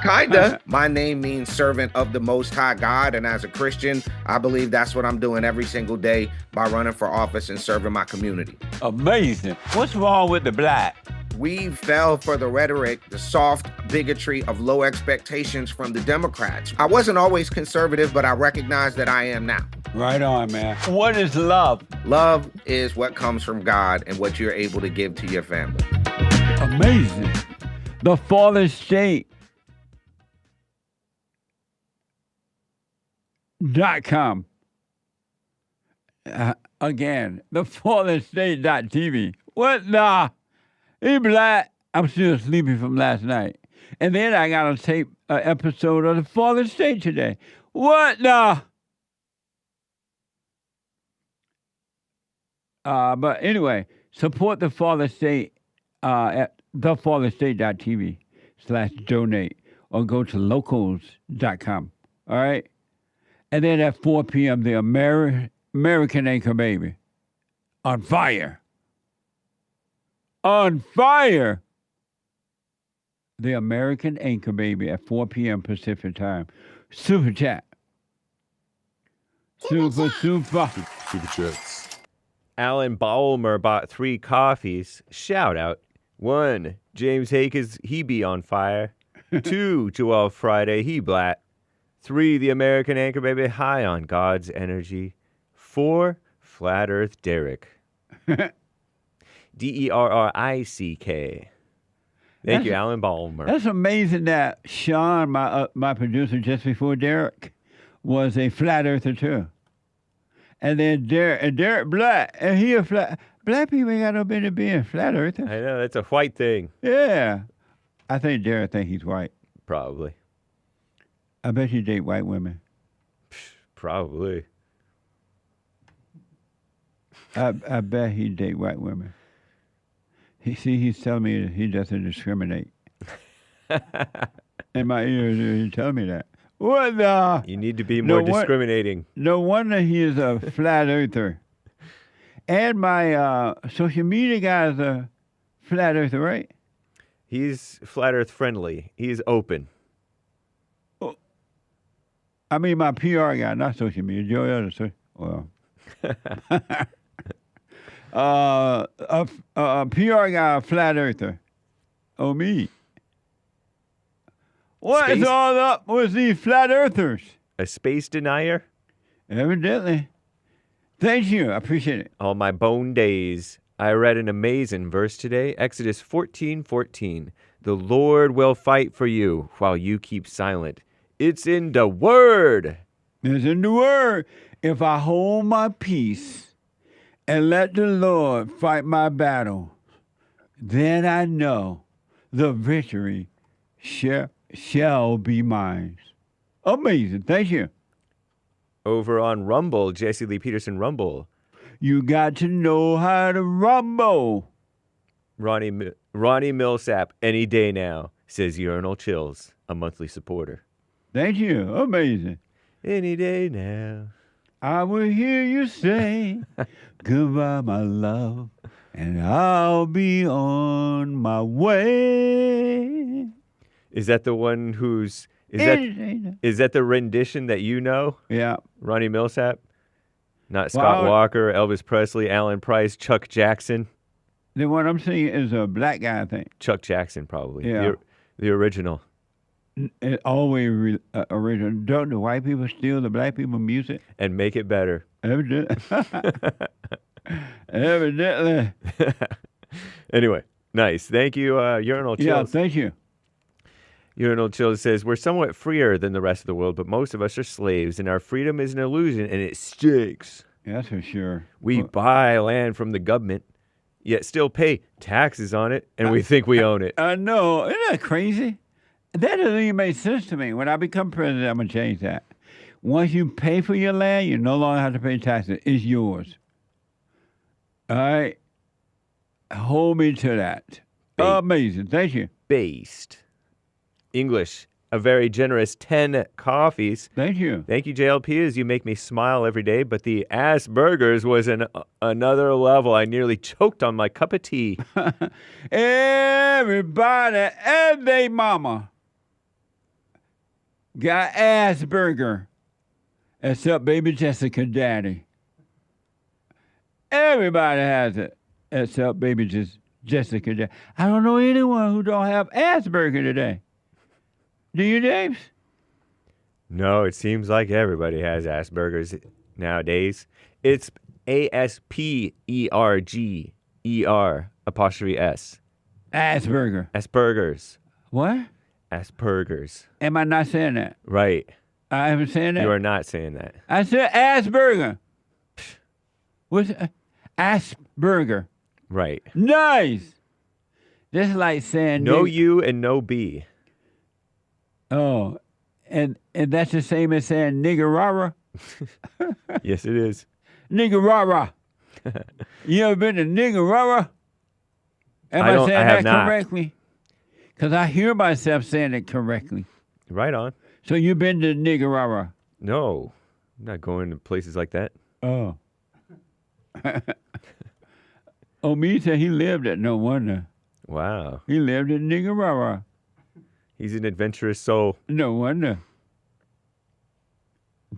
Kinda. My name means servant of the Most High God, and as a Christian, I believe that's what I'm doing every single day by running for office and serving my community. Amazing. What's wrong with the black? We fell for the rhetoric, the soft bigotry of low expectations from the Democrats. I wasn't always conservative, but I recognize that I am now. Right on, man. What is love? Love is what comes from God and what you're able to give to your family. Amazing. The Fallen State.com. Again, the FallenState.tv. What the? He black. I'm still sleepy from last night. And then I got to tape an episode of the Fallen State today. What the? But anyway, support the Fallen State at thefallenstate.tv/donate or go to locals.com. All right? And then at 4 p.m., the American Anchor Baby on fire. On fire. The American Anchor Baby at 4 p.m. Pacific time. Super chat. Super chats. Alan Ballmer bought 3 coffees. Shout out. 1, James Hakes, he be on fire. 2, Joel Friday, he black. 3, the American Anchor Baby, high on God's energy. 4, Flat Earth Derek. DERRICK. Thank you, Alan Ballmer. That's amazing that Sean, my producer just before Derek, was a flat earther too. And then Derek Black, and he a flat. Black people ain't got no business being flat earthers. I know, that's a white thing. Yeah. I think Derek think he's white. Probably. I bet you date white women. Probably. I bet he date white women. He's telling me he doesn't discriminate. In my ears, he's telling me that. What the? You need to be more discriminating. No wonder he is a flat earther. And my social media guy is a flat earther, right? He's flat earth friendly. He's open. Oh. I mean, my PR guy, not social media. Joey, well. A PR guy, a flat earther. Oh, me. What is all up with these flat earthers? A space denier? Evidently. Thank you. I appreciate it. All my bone days. I read an amazing verse today, Exodus 14:14. The Lord will fight for you while you keep silent. It's in the Word. It's in the Word. If I hold my peace and let the Lord fight my battle, then I know the victory shall be mine. Amazing. Thank you. Over on Rumble, Jesse Lee Peterson Rumble. You got to know how to rumble. Ronnie Millsap, any day now, says Urinal Chills, a monthly supporter. Thank you. Amazing. Any day now. I will hear you say, goodbye, my love, and I'll be on my way. Is that the one who's... Is that the rendition that you know? Yeah. Ronnie Millsap? Not Scott Walker, Elvis Presley, Alan Price, Chuck Jackson? The one I'm singing is a black guy, I think. Chuck Jackson, probably. Yeah. The original. It always original. Don't the white people steal the black people music? And make it better. Evidently. Evidently. Anyway, nice. Thank you, Urinal Chills. Yeah, thank you. Urinal Chill says, we're somewhat freer than the rest of the world, but most of us are slaves, and our freedom is an illusion, and it stinks. Yeah, that's for sure. We buy land from the government, yet still pay taxes on it, and we think we own it. I know. Isn't that crazy? That doesn't even make sense to me. When I become president, I'm going to change that. Once you pay for your land, you no longer have to pay taxes. It's yours. All right? Hold me to that. Amazing. Thank you. Based. English, a very generous 10 coffees. Thank you. Thank you, JLP, as you make me smile every day. But the Aspergers was another level. I nearly choked on my cup of tea. Everybody and they mama got Asperger, except baby Jessica daddy. Everybody has it, except baby Jessica daddy. I don't know anyone who don't have Asperger today. Do you, James? No, it seems like everybody has Asperger's nowadays. It's Asperger_S. Asperger. Aspergers. What? Aspergers. Am I not saying that? Right. I haven't saying that? You are not saying that. I said Asperger. What's Asperger? Right. Nice. This is like saying no U and no B. Oh, and that's the same as saying niggerara? Yes, it is. Niggerara. You ever been to niggerara? Am I saying that correctly? Because I hear myself saying it correctly. Right on. So you've been to niggerara? No, I'm not going to places like that. Oh. Me said he lived at no wonder. Wow. He lived in niggerara. He's an adventurous soul. No wonder.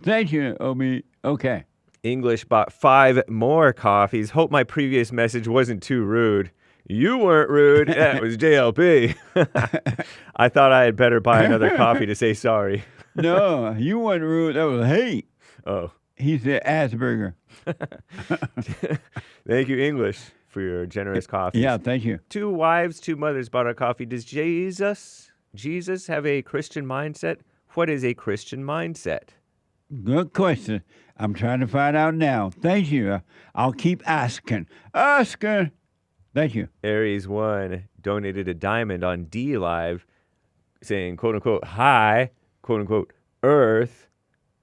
Thank you, Omi. Okay. English bought 5 more coffees. Hope my previous message wasn't too rude. You weren't rude. That was JLP. I thought I had better buy another coffee to say sorry. No, you weren't rude. That was hate. Oh. He said Asperger. Thank you, English, for your generous coffee. Yeah, thank you. 2 wives, 2 mothers bought a coffee. Does Jesus have a Christian mindset? What is a Christian mindset? Good question. I'm trying to find out now. Thank you. I'll keep asking. Thank you. Aries 1 donated a diamond on D Live saying, quote unquote, hi, quote unquote, Earth,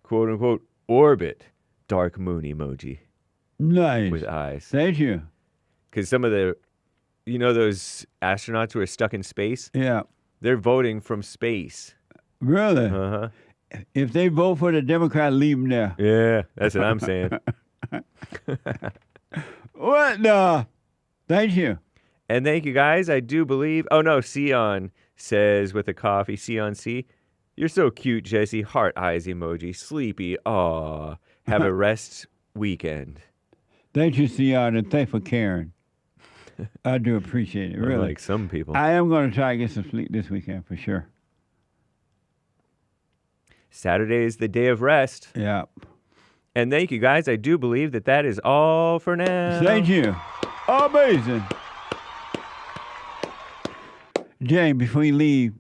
quote unquote, orbit, dark moon emoji. Nice. With eyes. Thank you. Because some of the, those astronauts who are stuck in space? Yeah. They're voting from space. Really? Uh-huh. If they vote for the Democrat, leave them there. Yeah, that's what I'm saying. What the? Thank you. And thank you, guys. I do believe... Oh, no, Sion says with a coffee, Sion C, you're so cute, Jesse. Heart eyes emoji. Sleepy. Aw. Have a rest weekend. Thank you, Sion, and thanks for caring. I do appreciate it, really. Like some people. I am going to try to get some sleep this weekend, for sure. Saturday is the day of rest. Yeah. And thank you, guys. I do believe that is all for now. Thank you. Amazing. Jane, before you leave,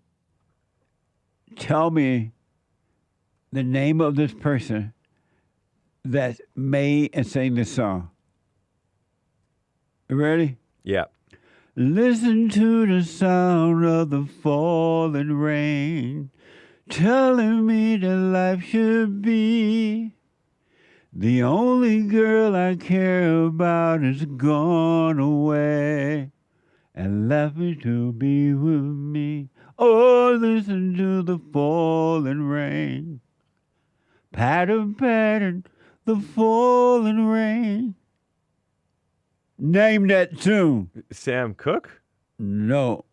tell me the name of this person that made and sang this song. You ready? Yeah. Listen to the sound of the falling rain, telling me that life should be. The only girl I care about is gone away and left me to be with me. Oh, listen to the falling rain. Patter, patter, the falling rain. Name that tune. Sam Cooke? No.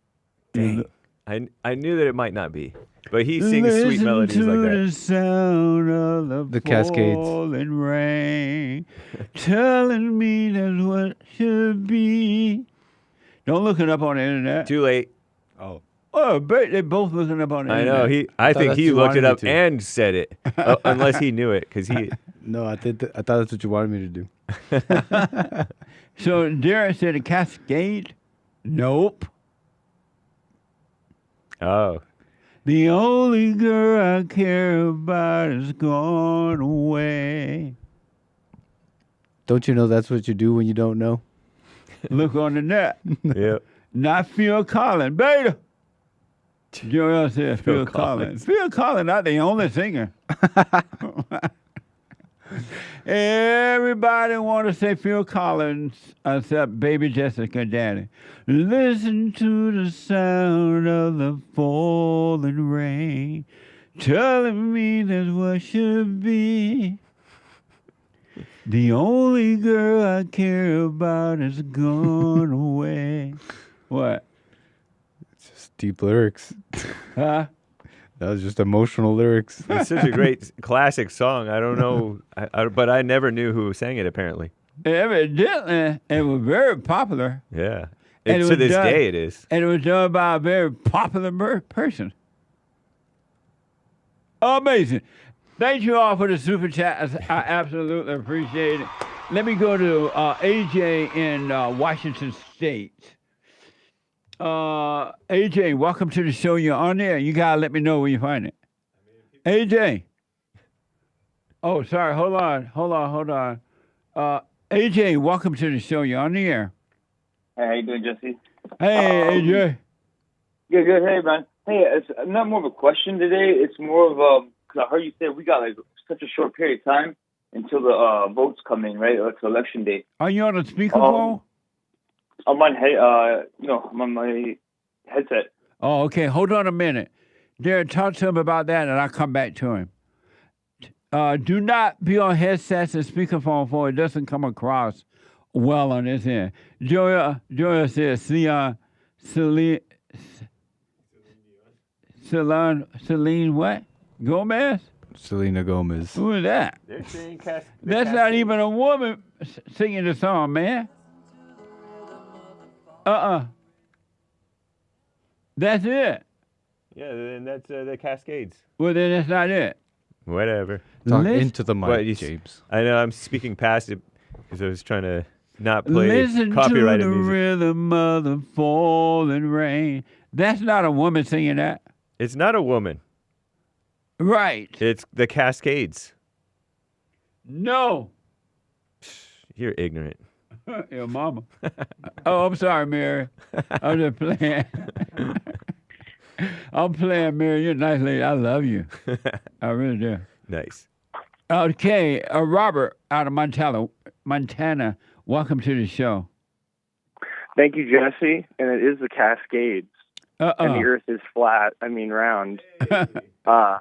Dang. I knew that it might not be. But he sings sweet melodies like that. Listen to the sound of the Cascades. Falling rain, telling me that's what should be. Don't look it up on the internet. Too late. Oh, they're both looking up on the internet. I know. I think he looked it up and said it, unless he knew it, because he. No, I thought that's what you wanted me to do. So Derek said a Cascade. Nope. Oh. The only girl I care about is gone away. Don't you know that's what you do when you don't know? Look on the net. Yep. Not Phil Collins. Beta. Joel said Phil Collins. Phil Collins not the only singer. Everybody want to say Phil Collins except Baby Jessica Daddy. Listen to the sound of the falling rain, telling me that's what should be. The only girl I care about is gone away. What? It's just deep lyrics. Huh? That was just emotional lyrics. It's such a great classic song. I don't know, but I never knew who sang it, apparently. Evidently, it was very popular. Yeah. And To this day, it is. And it was done by a very popular person. Amazing. Thank you all for the super chat. I absolutely appreciate it. Let me go to AJ in Washington State. AJ, welcome to the show. You're on there. You got to let me know where you find it. AJ. Oh, sorry. Hold on. AJ, welcome to the show. You're on the air. Hey, how you doing, Jesse? Hey, AJ. Good. Hey, man. Hey, it's not more of a question today. It's more of because I heard you say we got like such a short period of time until the votes come in, right? It's election day. Are you on a speakerphone? I'm on my headset. Oh, okay. Hold on a minute. Darren, talk to him about that, and I'll come back to him. Do not be on headsets and speakerphone, for it doesn't come across well on this end. Joya says, Celine what? Gomez? Selena Gomez. Who is that? That's not even a woman singing the song, man. That's it. Yeah, then that's the Cascades. Well, then that's not it. Whatever. Talk into the mic, James. I know I'm speaking past it because I was trying to not play Listen copyrighted to the music. rhythm of the falling rain. That's not a woman singing that. It's not a woman. Right. It's the Cascades. No. You're ignorant. Your mama. Oh, I'm sorry, Mary. I'm just playing. I'm playing, Mary. You're a nice lady. I love you. I really do. Nice. Okay, Robert out of Montana. Welcome to the show. Thank you, Jesse. And it is the Cascades. And the Earth is flat. I mean, round.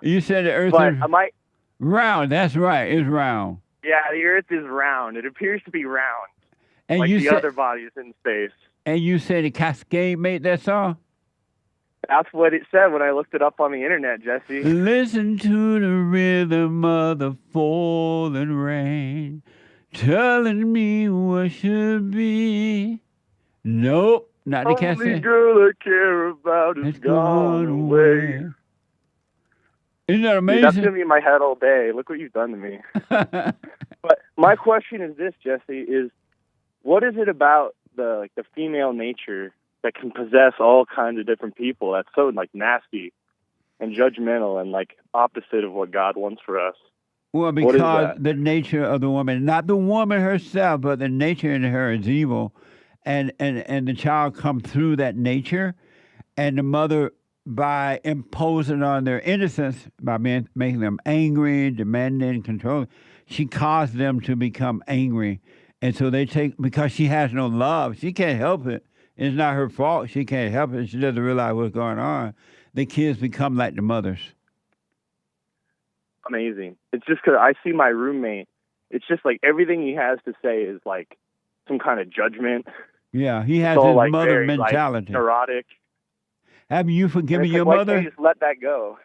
You said the Earth but is I might. round. That's right. It's round. Yeah, the Earth is round. It appears to be round, And like you the said, other bodies in space. And you said the Cascade made that song? That's what it said when I looked it up on the internet, Jesse. Listen to the rhythm of the falling rain, telling me what should be. Nope, not the Only Cascade. girl I care about is gone away. Isn't that Dude, amazing? that's gonna be in my head all day. Look what you've done to me. But my question is this, Jesse: is what is it about the female nature that can possess all kinds of different people that's so nasty and judgmental and opposite of what God wants for us? Well, What is because that? the nature of the woman, not the woman herself, but the nature in her is evil, and the child come through that nature, and the mother, by imposing on their innocence, by making them angry, demanding, controlling, she caused them to become angry, and so they because she has no love, she can't help it. It's not her fault. She can't help it. She doesn't realize what's going on. The kids become like the mothers. Amazing. It's just because I see my roommate. It's just everything he has to say is some kind of judgment. Yeah, he has It's all, his mother very, mentality. neurotic. Have you forgiven And it's your why mother? can't you just let that go?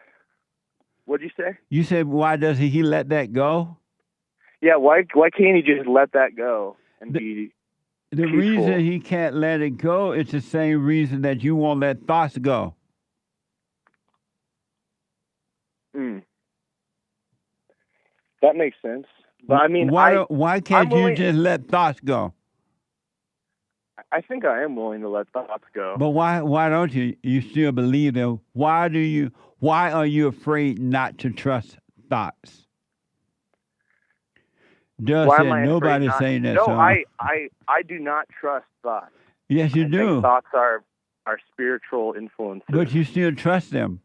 What'd you say? You said, why does he let that go? Yeah, why can't he just let that go and be The peaceful? reason he can't let it go is the same reason that you won't let thoughts go. That makes sense. But I mean, why can't I'm you willing- just let thoughts go? I think I am willing to let thoughts go. But why don't you? You still believe them? Why Why are you afraid not to trust thoughts? Just Why said am I nobody's afraid saying that. No, so. I do not trust thoughts. Yes, you I do. think thoughts are spiritual influences. But you still trust them.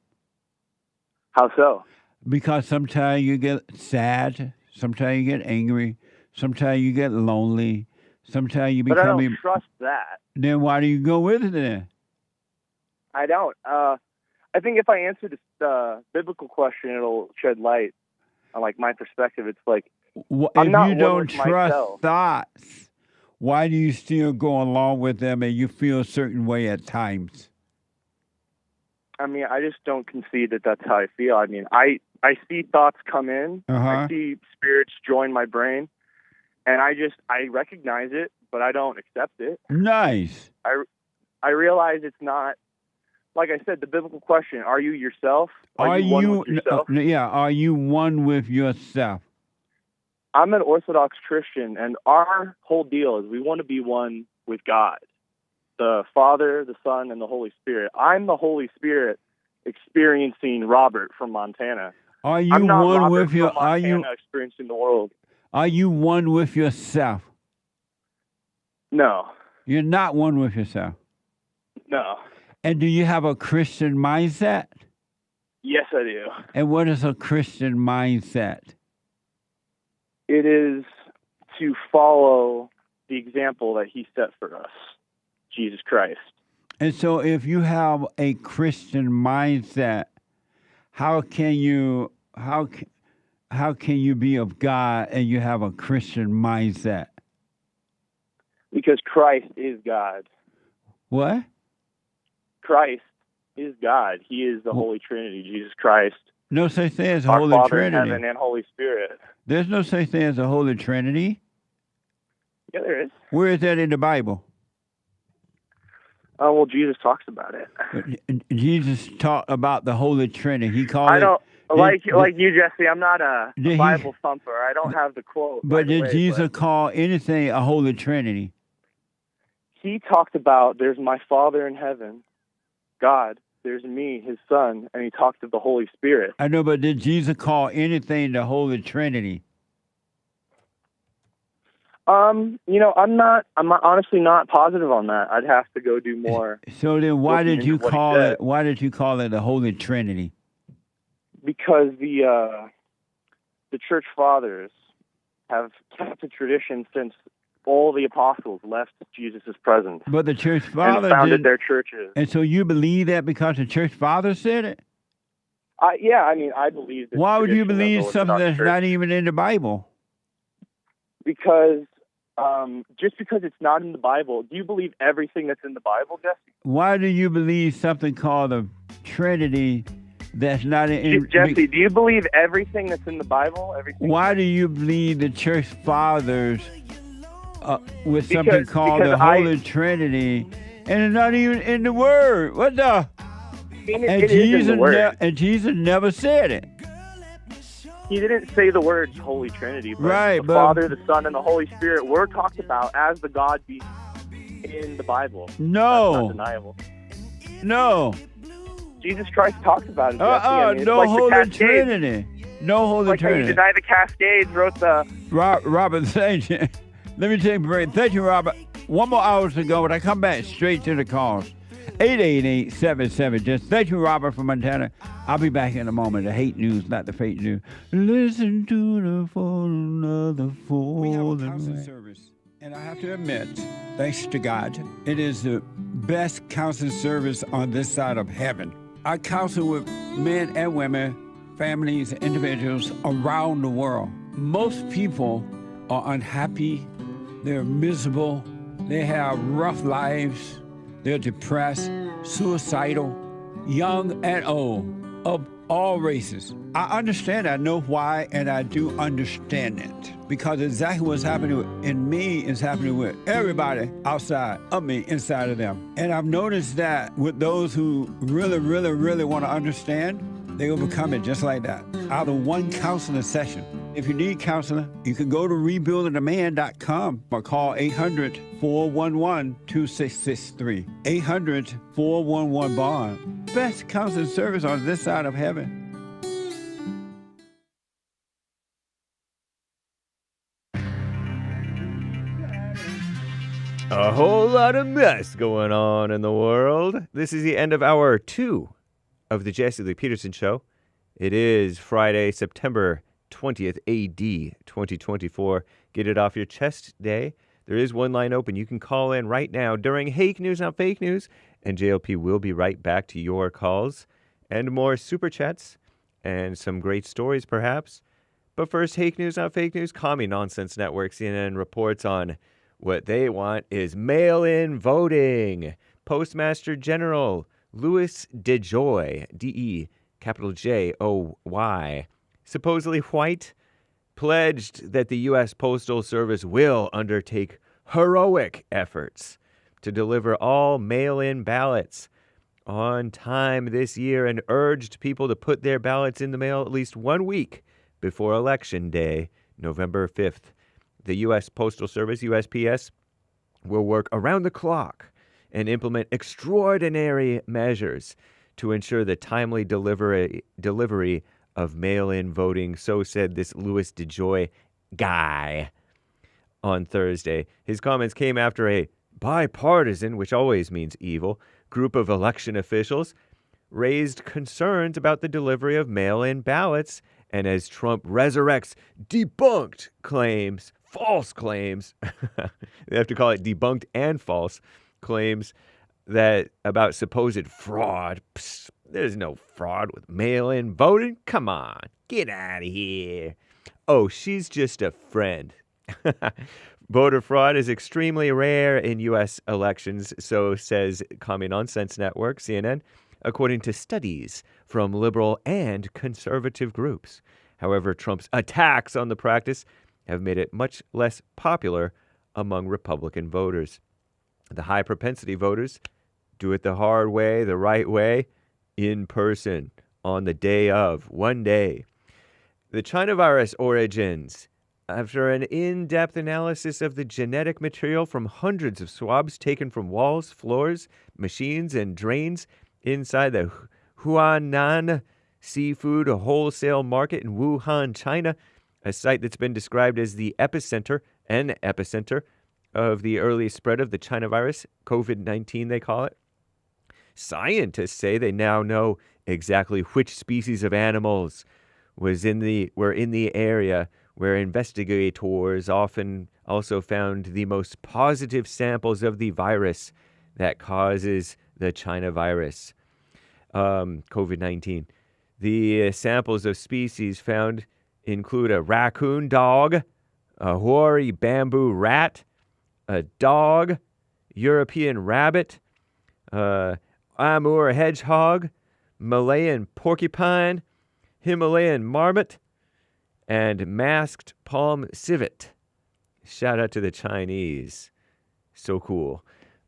How so? Because sometimes you get sad, sometimes you get angry, sometimes you get lonely, sometimes you But I become. don't trust that. Then why do you go with it then? I don't. I think if I answer this biblical question, it'll shed light on like my perspective. It's like I'm not If you one don't with trust myself. thoughts, why do you still go along with them and you feel a certain way at times? I mean, I just don't concede that that's how I feel. I mean, I see thoughts come in. I see spirits join my brain, and I recognize it, but I don't accept it. Nice. I realize it's not, like I said, the biblical question, are you yourself? Are you one with yourself? Are you one with yourself? I'm an Orthodox Christian, and our whole deal is we want to be one with God, the Father, the Son, and the Holy Spirit. I'm the Holy Spirit experiencing Robert from Montana. Are you I'm not one Robert with your? from Montana experiencing the world. Are you one with yourself? No. You're not one with yourself. No. And do you have a Christian mindset? Yes, I do. And what is a Christian mindset? It is to follow the example that he set for us, Jesus Christ. And so if you have a Christian mindset, how can you be of God and you have a Christian mindset? Because Christ is God. What? Christ is God. He is the Holy Trinity, Jesus Christ. No such thing as a our Holy Father Trinity. in heaven and Holy Spirit. There's no such thing as a Holy Trinity. Yeah, there is. Where is that in the Bible? Well, Jesus talks about it. Jesus talked about the Holy Trinity. He called I it. don't like you, Jesse. I'm not a Bible thumper. I don't have the quote. But did away, Jesus but call anything a Holy Trinity? he talked about there's my Father in heaven, God. There's me, his Son, and he talked of the Holy Spirit. I know, but did Jesus call anything the Holy Trinity? I'm honestly not positive on that. I'd have to go do more. So then why looking did you into what he call said. it why did you call it the Holy Trinity? Because the church fathers have kept a tradition since all the apostles left Jesus' presence. But the church and fathers founded their churches. And so you believe that because the church fathers said it? I believe that. Why would you tradition of the believe something Orthodox that's Church. not even in the Bible? Because just because it's not in the Bible, do you believe everything that's in the Bible, Jesse? Why do you believe something called the Trinity that's not in Jesse, do you believe everything that's in the Bible? Everything? Why do you believe the church fathers with something called the Holy Trinity and it's not even in the Word? What the? It is in the Word. And Jesus never said it. He didn't say the words Holy Trinity, but Right, the but- Father, the Son, and the Holy Spirit were talked about as the God being in the Bible. No. That's not deniable. No. Jesus Christ talks about it. Jesse. I mean, it's No like the Holy Cascades. Trinity. No Holy Like how you Trinity. deny the Cascades, wrote the... Robert, thank you. Let me take a break. Thank you, Robert. One more hour to go, but I come back straight to the calls. 888-77. Just thank you, Robert from Montana. I'll be back in a moment. The hate news, not the fake news. Listen to the phone of the phone. We have a counseling service, and I have to admit, thanks to God, it is the best counseling service on this side of heaven. I counsel with men and women, families, individuals around the world. Most people are unhappy. They're miserable. They have rough lives. They're depressed, suicidal, young and old, of all races. I understand, I know why, and I do understand it. Because exactly what's happening in me is happening with everybody outside of me, inside of them. And I've noticed that with those who really, really, really want to understand, they overcome it just like that. Out of one counseling session, If you need counseling, you can go to rebuildingtheman.com or call 800-411-2663. 800-411-BOND. Best counseling service on this side of heaven. A whole lot of mess going on in the world. This is the end of hour 2 of the Jesse Lee Peterson Show. It is Friday, September 20th, AD 2024. Get it off your chest day. There is one line open. You can call in right now during Hake News, Not Fake News, and JLP will be right back to your calls and more super chats and some great stories, perhaps. But first, Hake News, Not Fake News. Commie Nonsense Network, CNN, reports on what they want is mail-in voting. Postmaster General Louis DeJoy, D-E, capital J-O-Y, supposedly white, pledged that the U.S. Postal Service will undertake heroic efforts to deliver all mail-in ballots on time this year and urged people to put their ballots in the mail at least 1 week before Election Day, November 5th. The U.S. Postal Service, USPS, will work around the clock and implement extraordinary measures to ensure the timely delivery of mail-in voting, so said this Louis DeJoy guy on Thursday. His comments came after a bipartisan, which always means evil, group of election officials raised concerns about the delivery of mail-in ballots, and as Trump resurrects debunked claims, false claims, they have to call it debunked and false claims that about supposed fraud. Psst, there's no fraud with mail-in voting. Come on, get out of here. Oh, she's just a friend. Voter fraud is extremely rare in U.S. elections, so says Commie Nonsense Network, CNN, according to studies from liberal and conservative groups. However, Trump's attacks on the practice have made it much less popular among Republican voters. The high-propensity voters do it the hard way, the right way, in person, on the day of, one day. The China virus origins. After an in-depth analysis of the genetic material from hundreds of swabs taken from walls, floors, machines, and drains inside the Huanan seafood wholesale market in Wuhan, China, a site that's been described as the epicenter of the early spread of the China virus, COVID-19 they call it. Scientists say they now know exactly which species of animals were in the area where investigators often also found the most positive samples of the virus that causes the China virus, COVID-19. The samples of species found include a raccoon dog, a hoary bamboo rat, a dog, European rabbit, Amur hedgehog, Malayan porcupine, Himalayan marmot, and masked palm civet. Shout out to the Chinese. So cool.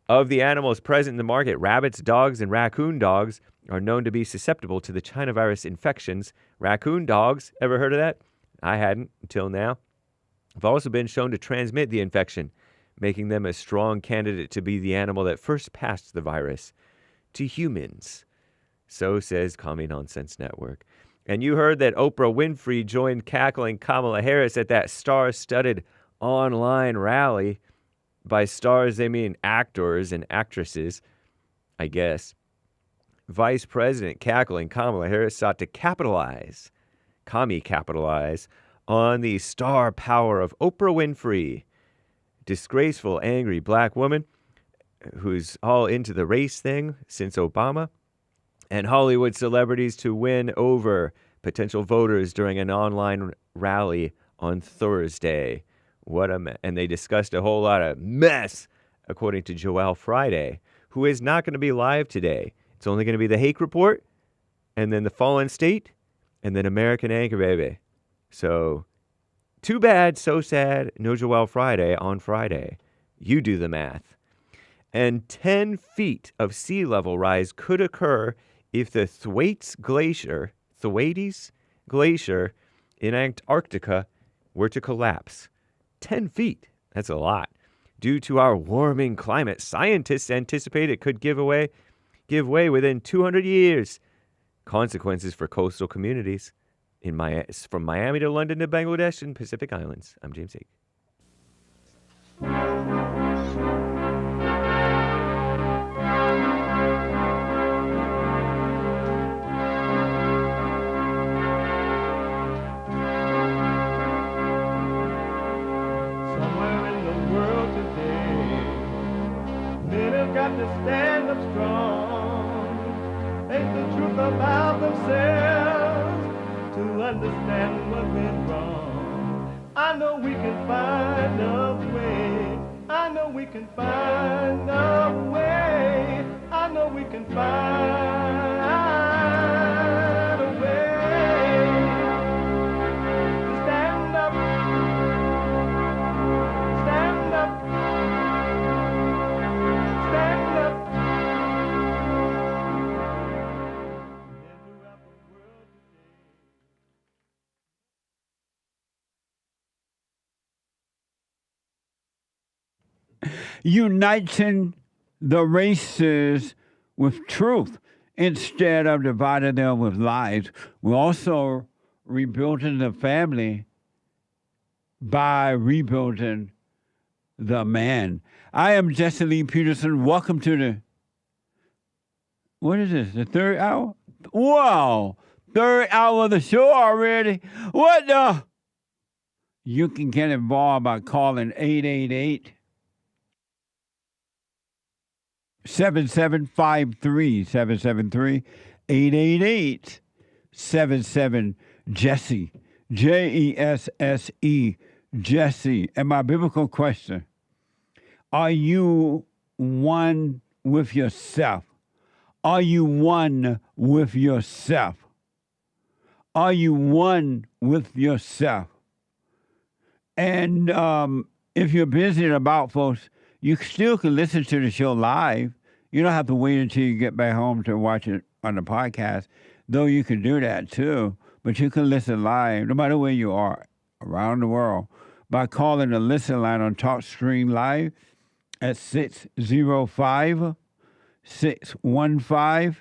Of the animals present in the market, rabbits, dogs, and raccoon dogs are known to be susceptible to the China virus infections. Raccoon dogs, ever heard of that? I hadn't until now. Have also been shown to transmit the infection, making them a strong candidate to be the animal that first passed the virus to humans. So says Commie Nonsense Network. And you heard that Oprah Winfrey joined cackling Kamala Harris at that star-studded online rally. By stars, they mean actors and actresses, I guess. Vice President cackling Kamala Harris sought to capitalize on the star power of Oprah Winfrey, disgraceful, angry black woman who's all into the race thing since Obama, and Hollywood celebrities to win over potential voters during an online rally on Thursday. And they discussed a whole lot of mess, according to Joelle Friday, who is not going to be live today. It's only going to be the Hake Report, and then the Fallen State, and then American Anchor Baby. So, too bad, so sad, no Joelle Friday on Friday. You do the math. And 10 feet of sea level rise could occur if the Thwaites Glacier in Antarctica were to collapse 10 feet, that's a lot, due to our warming climate, scientists anticipate it could give way within 200 years. Consequences for coastal communities from Miami to London to Bangladesh and Pacific Islands. I'm James Ake. Somewhere in the world today, men have got to stand up strong, face the truth about themselves, to understand what went wrong. I know we can find a way. I know we can find a way. I know we can find a way to stand up, stand up, stand up. Uniting the races with truth instead of dividing them with lies. We're also rebuilding the family by rebuilding the man. I am Jesse Lee Peterson. Welcome to the, what is this, the third hour? Wow, third hour of the show already. What the? You can get involved by calling 888 7753 773 888 77 Jesse JESSE Jesse. And my biblical question: are you one with yourself? Are you one with yourself? Are you one with yourself? And if you're busy and about, folks, you still can listen to the show live. You don't have to wait until you get back home to watch it on the podcast, though you can do that too. But you can listen live, no matter where you are around the world, by calling the listen line on TalkStream Live at 605 615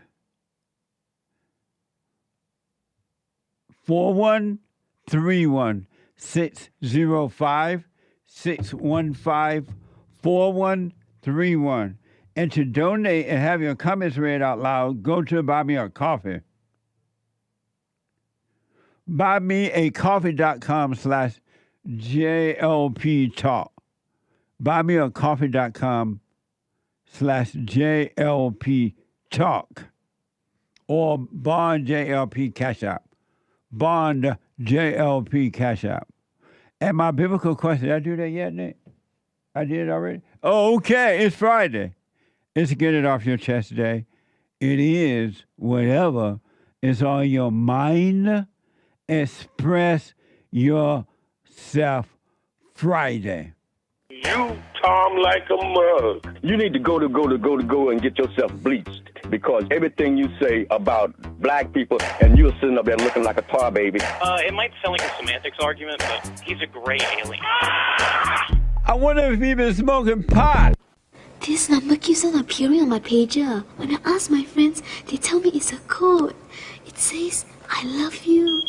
4131 605 615 4131. And to donate and have your comments read out loud, go to Buy Me a Coffee. buymeacoffee.com/JLP Talk. buymeacoffee.com/JLP Talk. Or Bond JLP Cash App. Bond JLP Cash App. And my biblical question, did I do that yet, Nick? I did it already? Oh, okay. It's Friday. It's Get It Off Your Chest Day. It is whatever is on your mind. Express yourself Friday. You, Tom, like a mug. You need to go and get yourself bleached, because everything you say about black people, and you're sitting up there looking like a tar baby. It might sound like a semantics argument, but he's a great alien. I wonder if he's been smoking pot. This number keeps on appearing on my pager. When I ask my friends, they tell me it's a code. It says, I love you.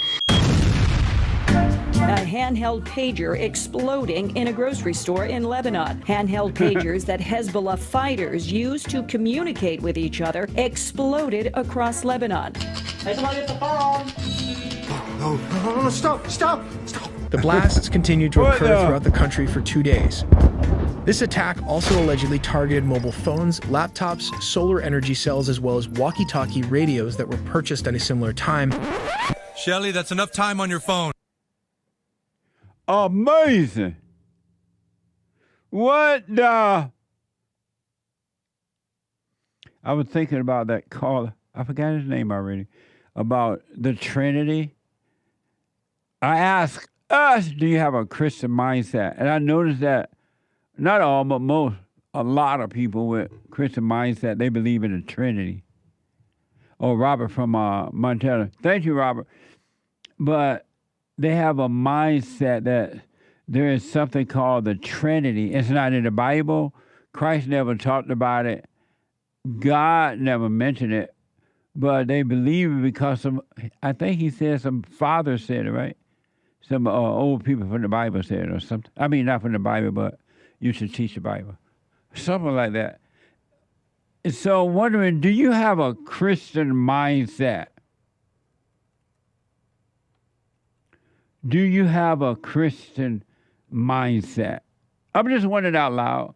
A handheld pager exploding in a grocery store in Lebanon. Handheld pagers that Hezbollah fighters use to communicate with each other exploded across Lebanon. Hey, somebody get the phone! Oh, stop! The blasts continued to occur throughout the country for 2 days. This attack also allegedly targeted mobile phones, laptops, solar energy cells, as well as walkie-talkie radios that were purchased at a similar time. Shelly, that's enough time on your phone. Amazing. What the? I was thinking about that caller. I forgot his name already. About the Trinity. I asked us, do you have a Christian mindset? And I noticed that not all, but most, a lot of people with Christian mindset, they believe in the Trinity. Oh, Robert from Montana. Thank you, Robert. But they have a mindset that there is something called the Trinity. It's not in the Bible. Christ never talked about it. God never mentioned it. But they believe it because I think he said some fathers said it, right? Some old people from the Bible said it or something. I mean, not from the Bible, but you should teach the Bible. Something like that. And so I'm wondering, do you have a Christian mindset? Do you have a Christian mindset? I'm just wondering out loud.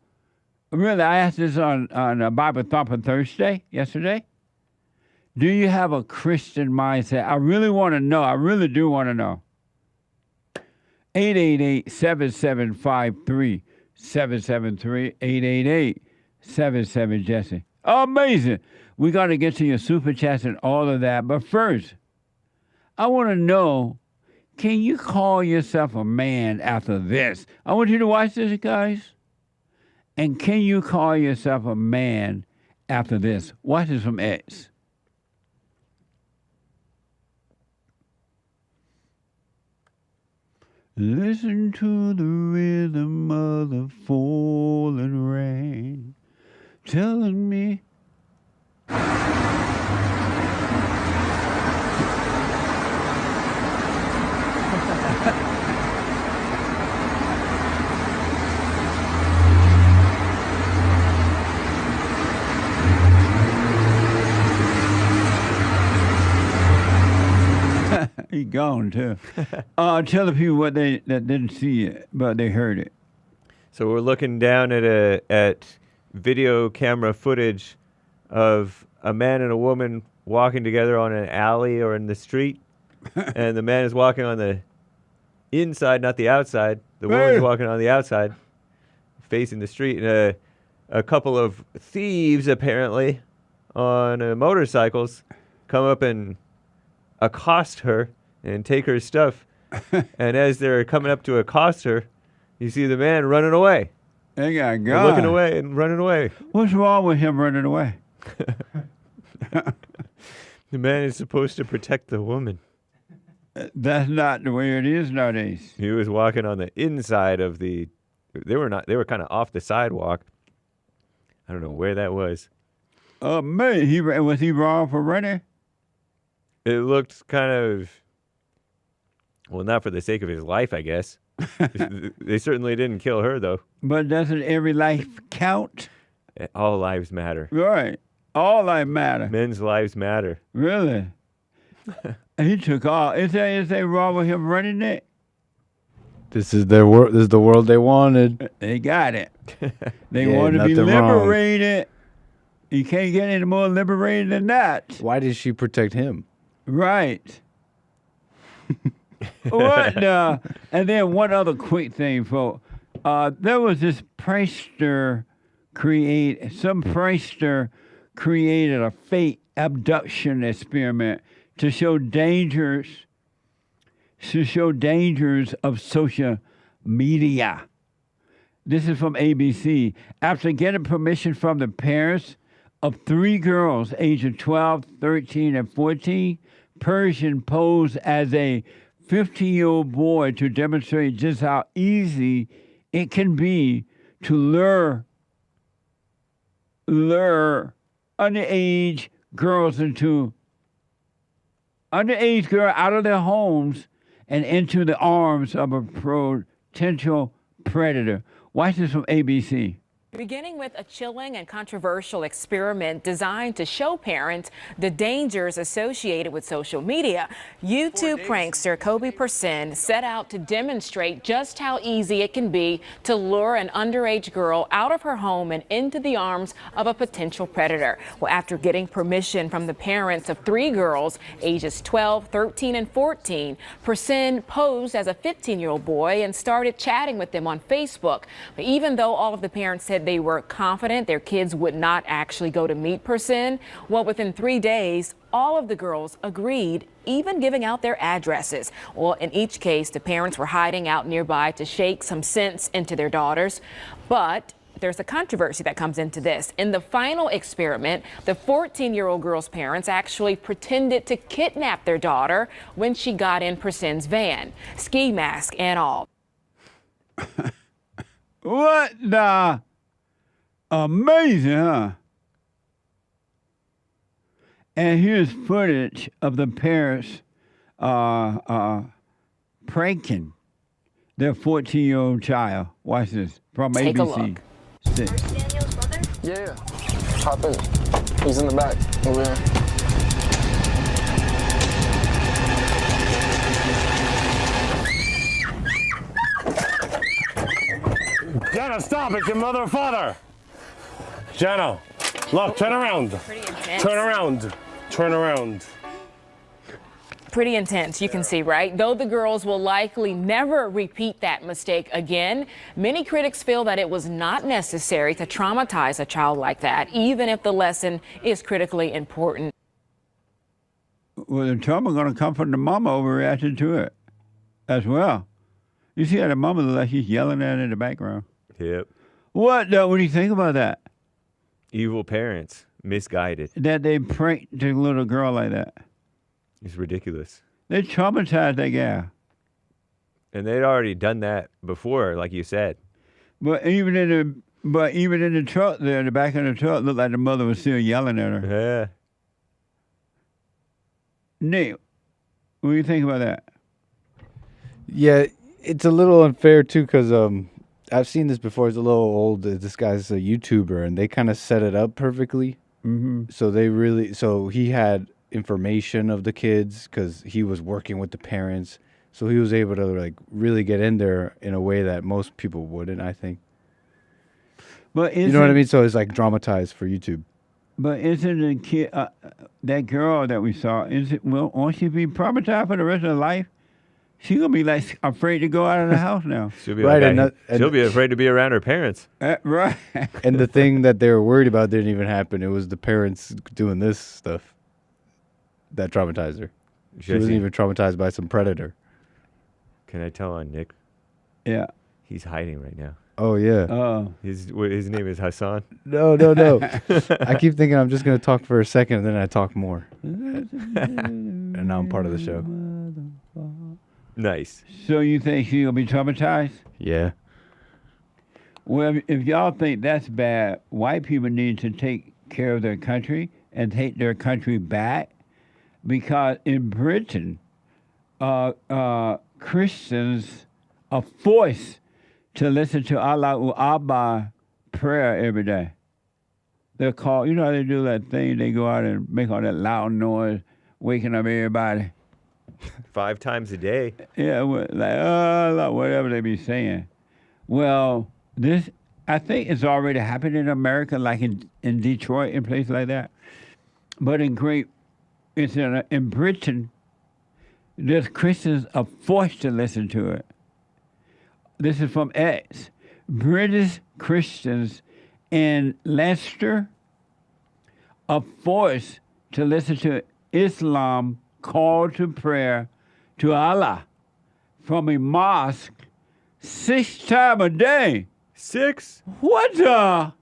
Really, I asked this on a Bible Thumper Thursday, yesterday. Do you have a Christian mindset? I really want to know. I really do want to know. 888-7753-773. 888-77-JESSE. Amazing. We're going to get to your super chats and all of that. But first, I want to know, can you call yourself a man after this? I want you to watch this, guys. And can you call yourself a man after this? Watch this from X. Listen to the rhythm of the falling rain, telling me. He gone too. Tell the people what that didn't see it, but they heard it. So we're looking down at video camera footage of a man and a woman walking together on an alley or in the street, and the man is walking on the inside, not the outside. The woman's walking on the outside, facing the street, and a couple of thieves apparently on motorcycles come up and accost her and take her stuff. And as they're coming up to accost her, you see the man running away. They got They're God. looking away and running away. What's wrong with him running away? The man is supposed to protect the woman. That's not the way it is nowadays. He was walking on the inside of the. They were kind of off the sidewalk. I don't know where that was. Man, was he wrong for running? It looked kind of. Well, not for the sake of his life, I guess. They certainly didn't kill her, though. But doesn't every life count? All lives matter. Right. All lives matter. Men's lives matter. Really? He took off. Is there wrong with him running it? This is their world. This is the world they wanted. They got it. They want to be liberated. You can't get any more liberated than that. Why did she protect him? Right. What the? And then one other quick thing, folks. There was this prankster created a fake abduction experiment to show dangers of social media. This is from ABC. After getting permission from the parents of 3 girls aged 12, 13, and 14, Persian posed as a 15-year-old boy to demonstrate just how easy it can be to lure underage girls out of their homes and into the arms of a potential predator. Watch this from ABC. Beginning with a chilling and controversial experiment designed to show parents the dangers associated with social media, YouTube prankster Kobe Persin set out to demonstrate just how easy it can be to lure an underage girl out of her home and into the arms of a potential predator. Well, after getting permission from the parents of 3 girls, ages 12, 13, and 14, Persin posed as a 15-year-old boy and started chatting with them on Facebook. But even though all of the parents said they were confident their kids would not actually go to meet Persin, well, within 3 days, all of the girls agreed, even giving out their addresses. Well, in each case, the parents were hiding out nearby to shake some sense into their daughters. But there's a controversy that comes into this. In the final experiment, the 14-year-old girl's parents actually pretended to kidnap their daughter when she got in Persin's van, ski mask and all. What the? Amazing, huh? And here's footage of the parents pranking their 14-year-old child. Watch this from Take a ABC. look. Daniel's brother? Yeah. Hop in. He's in the back over here. Jenna, stop. It's your mother or father. Jenna, look, turn around. Pretty intense. Turn around. Turn around. Pretty intense, you can see, right? Though the girls will likely never repeat that mistake again, many critics feel that it was not necessary to traumatize a child like that, even if the lesson is critically important. Well, the trauma going to come from the mama overreacting to it as well. You see how the mama looks like she's yelling at it in the background. Yep. What do you think about that? Evil parents, misguided. That they pranked the little girl like that. It's ridiculous. They traumatized that gal. And they'd already done that before, like you said. But even in the truck there, in the back of the truck, looked like the mother was still yelling at her. Yeah. Nick, what do you think about that? Yeah, it's a little unfair too, because I've seen this before. It's a little old. This guy's a YouTuber, and they kind of set it up perfectly. Mm-hmm. So he had information of the kids because he was working with the parents. So he was able to like really get in there in a way that most people wouldn't, I think. But you know what I mean? So it's like dramatized for YouTube. But isn't the kid, that girl that we saw, won't she be traumatized for the rest of her life? She's going to be like afraid to go out of the house now. She'll be right, she'll be afraid to be around her parents. Right. And the thing that they were worried about didn't even happen. It was the parents doing this stuff that traumatized her. She wasn't even traumatized by some predator. Can I tell on Nick? Yeah. He's hiding right now. Oh, yeah. Oh. His name is Hassan. No. I keep thinking I'm just going to talk for a second, and then I talk more. And now I'm part of the show. Nice. So you think she'll be traumatized? Yeah. Well, if y'all think that's bad, white people need to take care of their country and take their country back, because in Britain, Christians are forced to listen to Allahu Akbar prayer every day. They're called, you know how they do that thing? They go out and make all that loud noise, waking up everybody. 5 times a day. Yeah, like, whatever they be saying. Well, this, I think it's already happened in America, like in Detroit and places like that. But in Britain, there's Christians are forced to listen to it. This is from X. British Christians in Leicester are forced to listen to Islam call to prayer to Allah from a mosque 6 times a day. 6? What the?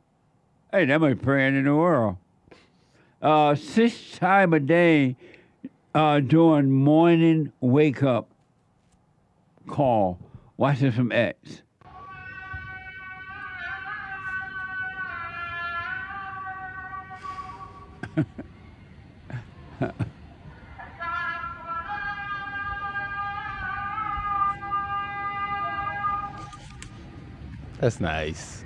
Hey, that might be praying in the world. 6 times a day during morning wake up call. Watch this from X. That's nice.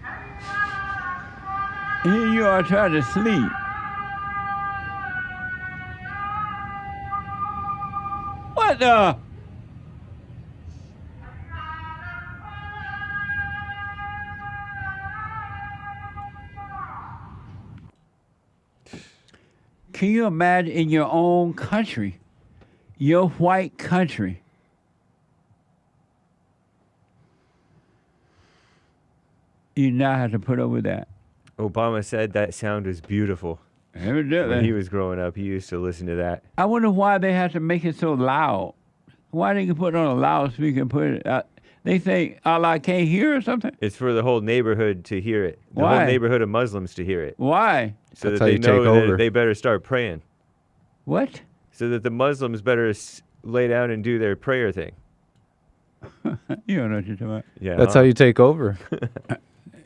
Here you are trying to sleep. What the? Can you imagine in your own country, your white country, you now have to put up with that? Obama said that sound was beautiful. Evidently. When he was growing up, he used to listen to that. I wonder why they have to make it so loud. Why they can put it on a loudspeaker and put it out? They think Allah can't hear or something? It's for the whole neighborhood to hear it. The Why? whole neighborhood of Muslims to hear it. Why? So That's that how they you know take that over. they better start praying. What? So that the Muslims better lay down and do their prayer thing. You don't know what you're talking about. Yeah. That's how you take over.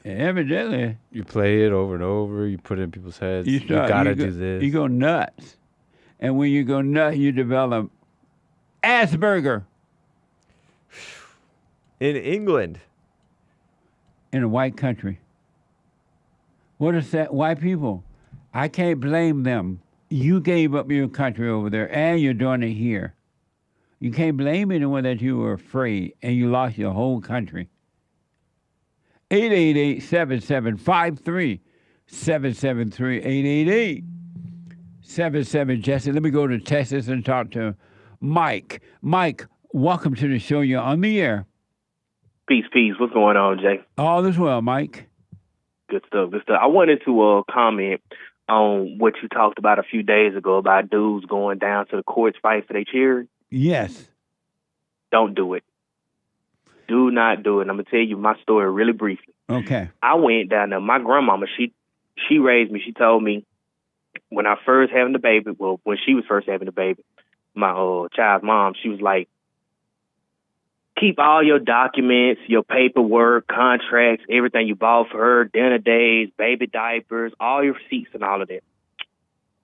Evidently. You play it over and over. You put it in people's heads. You start- gotta go- do this. You go nuts. And when you go nuts, you develop Asperger. In England. In a white country. What is that? White people. I can't blame them. You gave up your country over there, and you're doing it here. You can't blame anyone that you were afraid, and you lost your whole country. 888-7753-773. 888-77 Jesse. Let me go to Texas and talk to Mike. Mike, welcome to the show. You're on the air. Peace, peace. What's going on, Jay? All is well, Mike. Good stuff, good stuff. I wanted to comment on what you talked about a few days ago about dudes going down to the courts fight for their children. Yes. Don't do it. Do not do it. I'm going to tell you my story really briefly. Okay. I went down there. My grandmama, she raised me. She told me when I first having the baby, well, when she was first having the baby, my child's mom, she was like, keep all your documents, your paperwork, contracts, everything you bought for her, dinner days, baby diapers, all your receipts and all of that.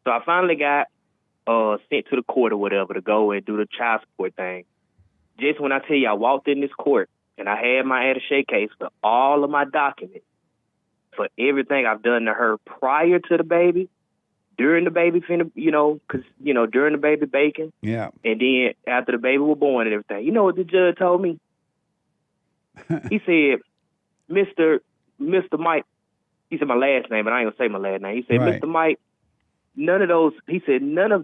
So I finally got sent to the court or whatever to go and do the child support thing. Just when I tell you I walked in this court and I had my attaché case for all of my documents, for everything I've done to her prior to the baby, during the baby, during the baby baking, yeah, and then after the baby was born and everything. You know what the judge told me? He said, Mr. Mike, he said my last name, but I ain't gonna say my last name. He said, Right. Mr. Mike, none of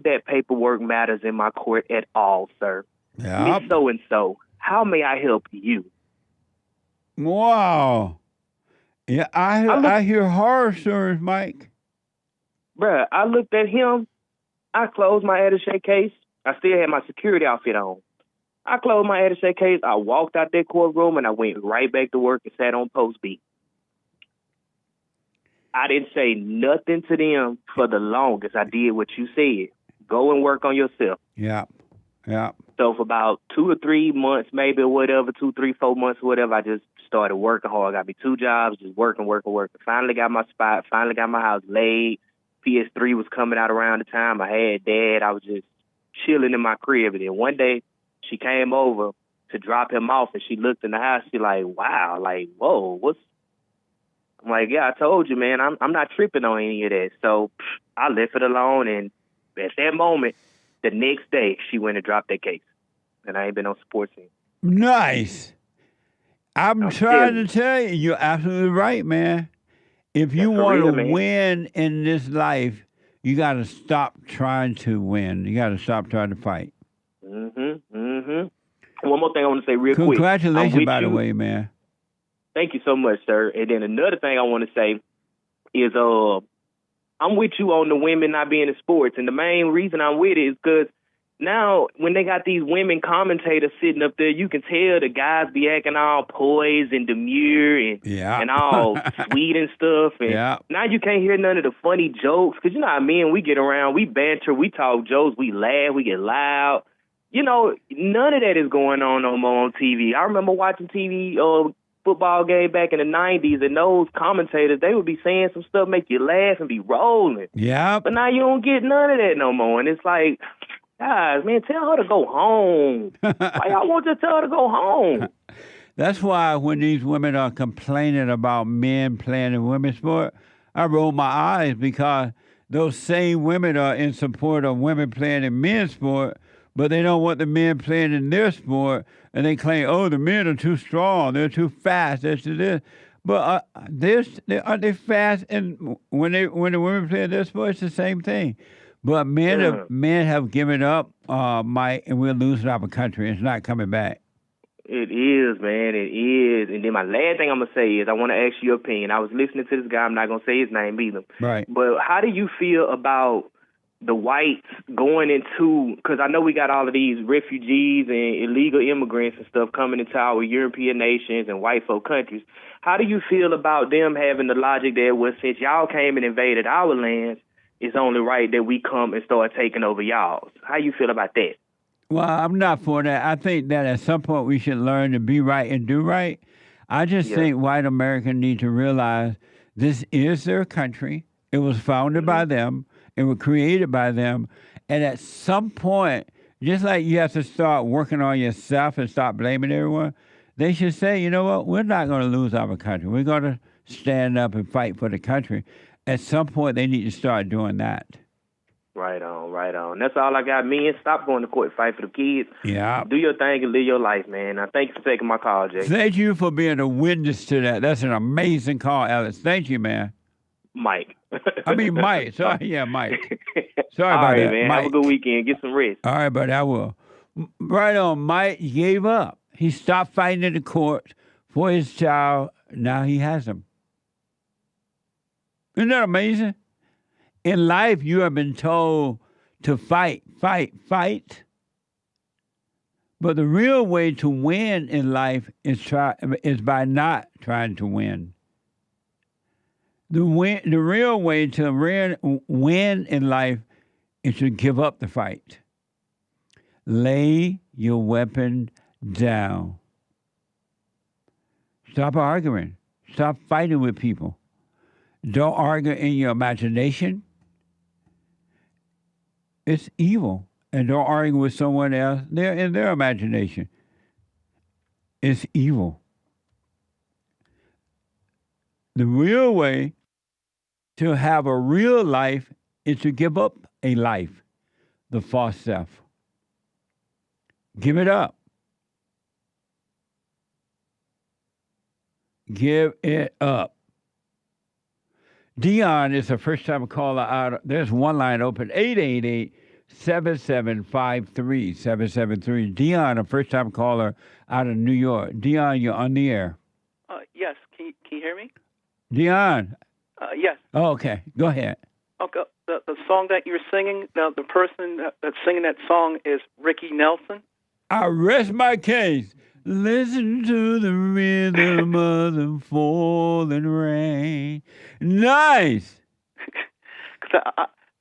that paperwork matters in my court at all, sir. Yep. Miss so-and-so, how may I help you? Wow. Yeah, I hear horror stories, Mike. Bruh, I looked at him. I closed my attaché case. I still had my security outfit on. I closed my attaché case. I walked out that courtroom, and I went right back to work and sat on post B. I didn't say nothing to them for the longest. I did what you said. Go and work on yourself. Yeah. Yeah. So for about 2 or 3 months, maybe or whatever, 2, 3, 4 months, whatever, I just started working hard. I got me 2 jobs, just working. Finally got my spot. Finally got my house laid. PS3 was coming out around the time. I had Dad. I was just chilling in my crib. And then one day, she came over to drop him off, and she looked in the house. She like, wow, like, whoa, what's... I'm like, yeah, I told you, man, I'm not tripping on any of that. So I left it alone, and at that moment, the next day, she went and dropped that case. And I ain't been on support team. Nice. I'm trying to tell you, you're absolutely right, man. If you want to win in this life, you got to stop trying to win. You got to stop trying to fight. One more thing I want to say real quick. Congratulations, by the way, man. Thank you so much, sir. And then another thing I want to say is I'm with you on the women not being in sports. And the main reason I'm with it is because now when they got these women commentators sitting up there, you can tell the guys be acting all poised and demure and all sweet and stuff. And now you can't hear none of the funny jokes. Because you know how men, we get around, we banter, we talk jokes, we laugh, we get loud. You know, none of that is going on no more on TV. I remember watching TV football game back in the 90s, and those commentators, they would be saying some stuff, make you laugh and be rolling. Yeah. But now you don't get none of that no more. And it's like, guys, man, tell her to go home. Why y'all want to tell her to go home? That's why when these women are complaining about men playing in women's sport, I roll my eyes because those same women are in support of women playing in men's sport, but they don't want the men playing in their sport, and they claim, oh, the men are too strong, they're too fast, this. But are they fast? And when the women play in their sport, it's the same thing. But men have given up, Mike, and we're losing our country. It's not coming back. It is, man. It is. And then my last thing I'm going to say is I want to ask your opinion. I was listening to this guy. I'm not going to say his name either. Right. But how do you feel about the whites going into, because I know we got all of these refugees and illegal immigrants and stuff coming into our European nations and white folk countries. How do you feel about them having the logic that, well, since y'all came and invaded our lands, it's only right that we come and start taking over y'all's? How you feel about that? Well, I'm not for that. I think that at some point we should learn to be right and do right. I just think white Americans need to realize this is their country. It was founded by them. It was created by them. And at some point, just like you have to start working on yourself and stop blaming everyone, they should say, you know what, we're not going to lose our country. We're going to stand up and fight for the country. At some point, they need to start doing that. Right on, right on. That's all I got, men. Stop going to court, fight for the kids. Yeah. Do your thing and live your life, man. Now, thank you for taking my call, Jay. Thank you for being a witness to that. That's an amazing call, Alex. Thank you, man. Mike. Mike. Sorry, yeah, Mike. Sorry all about right, that, man. Mike. Have a good weekend. Get some rest. All right, buddy, I will. Right on. Mike gave up. He stopped fighting in the court for his child. Now he has him. Isn't that amazing? In life, you have been told to fight, fight, fight. But the real way to win in life is by not trying to win. The real way to win in life is to give up the fight. Lay your weapon down. Stop arguing. Stop fighting with people. Don't argue in your imagination. It's evil. And don't argue with someone else. They're in their imagination. It's evil. The real way to have a real life is to give up a life, the false self. Give it up. Give it up. DEON is a first-time caller out. There's one line open, 888-7753-773. DEON, a first-time caller out of New York. DEON, you're on the air. Yes. Can you hear me? DEON. Yes. Oh, okay. Go ahead. Okay. The song that you're singing, now the person that's singing that song is Ricky Nelson. I rest my case. Listen to the rhythm of the falling rain. Nice. Because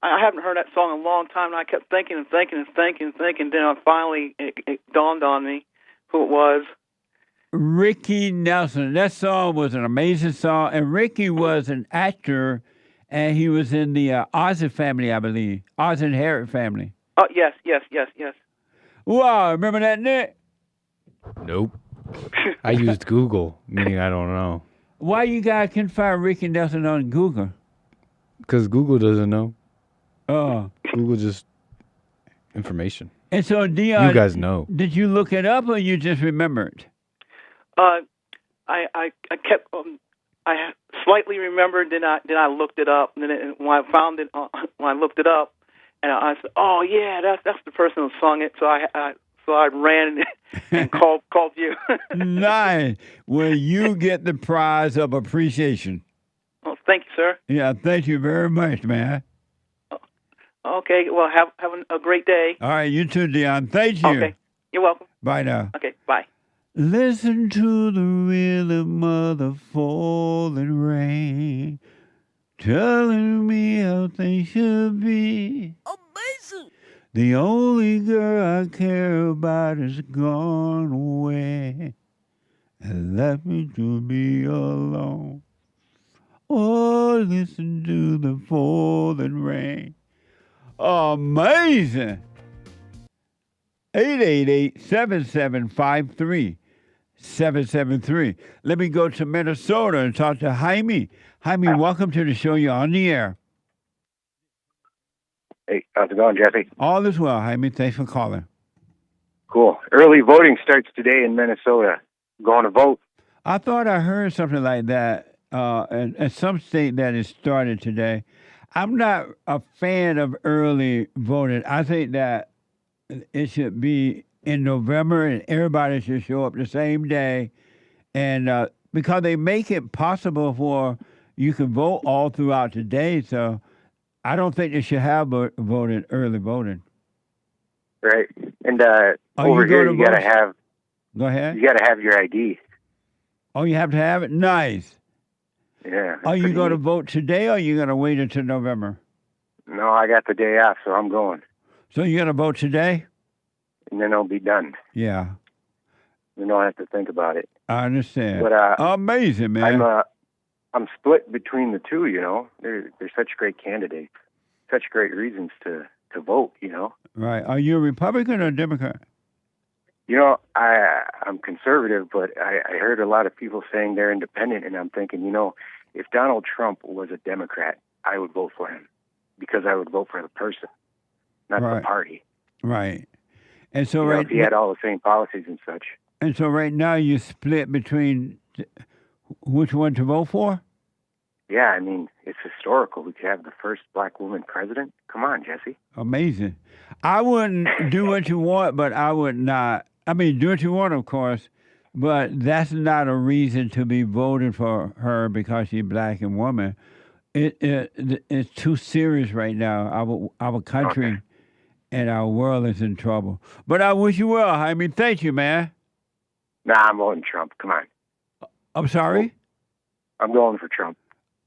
I haven't heard that song in a long time, and I kept thinking and thinking and thinking and thinking. Then finally it dawned on me who it was. Ricky Nelson. That song was an amazing song, and Ricky was an actor, and he was in the Oz family, I believe. Oz and Harriet family. Oh, yes. Wow, remember that, Nick? Nope. I used Google, meaning I don't know. Why you guys can find Ricky Nelson on Google? Because Google doesn't know. Oh. Google just information. And so, DEON, you guys know. Did you look it up or you just remembered? I kept I slightly remembered. Then I looked it up. And then when I found it, when I looked it up, and I said, "Oh yeah, that's the person who sung it." So I ran and called you. Nice. Well, you get the prize of appreciation. Well, thank you, sir. Yeah, thank you very much, man. Okay. Well, have a great day. All right, you too, DEON. Thank you. Okay. You're welcome. Bye now. Okay. Bye. Listen to the rhythm of the falling rain, telling me how things should be. Amazing. The only girl I care about is gone away and left me to be alone. Oh, listen to the falling rain. Amazing. 888-7753-773. Let me go to Minnesota and talk to Jaime. Jaime, welcome to the show. You're on the air. Hey, how's it going, Jesse? All is well, Jaime. Thanks for calling. Cool. Early voting starts today in Minnesota. Going to vote? I thought I heard something like that at some state that it started today. I'm not a fan of early voting. I think that it should be in November and everybody should show up the same day. And because they make it possible for you can vote all throughout the day. So I don't think they should have early voting. Right. And Are over you here, going to you gotta vote? have Go ahead. you gotta have your ID. Oh, you have to have it? Nice. Yeah. Are you pretty going to neat. vote today or are you going to wait until November? No, I got the day off, so I'm going, So you're going to vote today? and then I'll be done. Yeah, You don't have to think about it. I understand. But Amazing, man. I'm split between the two. You know, they're such great candidates, such great reasons to vote. You know. Right. Are you a Republican or a Democrat? You know, I'm conservative, but I heard a lot of people saying they're independent, and I'm thinking, you know, if Donald Trump was a Democrat, I would vote for him because I would vote for the person, not the party. Right. And so You know, right if he had all the same policies and such. And so right now you split between which one to vote for? Yeah, I mean, it's historical. We could have the first black woman president. Come on, Jesse. Amazing. I wouldn't do what you want, but I would not. I mean, do what you want, of course, but that's not a reason to be voting for her because she's black and woman. It's too serious right now. Our country and our world is in trouble. But I wish you well, Jaime. Thank you, man. Nah, I'm voting Trump. Come on. I'm sorry? I'm going for Trump.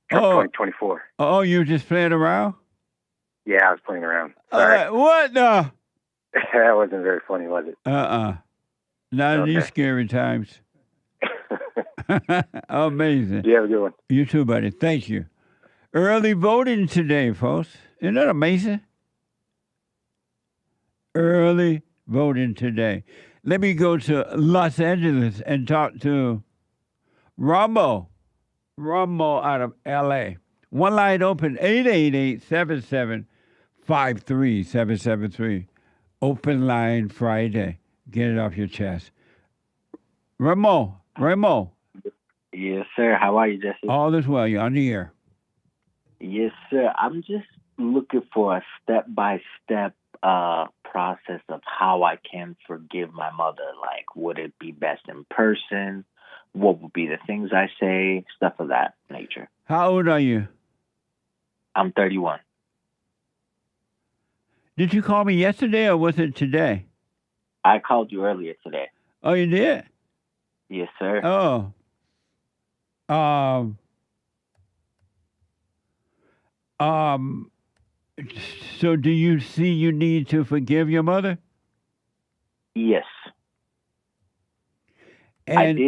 Trump 2024. Oh, you were just playing around? Yeah, I was playing around. Sorry. What the? That wasn't very funny, was it? Not in these scary times. Amazing. You have a good one. You too, buddy. Thank you. Early voting today, folks. Isn't that amazing? Early voting today. Let me go to Los Angeles and talk to Ramo. Ramo out of L.A. One line open, 888-77-53773. Open line Friday. Get it off your chest. Ramo. Yes, sir. How are you, Jesse? All is well. You're on the air. Yes, sir. I'm just looking for a step-by-step process of how I can forgive my mother. Like, would it be best in person? What would be the things I say? Stuff of that nature. How old are you? I'm 31. Did you call me yesterday or was it today? I called you earlier today. Oh, you did? Yes, sir. Oh. So do you see you need to forgive your mother? Yes. And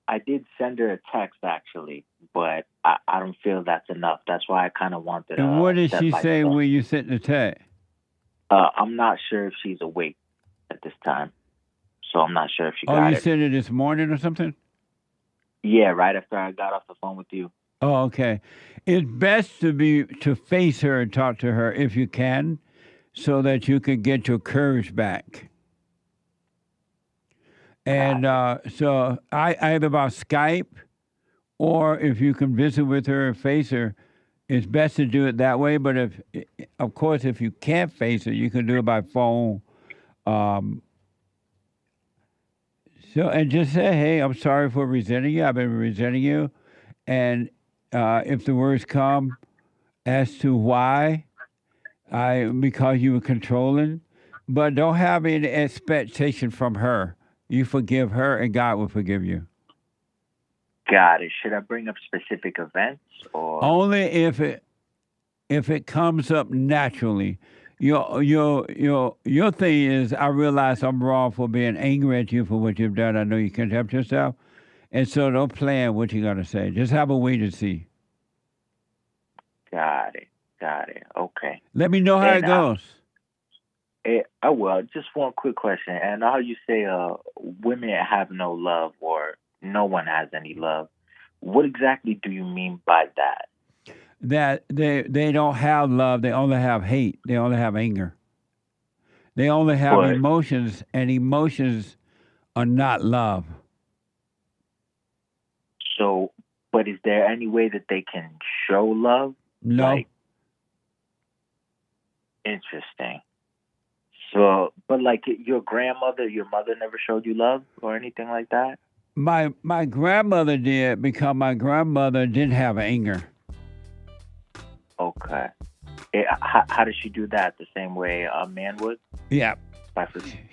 I did send her a text actually, but I don't feel that's enough. That's why I kind of wanted. And what did she say when you sent the text? I'm not sure if she's awake at this time, so I'm not sure if she got it. Oh, you sent it this morning or something? Yeah, right after I got off the phone with you. Oh, okay. It's best to face her and talk to her if you can, so that you can get your courage back. And so either by Skype or if you can visit with her and face her, it's best to do it that way. But of course, if you can't face her, you can do it by phone. And just say, hey, I'm sorry for resenting you. I've been resenting you. And if the words come as to why, because you were controlling, but don't have any expectation from her. You forgive her, and God will forgive you. Got it. Should I bring up specific events, or only if it comes up naturally? Your thing is, I realize I'm wrong for being angry at you for what you've done. I know you can't help yourself, and so don't plan what you're gonna say. Just have a wait and see. Got it. Okay. Let me know how it goes. I will. Just one quick question. And how you say women have no love or no one has any love. What exactly do you mean by that? That they don't have love. They only have hate. They only have anger. They only have emotions, and emotions are not love. So, but is there any way that they can show love? No. Interesting. So, but like your mother never showed you love or anything like that? My grandmother did, because my grandmother didn't have anger. Okay. How does she do that? The same way a man would? Yeah.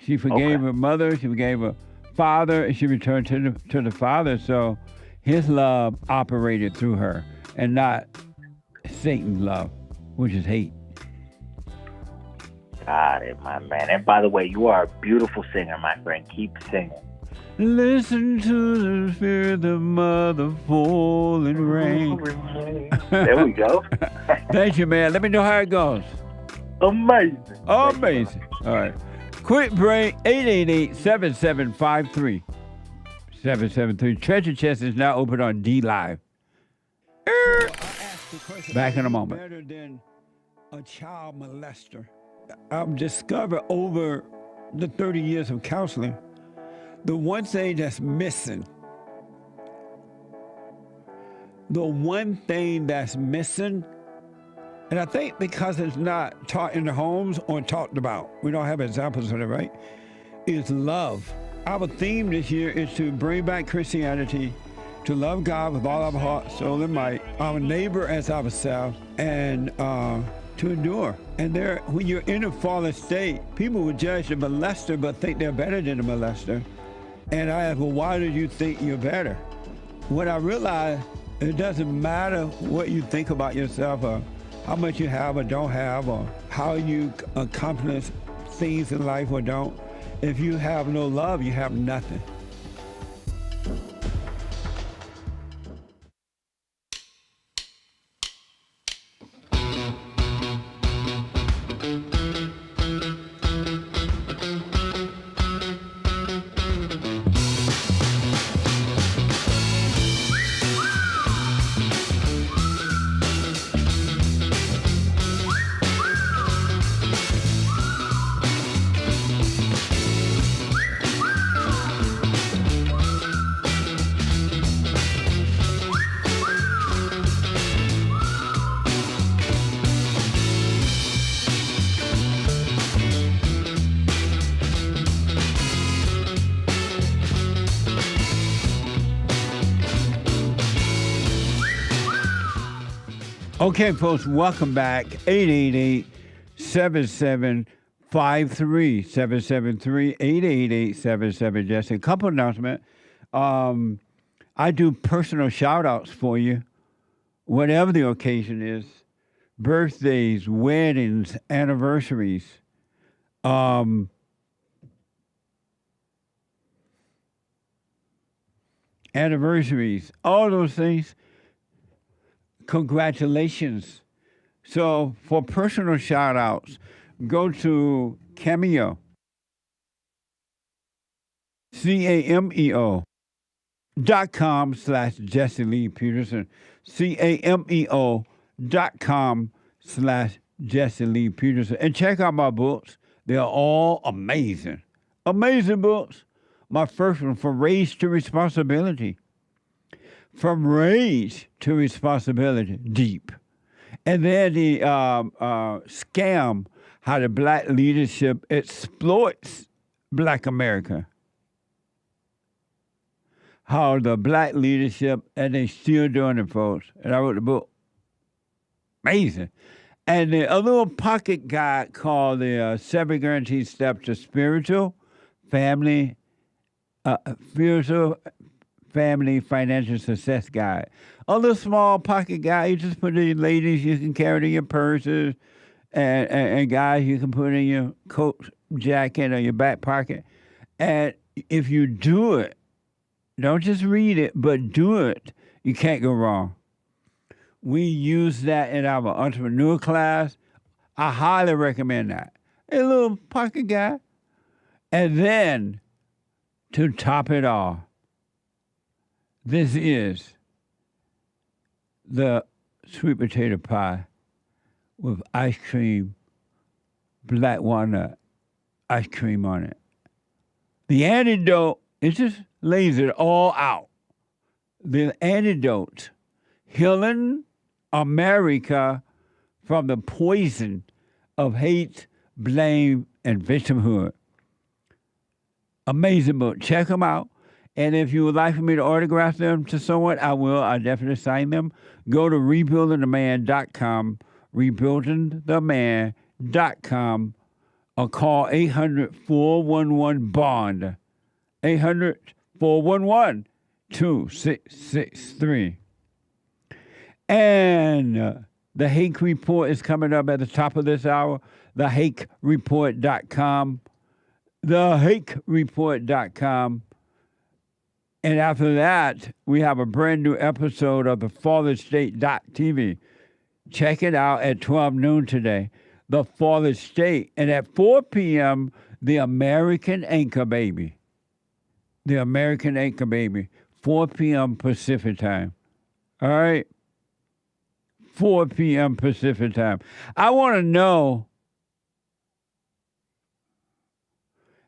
She forgave her mother. She forgave her father, and she returned to the father. So his love operated through her, and not Satan's love, which is hate. Got it, my man. And by the way, you are a beautiful singer, my friend. Keep singing. Listen to the spirit of mother falling rain. There we go. Thank you, man. Let me know how it goes. Amazing. Amazing. All right. Quick break. 888-7753. 773. Treasure Chest is now open on D Live. Back in a moment. Better than a child molester. I've discovered over the 30 years of counseling, the one thing that's missing, and I think because it's not taught in the homes or talked about, we don't have examples of it, right, is love. Our theme this year is to bring back Christianity, to love God with all our heart, soul, and might, our neighbor as ourselves, and to endure. And when you're in a fallen state, people will judge the molester but think they're better than the molester. And I ask, well, why do you think you're better? When I realized it doesn't matter what you think about yourself or how much you have or don't have or how you accomplish things in life or don't. If you have no love, you have nothing. Okay, folks, welcome back. 888-7753. 773-888-77 Jesse. A couple announcements. I do personal shout-outs for you, whatever the occasion is. Birthdays, weddings, anniversaries. Anniversaries, all those things. Congratulations. So for personal shout outs, go to Cameo. CAMEO.com/Jesse Lee Peterson. CAMEO.com/Jesse Lee Peterson. And check out my books. They're all amazing. Amazing books. My first one, From Rage to Responsibility. From Rage to Responsibility, deep. And then the scam, how the black leadership exploits black America. How the black leadership, and they still doing it, folks. And I wrote the book. Amazing. And a little pocket guide called the 7 Guaranteed Steps to Spiritual, Family Financial Success Guide. A little small pocket guide. You just put in ladies, you can carry it in your purses, and guys, you can put in your coat jacket or your back pocket. And if you do it, don't just read it, but do it, you can't go wrong. We use that in our entrepreneur class. I highly recommend that. A little pocket guide. And then, to top it all, this is the sweet potato pie with ice cream, black walnut ice cream on it. The antidote, it just lays it all out. The antidote, healing America from the poison of hate, blame, and victimhood. Amazing book. Check them out. And if you would like for me to autograph them to someone, I will. I definitely sign them. Go to rebuildingtheman.com, rebuildingtheman.com or call 800-411-BOND. 800-411-2663. And the Hake Report is coming up at the top of this hour. TheHakeReport.com. TheHakeReport.com. And after that, we have a brand new episode of the FarthestState.tv. Check it out at 12 noon today. The Farthest State. And at 4 p.m., The American Anchor Baby. The American Anchor Baby. 4 p.m. Pacific time. All right? 4 p.m. Pacific time. I want to know,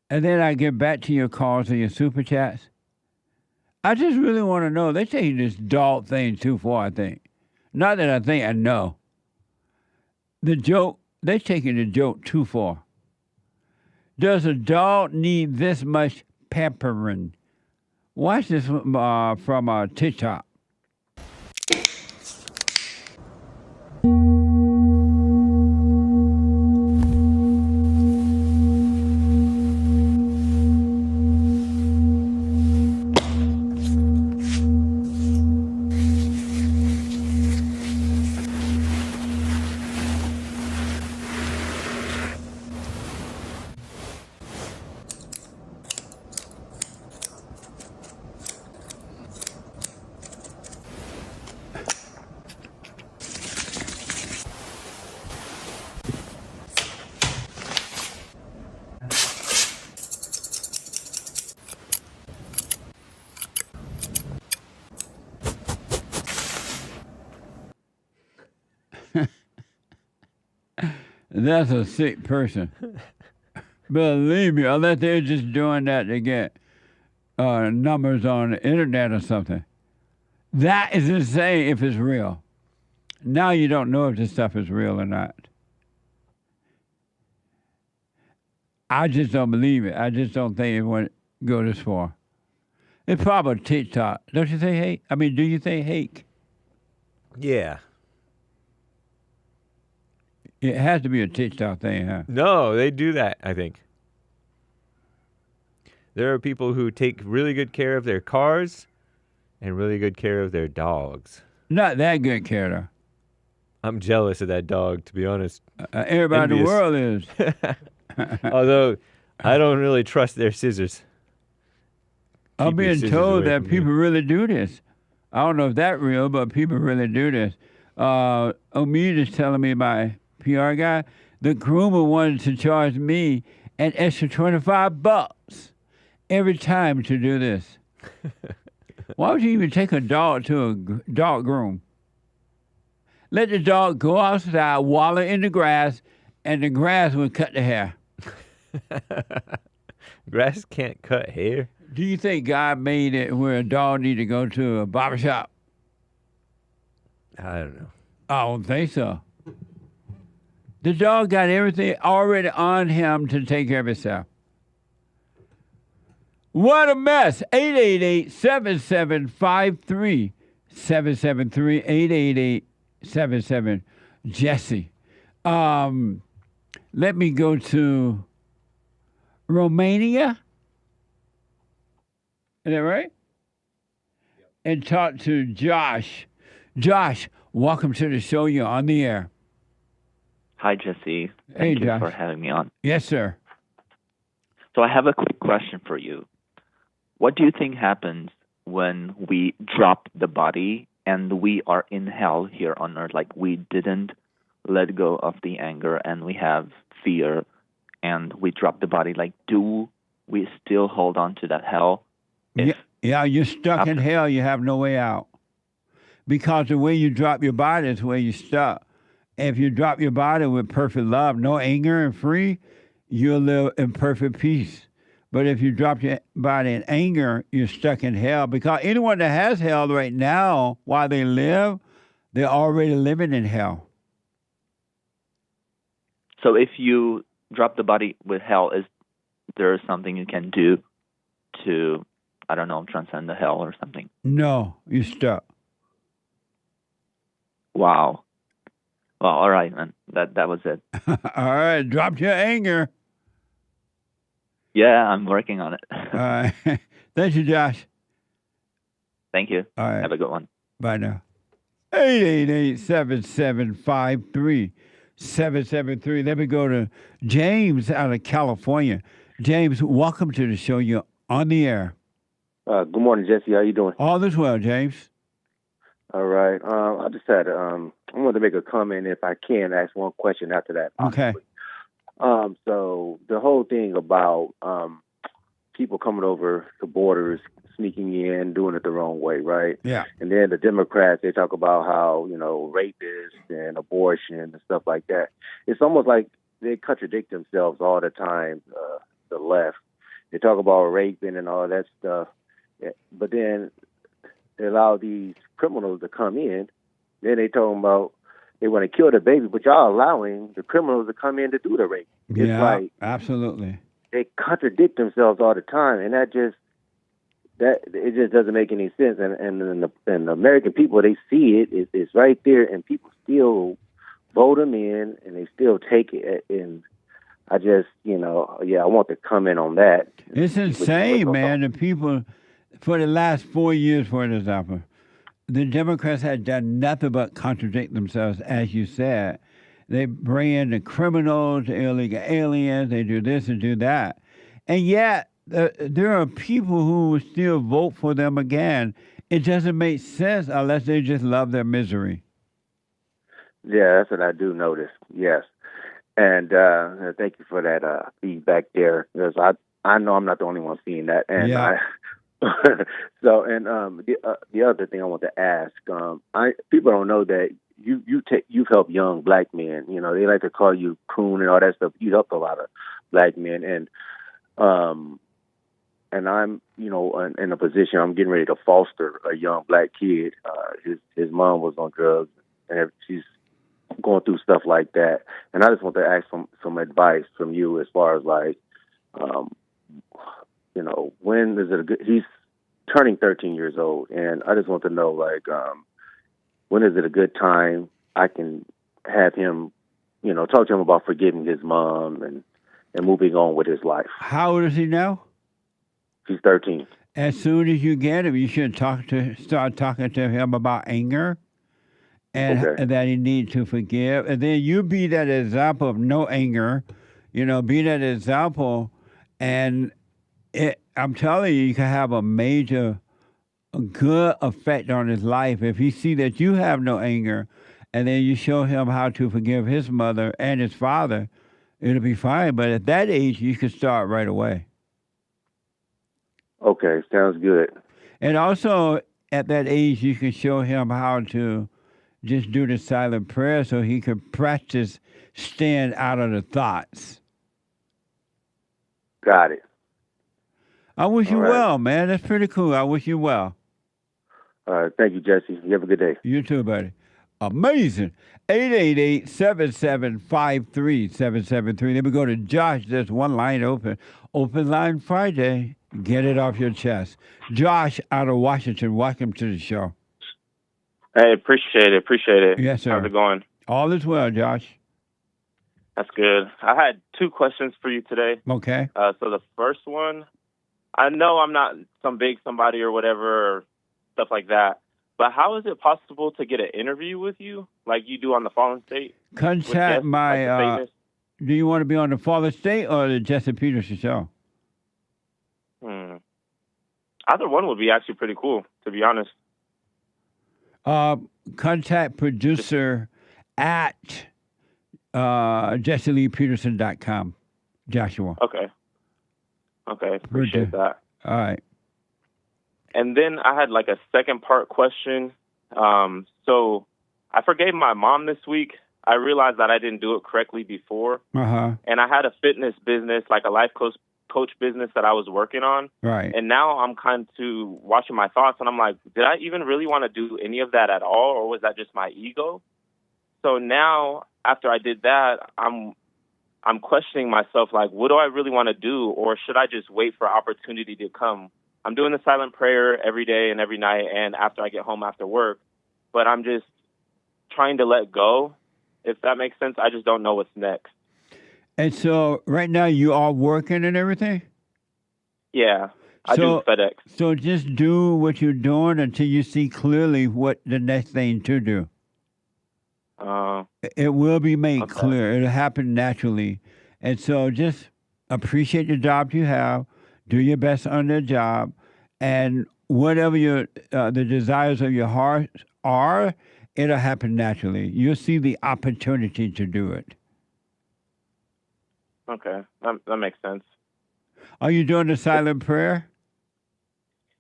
and then I get back to your calls and your super chats. I just really want to know. They're taking this dog thing too far, I think. Not that I think, I know. The joke, they're taking the joke too far. Does a dog need this much pampering? Watch this from TikTok. That's a sick person. Believe me, unless they're just doing that to get numbers on the internet or something. That is insane if it's real. Now you don't know if this stuff is real or not. I just don't believe it. I just don't think it would go this far. It's probably TikTok. Don't you think hate? I mean, do you think hate? Yeah. It has to be a TikTok thing, huh? No, they do that, I think. There are people who take really good care of their cars and really good care of their dogs. Not that good care, though. I'm jealous of that dog, to be honest. Everybody in the world is. Although, I don't really trust their scissors. I'm being told that people really do this. I don't know if that's real, but people really do this. Omid is telling me, my PR guy, the groomer wanted to charge me an extra $25 every time to do this. Why would you even take a dog to a dog groom? Let the dog go outside, wallow in the grass, and the grass will cut the hair. Grass can't cut hair. Do you think God made it where a dog need to go to a barbershop? I don't know. I don't think so. The dog got everything already on him to take care of himself. What a mess. 888-7753. 773-888-77. Jesse. Let me go to Romania. Is that right? Yep. And talk to Josh. Josh, welcome to the show. You're on the air. Hi, Jesse. Hey, Thank you Josh. for having me on. Yes, sir. So I have a quick question for you. What do you think happens when we drop the body and we are in hell here on earth? Like, we didn't let go of the anger and we have fear and we drop the body. Like, do we still hold on to that hell? Yeah, you're stuck in hell. You have no way out. Because the way you drop your body is where you're stuck. If you drop your body with perfect love, no anger and free, you'll live in perfect peace. But if you drop your body in anger, you're stuck in hell. Because anyone that has hell right now, while they live, they're already living in hell. So if you drop the body with hell, is there something you can do to, I don't know, transcend the hell or something? No, you're stuck. Wow. Well, all right, man. That was it. All right, drop your anger. Yeah, I'm working on it. All right. Thank you, Josh. Thank you. All right. Have a good one. Bye now. 888-7753-773. Let me go to James out of California. James, welcome to the show. You're on the air. Good morning, Jesse. How you doing? All is well, James. All right. I just had I wanted to make a comment, if I can, ask one question after that. Okay. So the whole thing about people coming over the borders, sneaking in, doing it the wrong way, right? Yeah. And then the Democrats, they talk about how, rapists and abortion and stuff like that. It's almost like they contradict themselves all the time, the left. They talk about raping and all that stuff, but then they allow these criminals to come in. Then they talking about they want to kill the baby, but y'all allowing the criminals to come in to do the rape. It's like absolutely. They contradict themselves all the time, and it just doesn't make any sense. And the American people, they see it. It's right there, and people still vote them in, and they still take it. And I just, I want to comment on that. It's insane, man. The people, for the last 4 years, for example, the Democrats had done nothing but contradict themselves, as you said. They bring in the criminals, the illegal aliens, they do this and do that. And yet, there are people who will still vote for them again. It doesn't make sense unless they just love their misery. Yeah, that's what I do notice, yes. And thank you for that feedback there, because I know I'm not the only one seeing that. And yeah. The other thing I want to ask, people don't know that you've helped young black men. They like to call you coon and all that stuff. You helped a lot of black men, and I'm in a position. I'm getting ready to foster a young black kid. His mom was on drugs, and she's going through stuff like that. And I just want to ask some advice from you as far as like, when is it a good? He's turning 13 years old, and I just want to know, like, when is it a good time I can have him, talk to him about forgiving his mom and moving on with his life. How old is he now? He's 13. As soon as you get him, you should start talking to him about anger and that he needs to forgive. And then you be that example of no anger, be that example, and I'm telling you, you can have a good effect on his life if he see that you have no anger, and then you show him how to forgive his mother and his father. It'll be fine. But at that age, you can start right away. Okay, sounds good. And also, at that age, you can show him how to just do the silent prayer so he can practice staying out of the thoughts. Got it. I wish you well, man. That's pretty cool. I wish you well. All right. Thank you, Jesse. You have a good day. You too, buddy. Amazing. 888-7753-773. Let me go to Josh. There's one line open. Open line Friday. Get it off your chest. Josh out of Washington, welcome to the show. Hey, appreciate it. Yes, sir. How's it going? All is well, Josh. That's good. I had two questions for you today. Okay. So the first one, I know I'm not some big somebody or whatever, or stuff like that, but how is it possible to get an interview with you like you do on the Fallen State? Contact my, do you want to be on the Fallen State or the Jesse Peterson show? Either one would be actually pretty cool, to be honest. Contact producer at JesseLeePeterson.com, Joshua. Okay, appreciate that. All right. And then I had like a second part question. So I forgave my mom this week. I realized that I didn't do it correctly before. Uh-huh. And I had a fitness business, like a life coach business that I was working on. Right. And now I'm kind of watching my thoughts, and I'm like, did I even really want to do any of that at all, or was that just my ego? So now, after I did that, I'm questioning myself, like, what do I really want to do, or should I just wait for opportunity to come? I'm doing the silent prayer every day and every night and after I get home after work, but I'm just trying to let go if that makes sense. I just don't know what's next. And so right now you are working and everything? Yeah, I do FedEx. So just do what you're doing until you see clearly what the next thing to do. It will be made clear. It'll happen naturally. And so just appreciate the job you have. Do your best on the job. And whatever your the desires of your heart are, it'll happen naturally. You'll see the opportunity to do it. Okay, that makes sense. Are you doing the silent prayer?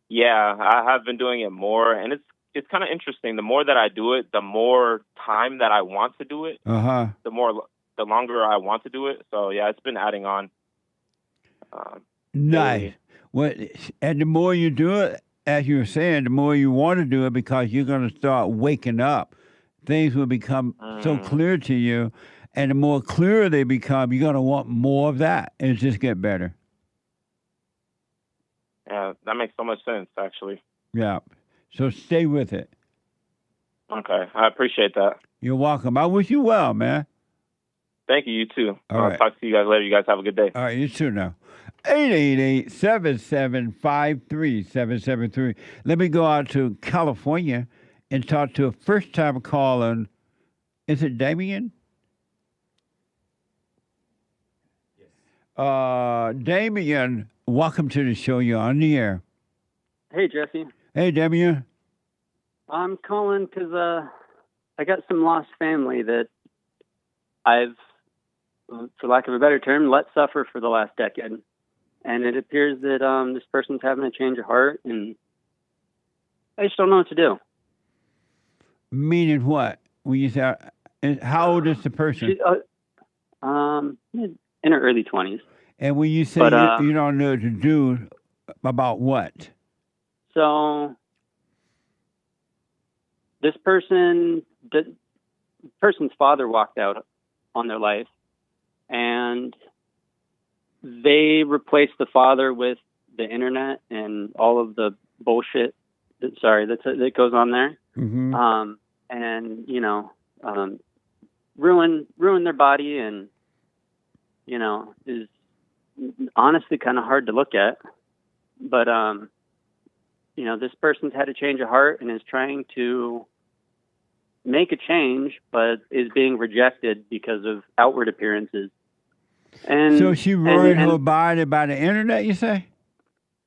Yeah, I have been doing it more, and it's kind of interesting. The more that I do it, the more time that I want to do it. The longer I want to do it. So yeah, it's been adding on. Nice. Well, and the more you do it, as you were saying, the more you want to do it because you're going to start waking up. Things will become so clear to you, and the more clearer they become, you're going to want more of that, and just get better. Yeah, that makes so much sense, actually. Yeah. So stay with it. Okay, I appreciate that. You're welcome. I wish you well, man. Thank you. You too. All I'll right. talk to you guys later. You guys have a good day. All right, you too now. 888-775-3773. Let me go out to California and talk to a first-time caller. Is it Damian? Yes. Damian, welcome to the show. You're on the air. Hey, Jesse. Hey, Damian. I'm calling because I got some lost family that I've, for lack of a better term, let suffer for the last decade. And it appears that this person's having a change of heart, and I just don't know what to do. Meaning what? When you say, how old is the person? She, in her early 20s. And when you say you don't know what to do, about what? So this person's father walked out on their life, and they replaced the father with the internet and all of the bullshit that goes on there. Mm-hmm. And ruin their body, and is honestly kind of hard to look at. But this person's had a change of heart and is trying to make a change, but is being rejected because of outward appearances. And so she ruined her body by the internet, you say?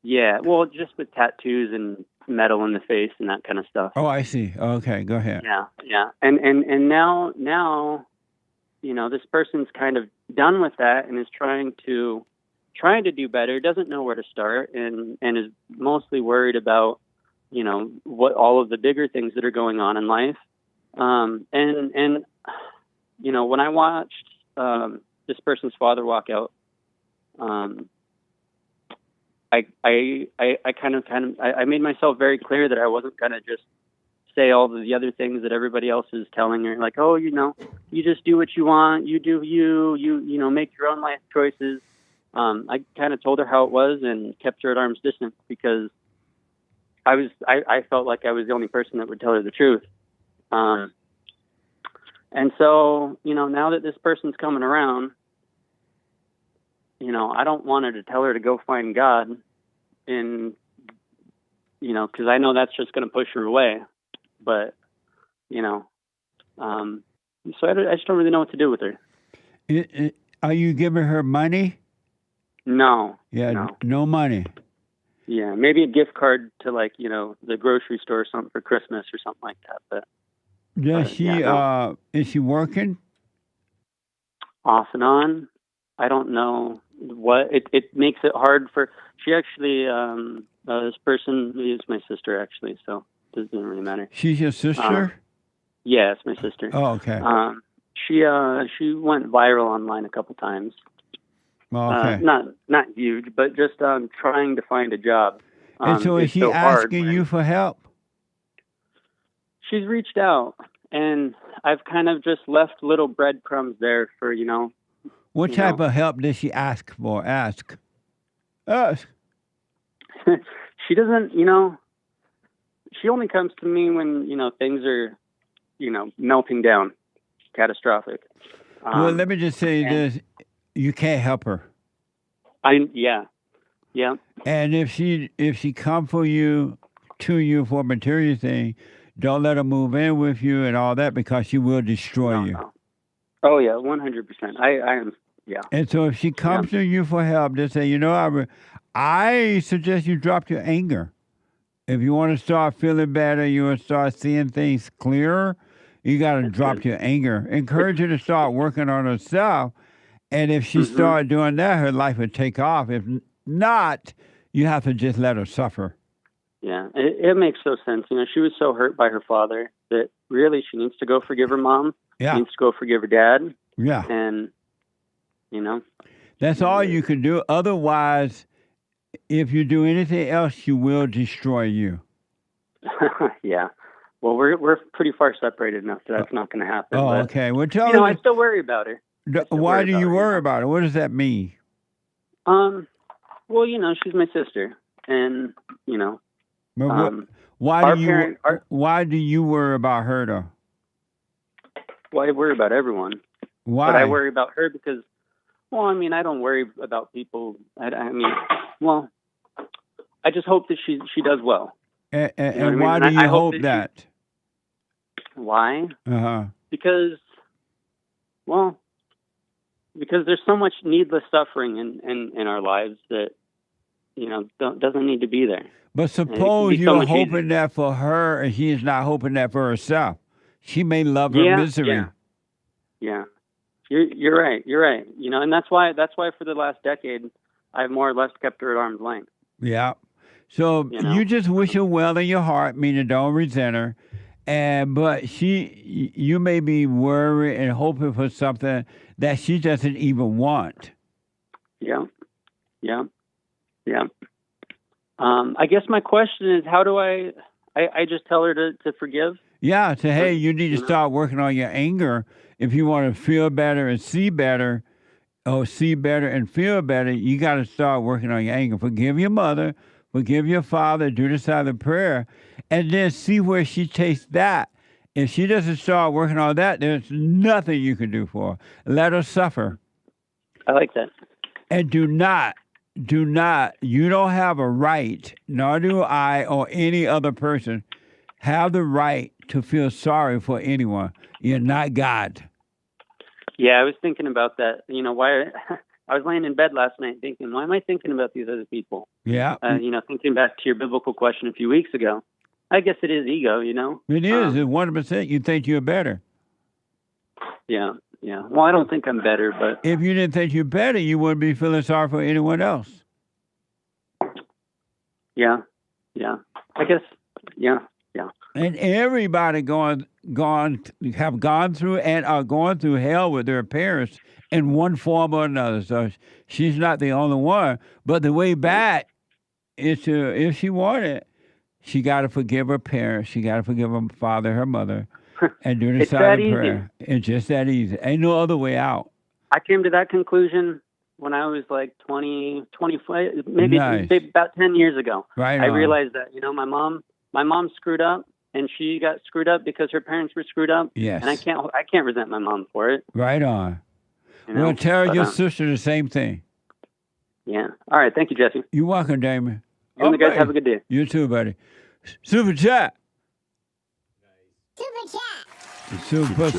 Yeah, well, just with tattoos and metal in the face and that kind of stuff. Oh, I see. Okay, go ahead. Yeah. And now, this person's kind of done with that and is trying to do better, doesn't know where to start, and is mostly worried about, what all of the bigger things that are going on in life. And when I watched this person's father walk out, I made myself very clear that I wasn't going to just say all of the other things that everybody else is telling her, like, oh, you just do what you want, you do you make your own life choices. I kind of told her how it was and kept her at arm's distance because I felt like I was the only person that would tell her the truth. And so, now that this person's coming around, I don't want her to tell her to go find God, and, because I know that's just going to push her away. But, so I just don't really know what to do with her. Are you giving her money? No. Yeah, no money. Yeah, maybe a gift card to, the grocery store or something for Christmas or something like that. But is she working? Off and on. I don't know what it makes it hard for. She actually, this person is my sister actually, so it doesn't really matter. She's your sister? Yeah, it's my sister. Oh, okay. She went viral online a couple times. Okay. Not huge, but just trying to find a job. And so is she asking you for help? She's reached out, and I've kind of just left little breadcrumbs there for, What type of help did she ask for? Ask. She doesn't, she only comes to me when, things are, melting down. catastrophic. Well, let me just say this: you can't help her. Yeah. And if she come for you, to you for a material thing, don't let her move in with you and all that because she will destroy you. No. Oh yeah, 100%. I am. Yeah. And so if she comes to you for help, just say, I suggest you drop your anger. If you want to start feeling better, you want to start seeing things clearer, you got to drop your anger. Encourage her to start working on herself. And if she started doing that, her life would take off. If not, you have to just let her suffer. Yeah, it makes so sense. She was so hurt by her father that really she needs to go forgive her mom. Yeah. She needs to go forgive her dad. Yeah. And, That's all you can do. Otherwise, if you do anything else, she will destroy you. Yeah. Well, we're pretty far separated enough that that's not going to happen. Oh, but, okay. Well, tell her. I still worry about her. Why do you worry about her? What does that mean? Well, she's my sister, and why do you worry about her though? Well, I worry about everyone. Why? But I worry about her because, I don't worry about people. I just hope that she does well. And why do you hope that? Why? Uh-huh. Because there's so much needless suffering in our lives that, doesn't need to be there. But suppose you're hoping that for her and she's not hoping that for herself. She may love her misery. Yeah. You're right. You're right. And that's why for the last decade, I've more or less kept her at arm's length. Yeah. So you just wish her well in your heart, meaning don't resent her. But you may be worried and hoping for something that she doesn't even want. Yeah. I guess my question is, how do I just tell her to forgive? Yeah, say, hey, you need to start working on your anger. If you want to feel better and see better, or see better and feel better, you got to start working on your anger. Forgive your mother, forgive your father, do the silent prayer, and then see where she takes that. If she doesn't start working on that, there's nothing you can do for her. Let her suffer. I like that. And do not, you don't have a right, nor do I or any other person, have the right to feel sorry for anyone. You're not God. Yeah, I was thinking about that. Why I was laying in bed last night thinking, why am I thinking about these other people? Yeah. Thinking back to your biblical question a few weeks ago. I guess it is ego, It is. 100%. You think you're better. Yeah. Well, I don't think I'm better, but... If you didn't think you're better, you wouldn't be feeling sorry for anyone else. Yeah. I guess, yeah. And everybody have gone through and are going through hell with their parents in one form or another. So she's not the only one. But the way back is to, if she wanted, she got to forgive her parents. She got to forgive her father, her mother, and do the silent prayer. It's just that easy. Ain't no other way out. I came to that conclusion when I was like 25, maybe about 10 years ago. Right. I realized that, my mom screwed up. And she got screwed up because her parents were screwed up. Yes. And I can't resent my mom for it. Right on. Well, tell your sister the same thing. Yeah. All right. Thank you, Jesse. You're welcome, Damon. You and the guys have a good day. You too, buddy. Super chat. Super.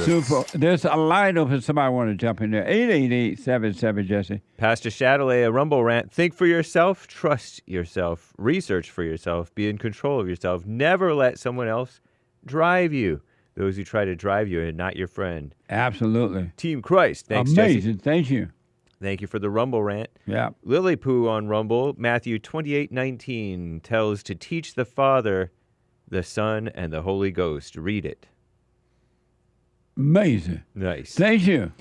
There's a line open. Somebody want to jump in there. 888-77 Jesse. Pastor Chatelet, a Rumble rant. Think for yourself. Trust yourself. Research for yourself. Be in control of yourself. Never let someone else drive you. Those who try to drive you are not your friend. Absolutely. Team Christ. Thanks, Amazing. Jesse. Thank you. Thank you for the Rumble rant. Yeah. Lily Poo on Rumble. Matthew 28:19 tells to teach the Father, the Son, and the Holy Ghost. Read it. Amazing. Nice. Thank you.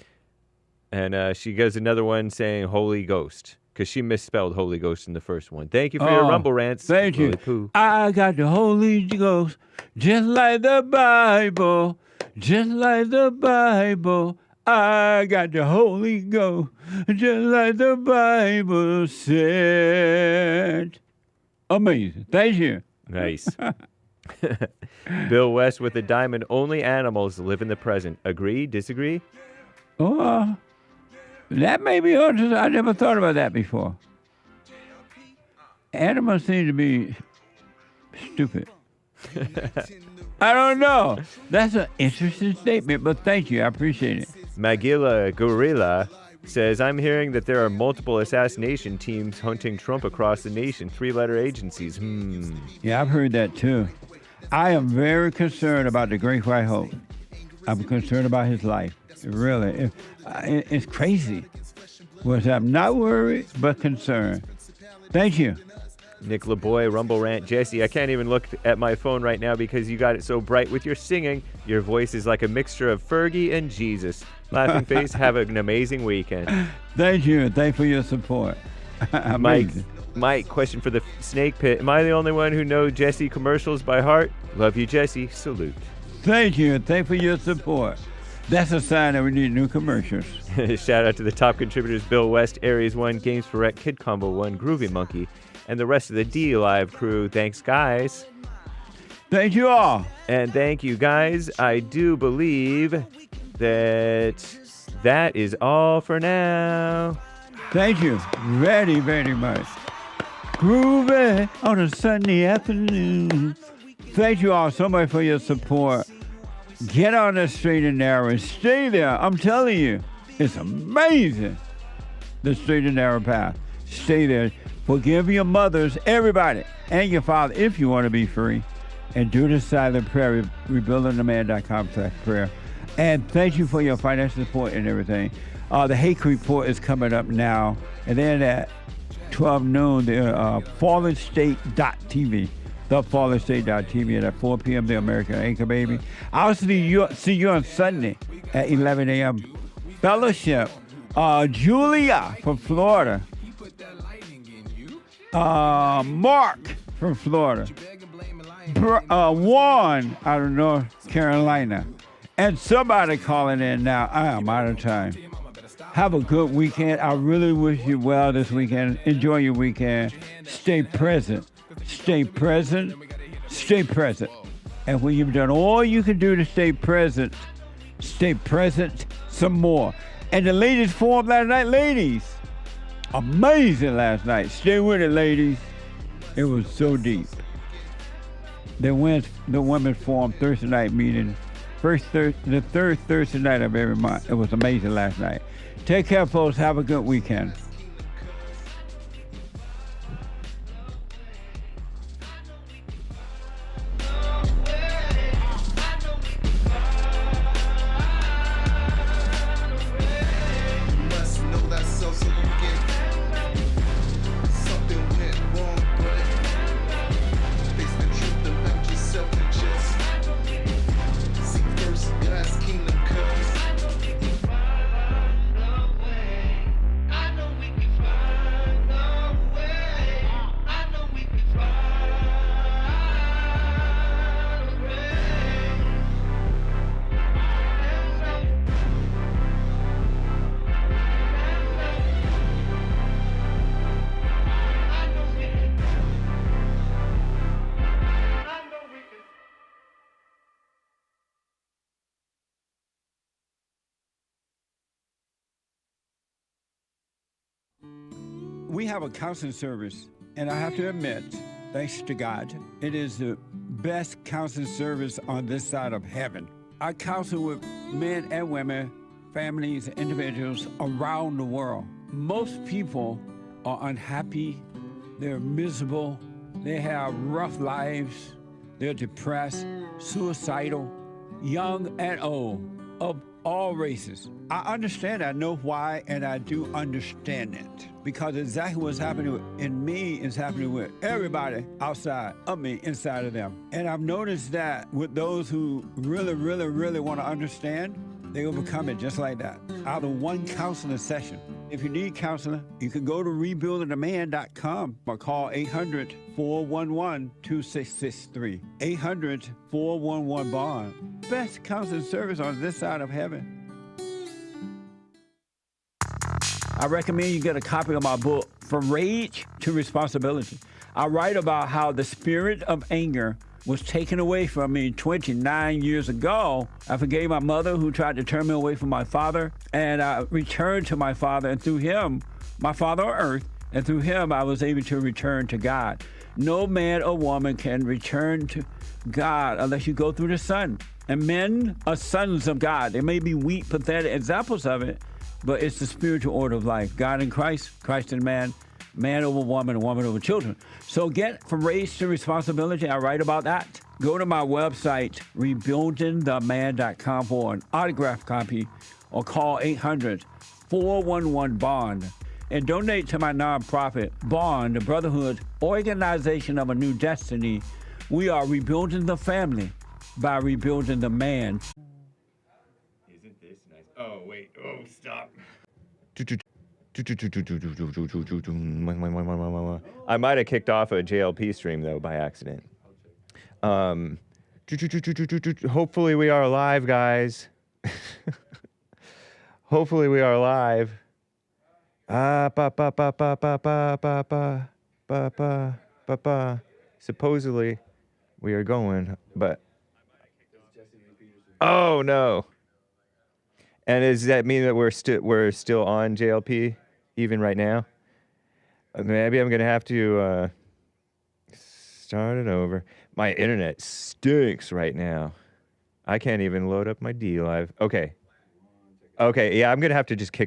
And she goes another one saying Holy Ghost because she misspelled Holy Ghost in the first one. Thank you for your Rumble rants. Thank you. Poo. I got the Holy Ghost just like the Bible. Just like the Bible. I got the Holy Ghost just like the Bible said. Amazing. Thank you. Nice. Bill West with the diamond. Only animals live in the present. Agree? Disagree? Oh, that may be interesting. I never thought about that before. Animals seem to be stupid. I don't know. That's an interesting statement, but thank you. I appreciate it. Magilla Gorilla says, I'm hearing that there are multiple assassination teams hunting Trump across the nation. 3-letter agencies. Yeah, I've heard that too. I am very concerned about the Great White Hope. I'm concerned about his life. Really. It's crazy. I'm not worried, but concerned. Thank you. Nick LaBoy, Rumble Rant. Jesse, I can't even look at my phone right now because you got it so bright with your singing. Your voice is like a mixture of Fergie and Jesus. Laughing face, have an amazing weekend. Thank you. Thanks for your support. Mike, question for the Snake Pit. Am I the only one who knows Jesse commercials by heart? Love you, Jesse. Salute. Thank you. Thanks for your support. That's a sign that we need new commercials. Shout out to the top contributors, Bill West, Aries 1, Games for Rec, Kid Combo 1, Groovy Monkey, and the rest of the D Live crew. Thanks, guys. Thank you all. And thank you, guys. I do believe that is all for now. Thank you very, very much. Groovy on a Sunday afternoon. Thank you all so much for your support. Get on the straight and narrow and stay there. I'm telling you, it's amazing. The straight and narrow path. Stay there. Forgive your mothers, everybody, and your father if you want to be free. And do the silent prayer, rebuildingtheman.com/prayer. And thank you for your financial support and everything. The Hake Report is coming up now. And then at 12 noon, the fallenstate.tv. TheFallenState.tv, and at 4 p.m., the American Anchor Baby. I'll see you on Sunday at 11 a.m. Fellowship. Julia from Florida. Mark from Florida. Juan out of North Carolina. And somebody calling in now. I am out of time. Have a good weekend. I really wish you well this weekend. Enjoy your weekend. Stay present. Stay present. Stay present. And when you've done all you can do to stay present some more. And the ladies formed last night, ladies. Amazing last night. Stay with it, ladies. It was so deep. The women formed Thursday night meeting. The third Thursday night of every month. It was amazing last night. Take care, folks. Have a good weekend. We have a counseling service, and I have to admit, thanks to God, it is the best counseling service on this side of heaven. I counsel with men and women, families, individuals around the world. Most people are unhappy, they're miserable, they have rough lives, they're depressed, suicidal, young and old, of all races. I understand, I know why, and I do understand it. Because exactly what's happening in me is happening with everybody outside of me, inside of them. And I've noticed that with those who really, really, really want to understand, they overcome it just like that, out of one counseling session. If you need counseling, you can go to rebuildingtheman.com or call 800-411-2663. 800-411-BOND. Best counseling service on this side of heaven. I recommend you get a copy of my book, From Rage to Responsibility. I write about how the spirit of anger was taken away from me 29 years ago. I forgave my mother who tried to turn me away from my father, and I returned to my father, and through him, my father on earth, and through him I was able to return to God. No man or woman can return to God unless you go through the Son. And men are sons of God. They may be weak, pathetic examples of it, but it's the spiritual order of life. God in Christ, Christ in man, man over woman, and woman over children. So get from race to responsibility. I write about that. Go to my website, rebuildingtheman.com for an autographed copy, or call 800-411-BOND. And donate to my nonprofit, BOND, the Brotherhood Organization of a New Destiny. We are rebuilding the family by rebuilding the man. Isn't this nice? Oh, wait. Oh, stop. I might have kicked off a JLP stream, though, by accident. Hopefully we are live, guys. Hopefully we are live. Supposedly we are going, but oh no. And does that mean that we're still on JLP even right now? Maybe I'm gonna have to start it over. My internet stinks right now. I can't even load up my D Live. Okay, yeah, I'm gonna have to just kick